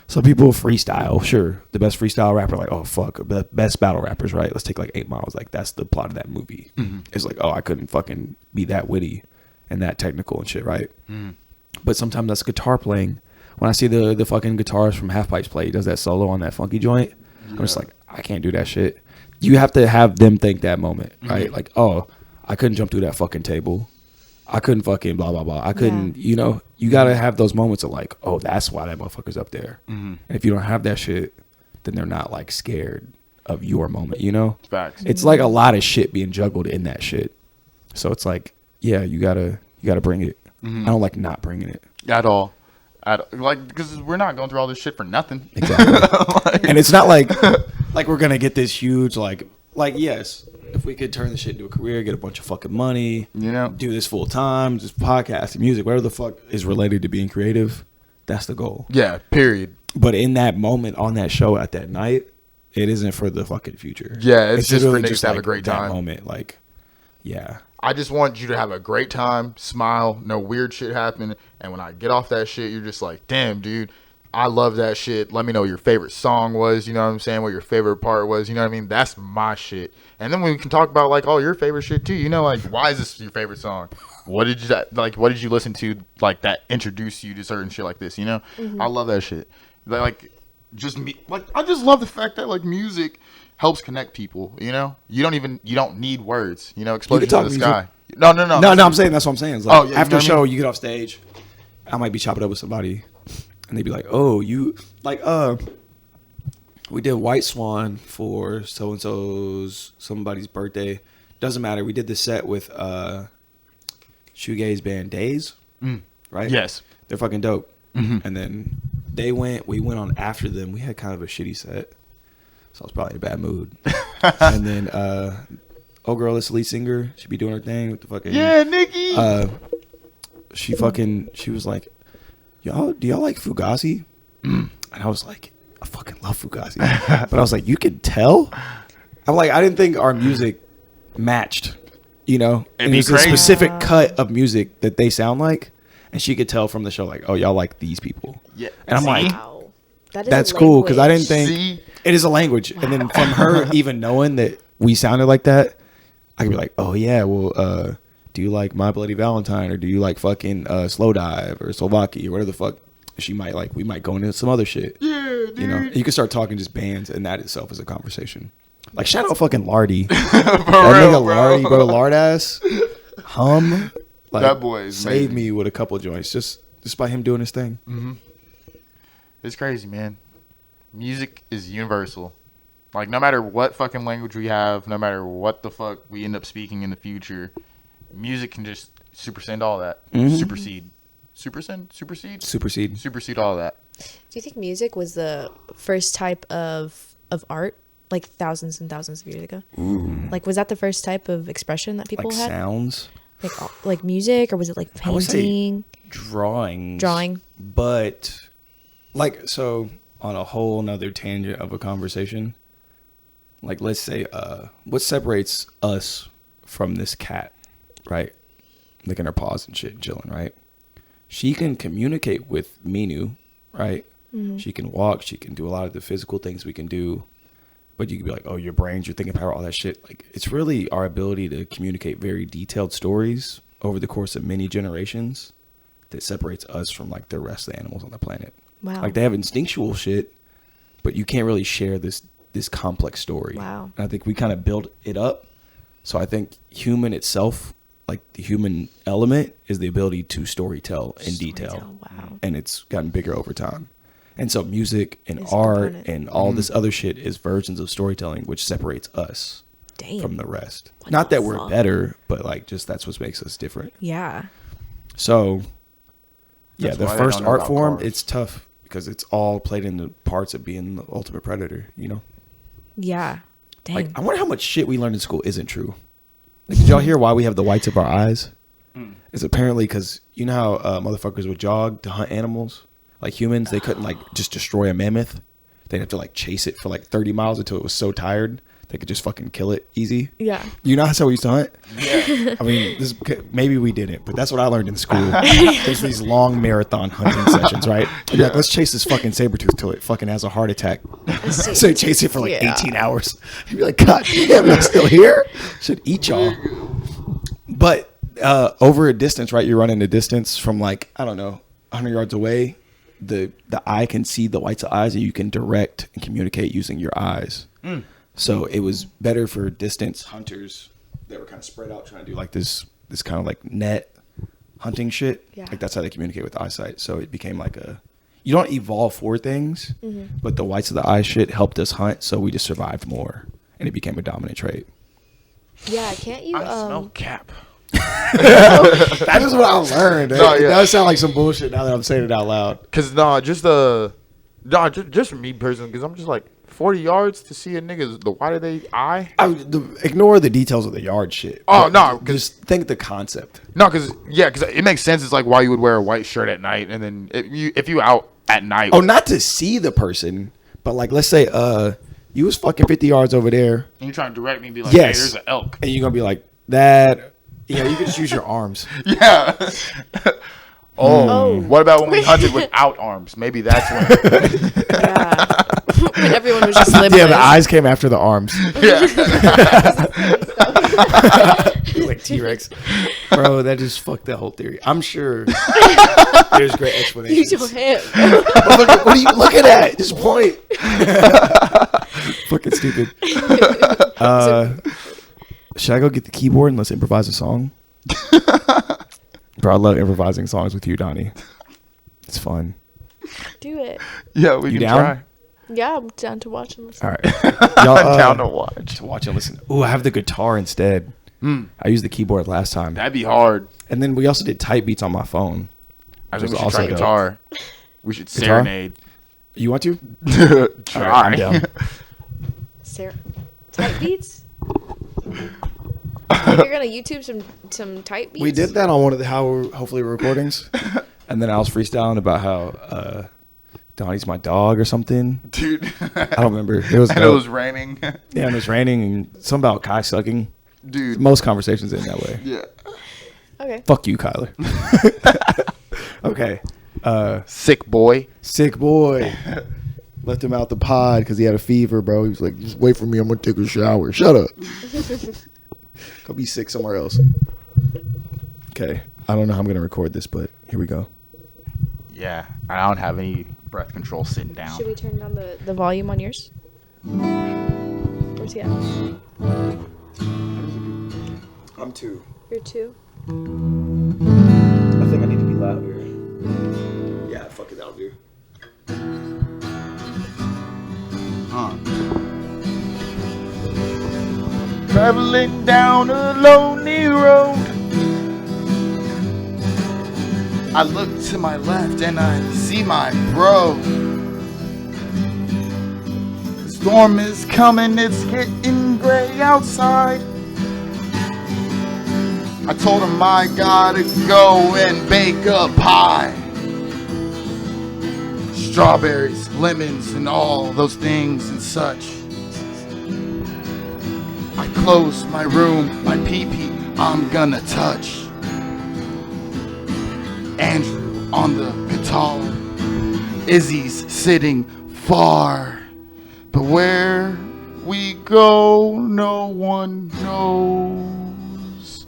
[SPEAKER 2] Some people freestyle, sure. The best freestyle rapper, like, oh, fuck. The best battle rappers, right? Let's take like 8 Miles. Like, that's the plot of that movie. It's like, oh, I couldn't fucking be that witty and that technical and shit, right? But sometimes that's guitar playing. When I see the fucking guitarist from Half Pipes play, he does that solo on that funky joint. I'm just like, I can't do that shit. You have to have them think that moment, right? Like, oh, I couldn't jump through that fucking table. I couldn't fucking blah, blah, blah. I couldn't, you know, you got to have those moments of like, oh, that's why that motherfucker's up there. And if you don't have that shit, then they're not like scared of your moment, you know?
[SPEAKER 3] Facts.
[SPEAKER 2] It's like a lot of shit being juggled in that shit. So it's like, yeah, you gotta bring it. I don't like not bringing it.
[SPEAKER 3] At all. Like, because we're not going through all this shit for nothing.
[SPEAKER 2] Exactly. And it's not like we're gonna get this huge like yes, if we could turn this shit into a career, get a bunch of fucking money,
[SPEAKER 3] You know?
[SPEAKER 2] do this full time, just podcast and music, whatever the fuck is related to being creative, that's the goal.
[SPEAKER 3] Yeah, period.
[SPEAKER 2] But in that moment on that show at that night, it isn't for the fucking future.
[SPEAKER 3] Yeah, it's just for
[SPEAKER 2] really
[SPEAKER 3] niggas to have a great
[SPEAKER 2] that
[SPEAKER 3] time.
[SPEAKER 2] moment, like, yeah.
[SPEAKER 3] I just want you to have a great time, smile, no weird shit happen. And when I get off that shit, you're just like, damn, dude, I love that shit. Let me know what your favorite song was. You know what I'm saying? What your favorite part was. You know what I mean? That's my shit. And then we can talk about like all your favorite shit too. You know, like why is this your favorite song? What did you listen to like that introduced you to certain shit like this? You know, I love that shit. Like just me. Like I just love the fact that like music helps connect people. You know, you don't need words. You know, explosion
[SPEAKER 2] talk
[SPEAKER 3] in the
[SPEAKER 2] music.
[SPEAKER 3] sky. No.
[SPEAKER 2] No, I'm saying that's what I'm saying. It's like
[SPEAKER 3] Oh, yeah,
[SPEAKER 2] after
[SPEAKER 3] you know
[SPEAKER 2] a show,
[SPEAKER 3] what I mean?
[SPEAKER 2] you get off stage, I might be chopping up with somebody, and they'd be like, "Oh, you like We did White Swan for somebody's birthday. Doesn't matter. We did the set with Shoegaze band Days, right?
[SPEAKER 3] Yes.
[SPEAKER 2] They're fucking dope. And then we went on after them. We had kind of a shitty set, so I was probably in a bad mood. And then girl, this lead singer, she be doing her thing with the fucking
[SPEAKER 3] Nikki.
[SPEAKER 2] She was like, do y'all like Fugazi? And I was like, I fucking love Fugazi. But I was like, you could tell? I'm like, I didn't think our music matched, you know? And it's a specific cut of music that they sound like. And she could tell from the show, like, oh, y'all like these people.
[SPEAKER 3] Yeah.
[SPEAKER 2] And I'm like,
[SPEAKER 4] Wow.
[SPEAKER 2] that's cool, because I didn't think it is a language. Wow. And then from her even knowing that we sounded like that, I could be like, oh, yeah, well, do you like My Bloody Valentine, or do you like fucking Slow Dive or Slovaki or whatever the fuck? We might go into some other shit. Yeah, dude. You know, you can start talking just bands, and that itself is a conversation. Like, shout out fucking Lardy. That nigga Lardy, bro, Lard ass. Like,
[SPEAKER 3] that boy is
[SPEAKER 2] saved me with a couple of joints just by him doing his thing.
[SPEAKER 3] Mm-hmm. It's crazy, man. Music is universal. Like, no matter what fucking language we have, no matter what the fuck we end up speaking in the future, music can just supersede all that. Supersede all that.
[SPEAKER 4] Do you think music was the first type of art, like thousands and thousands of years ago? Like, was that the first type of expression that people
[SPEAKER 2] like
[SPEAKER 4] had?
[SPEAKER 2] Sounds?
[SPEAKER 4] Like music, or was it like painting?
[SPEAKER 2] Drawing. But, like, so on a whole nother tangent of a conversation, like, let's say, what separates us from this cat, right? Licking her paws and shit and chilling, right? She can communicate with Minu, right? She can walk. She can do a lot of the physical things we can do. But you can be like, oh, your brains, you're thinking about all that shit. Like, it's really our ability to communicate very detailed stories over the course of many generations that separates us from, like, the rest of the animals on the planet.
[SPEAKER 4] Wow.
[SPEAKER 2] Like, they have instinctual shit, but you can't really share this complex story.
[SPEAKER 4] Wow.
[SPEAKER 2] And I think we kind of build it up. So I think human itself, like, the human element is the ability to storytell in detail.
[SPEAKER 4] Wow.
[SPEAKER 2] And it's gotten bigger over time. And so music and art and all this other shit is versions of storytelling, which separates us from the rest. Not that we're better, but, like, just that's what makes us different.
[SPEAKER 4] Yeah.
[SPEAKER 2] So, yeah,
[SPEAKER 3] That's
[SPEAKER 2] the
[SPEAKER 3] why I
[SPEAKER 2] first
[SPEAKER 3] don't know
[SPEAKER 2] art
[SPEAKER 3] about
[SPEAKER 2] form,
[SPEAKER 3] cars.
[SPEAKER 2] it's tough because it's all played into parts of being the ultimate predator, you know?
[SPEAKER 4] Yeah. Dang.
[SPEAKER 2] Like, I wonder how much shit we learned in school isn't true. Like, did y'all hear why we have the whites of our eyes? It's apparently because, you know how motherfuckers would jog to hunt animals? Like, humans, they couldn't, like, just destroy a mammoth. They'd have to, like, chase it for, like, 30 miles until it was so tired they could just fucking kill it easy.
[SPEAKER 4] Yeah.
[SPEAKER 2] You know how we used to hunt? Yeah. I mean, maybe we didn't, but that's what I learned in school. There's these long marathon hunting sessions, right? Yeah. Like, let's chase this fucking saber-tooth till it fucking has a heart attack. So you chase it for, like, 18 hours. You'd be like, God damn, I'm still here? Should eat y'all. But over a distance, right? You're running a distance from, like, I don't know, 100 yards away. The eye can see the whites of eyes, and you can direct and communicate using your eyes. So it was better for distance hunters that were kind of spread out trying to do, like, this kind of, like, net hunting shit.
[SPEAKER 4] Yeah.
[SPEAKER 2] Like, that's how they communicate with eyesight. So it became like you don't evolve for things, but the whites of the eye shit helped us hunt, so we just survived more, and it became a dominant trait.
[SPEAKER 4] Yeah, can't you?
[SPEAKER 3] I smell cap.
[SPEAKER 2] That is what I learned.
[SPEAKER 3] No,
[SPEAKER 2] It
[SPEAKER 3] yeah.
[SPEAKER 2] does sound like some bullshit now that I'm saying it out loud.
[SPEAKER 3] Cause just for me personally, cause I'm just like 40 yards to see a nigga's the white of they eye.
[SPEAKER 2] Ignore the details of the yard shit.
[SPEAKER 3] Oh, no,
[SPEAKER 2] just think the concept.
[SPEAKER 3] No, cause it makes sense. It's like why you would wear a white shirt at night, and then if you out at night.
[SPEAKER 2] Oh, not to see the person, but, like, let's say you was fucking 50 yards over there,
[SPEAKER 3] and you trying to direct me and be like,
[SPEAKER 2] yes,
[SPEAKER 3] hey, there's an elk,
[SPEAKER 2] and you're gonna be like that. Yeah, you can just use your arms.
[SPEAKER 3] Yeah. What about when we hunted without arms? Maybe that's when.
[SPEAKER 4] Yeah. When everyone was just living.
[SPEAKER 2] Yeah, the eyes came after the arms.
[SPEAKER 3] Yeah.
[SPEAKER 2] Like T-Rex. Bro, that just fucked that whole theory. I'm sure there's great
[SPEAKER 4] You
[SPEAKER 2] explanations.
[SPEAKER 4] don't hit.
[SPEAKER 2] What are you looking at? Just point. Fucking stupid. Should I go get the keyboard and let's improvise a song? Bro, I love improvising songs with you, Donnie. It's fun.
[SPEAKER 4] Do it.
[SPEAKER 3] Yeah, we
[SPEAKER 2] You
[SPEAKER 3] can
[SPEAKER 2] down?
[SPEAKER 3] try.
[SPEAKER 4] Yeah, I'm down to watch and listen.
[SPEAKER 2] All right. Y'all,
[SPEAKER 3] Down to watch.
[SPEAKER 2] to watch and listen. Ooh, I have the guitar instead. I used the keyboard last time.
[SPEAKER 3] That'd be hard.
[SPEAKER 2] And then we also did type beats on my phone.
[SPEAKER 3] I think
[SPEAKER 2] was
[SPEAKER 3] we should try
[SPEAKER 2] also dope.
[SPEAKER 3] guitar. We should
[SPEAKER 2] Guitar?
[SPEAKER 3] serenade.
[SPEAKER 2] You want to?
[SPEAKER 3] Try.
[SPEAKER 2] All right, I'm down.
[SPEAKER 4] Sarah, type beats. You're gonna YouTube some type beats.
[SPEAKER 2] We did that on one of the hopefully recordings. And then I was freestyling about how Donnie's my dog or something.
[SPEAKER 3] Dude.
[SPEAKER 2] I don't remember. It was
[SPEAKER 3] And it
[SPEAKER 2] dope.
[SPEAKER 3] was raining.
[SPEAKER 2] Yeah, and it was raining and something about cock sucking.
[SPEAKER 3] Dude.
[SPEAKER 2] Most conversations end that way.
[SPEAKER 3] Yeah.
[SPEAKER 4] Okay.
[SPEAKER 2] Fuck you, Kyler. Okay.
[SPEAKER 3] Sick boy.
[SPEAKER 7] Sick boy. Left him out the pod because he had a fever, bro. He was like, just wait for me. I'm going to take a shower. Shut up. Go be sick somewhere else.
[SPEAKER 2] Okay.
[SPEAKER 7] I don't know how I'm going to record this, but here we go.
[SPEAKER 3] Yeah. I don't have any breath control sitting down.
[SPEAKER 4] Should we turn down the volume on yours? Where's he at?
[SPEAKER 2] I'm 2.
[SPEAKER 4] You're 2.
[SPEAKER 2] I think I need to be louder. Yeah, fuck it, that'll do.
[SPEAKER 3] Traveling down a lonely road, I look to my left and I see my bro. The storm is coming, it's getting gray outside. I told him I gotta go and bake a pie. Strawberries, lemons, and all those things and such. I close my room, my pee-pee I'm gonna touch. Andrew on the guitar, Izzy's sitting far. But where we go, no one knows.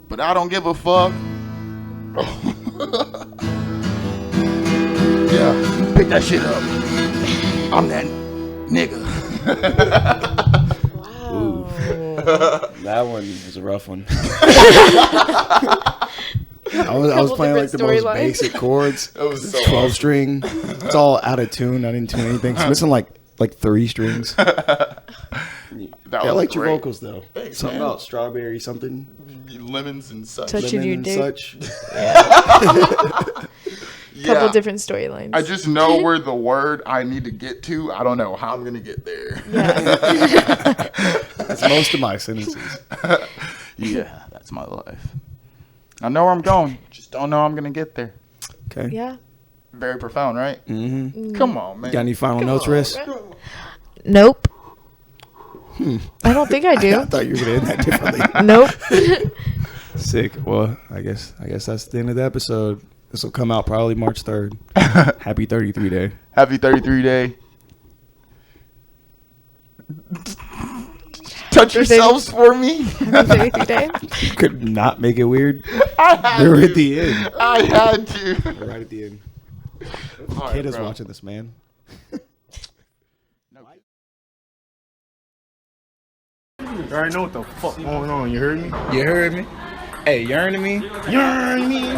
[SPEAKER 3] But I don't give a fuck. Yeah, pick that shit up. I'm that nigga.
[SPEAKER 4] Wow.
[SPEAKER 2] That one was a rough one.
[SPEAKER 7] I was
[SPEAKER 4] Couple
[SPEAKER 7] playing like
[SPEAKER 4] different
[SPEAKER 7] the most
[SPEAKER 4] storylines.
[SPEAKER 7] basic chords.
[SPEAKER 3] It was so
[SPEAKER 7] 12 string. It's all out of tune. I didn't tune anything. It's missing like 3 strings.
[SPEAKER 3] That
[SPEAKER 7] I
[SPEAKER 3] was
[SPEAKER 7] liked your
[SPEAKER 3] great.
[SPEAKER 7] vocals though.
[SPEAKER 3] Thanks,
[SPEAKER 7] Something
[SPEAKER 3] man.
[SPEAKER 7] about strawberry something.
[SPEAKER 3] Lemons and such.
[SPEAKER 4] Touching your
[SPEAKER 7] Lemon and
[SPEAKER 4] dick.
[SPEAKER 7] such.
[SPEAKER 4] Couple
[SPEAKER 3] Yeah.
[SPEAKER 4] different storylines.
[SPEAKER 3] I just know where the word I need to get to. I don't know how I'm gonna get there.
[SPEAKER 7] That's most of my sentences.
[SPEAKER 3] Yeah, that's my life. I know where I'm going. Just don't know I'm gonna get there.
[SPEAKER 2] Okay.
[SPEAKER 4] Yeah.
[SPEAKER 3] Very profound, right?
[SPEAKER 2] Mm-hmm.
[SPEAKER 3] Come on, man.
[SPEAKER 2] Got any final notes, Riss?
[SPEAKER 4] Nope. I don't think I
[SPEAKER 7] I
[SPEAKER 4] do.
[SPEAKER 7] thought you were gonna end that differently.
[SPEAKER 4] Nope.
[SPEAKER 2] Sick. Well, I guess that's the end of the episode. This will come out probably March 3rd. Happy 33 day.
[SPEAKER 3] Happy 33 day. Touch yourselves for me.
[SPEAKER 4] Happy 33 day.
[SPEAKER 2] Could not make it weird.
[SPEAKER 3] I had
[SPEAKER 2] They were at
[SPEAKER 3] to.
[SPEAKER 2] the end.
[SPEAKER 3] I had to.
[SPEAKER 2] Right at the end.
[SPEAKER 3] All
[SPEAKER 2] Kid is
[SPEAKER 3] bro.
[SPEAKER 2] watching this, man.
[SPEAKER 8] You already know what the fuck going on, you heard me?
[SPEAKER 2] You heard me? Hey, you heard me?
[SPEAKER 8] You heard me?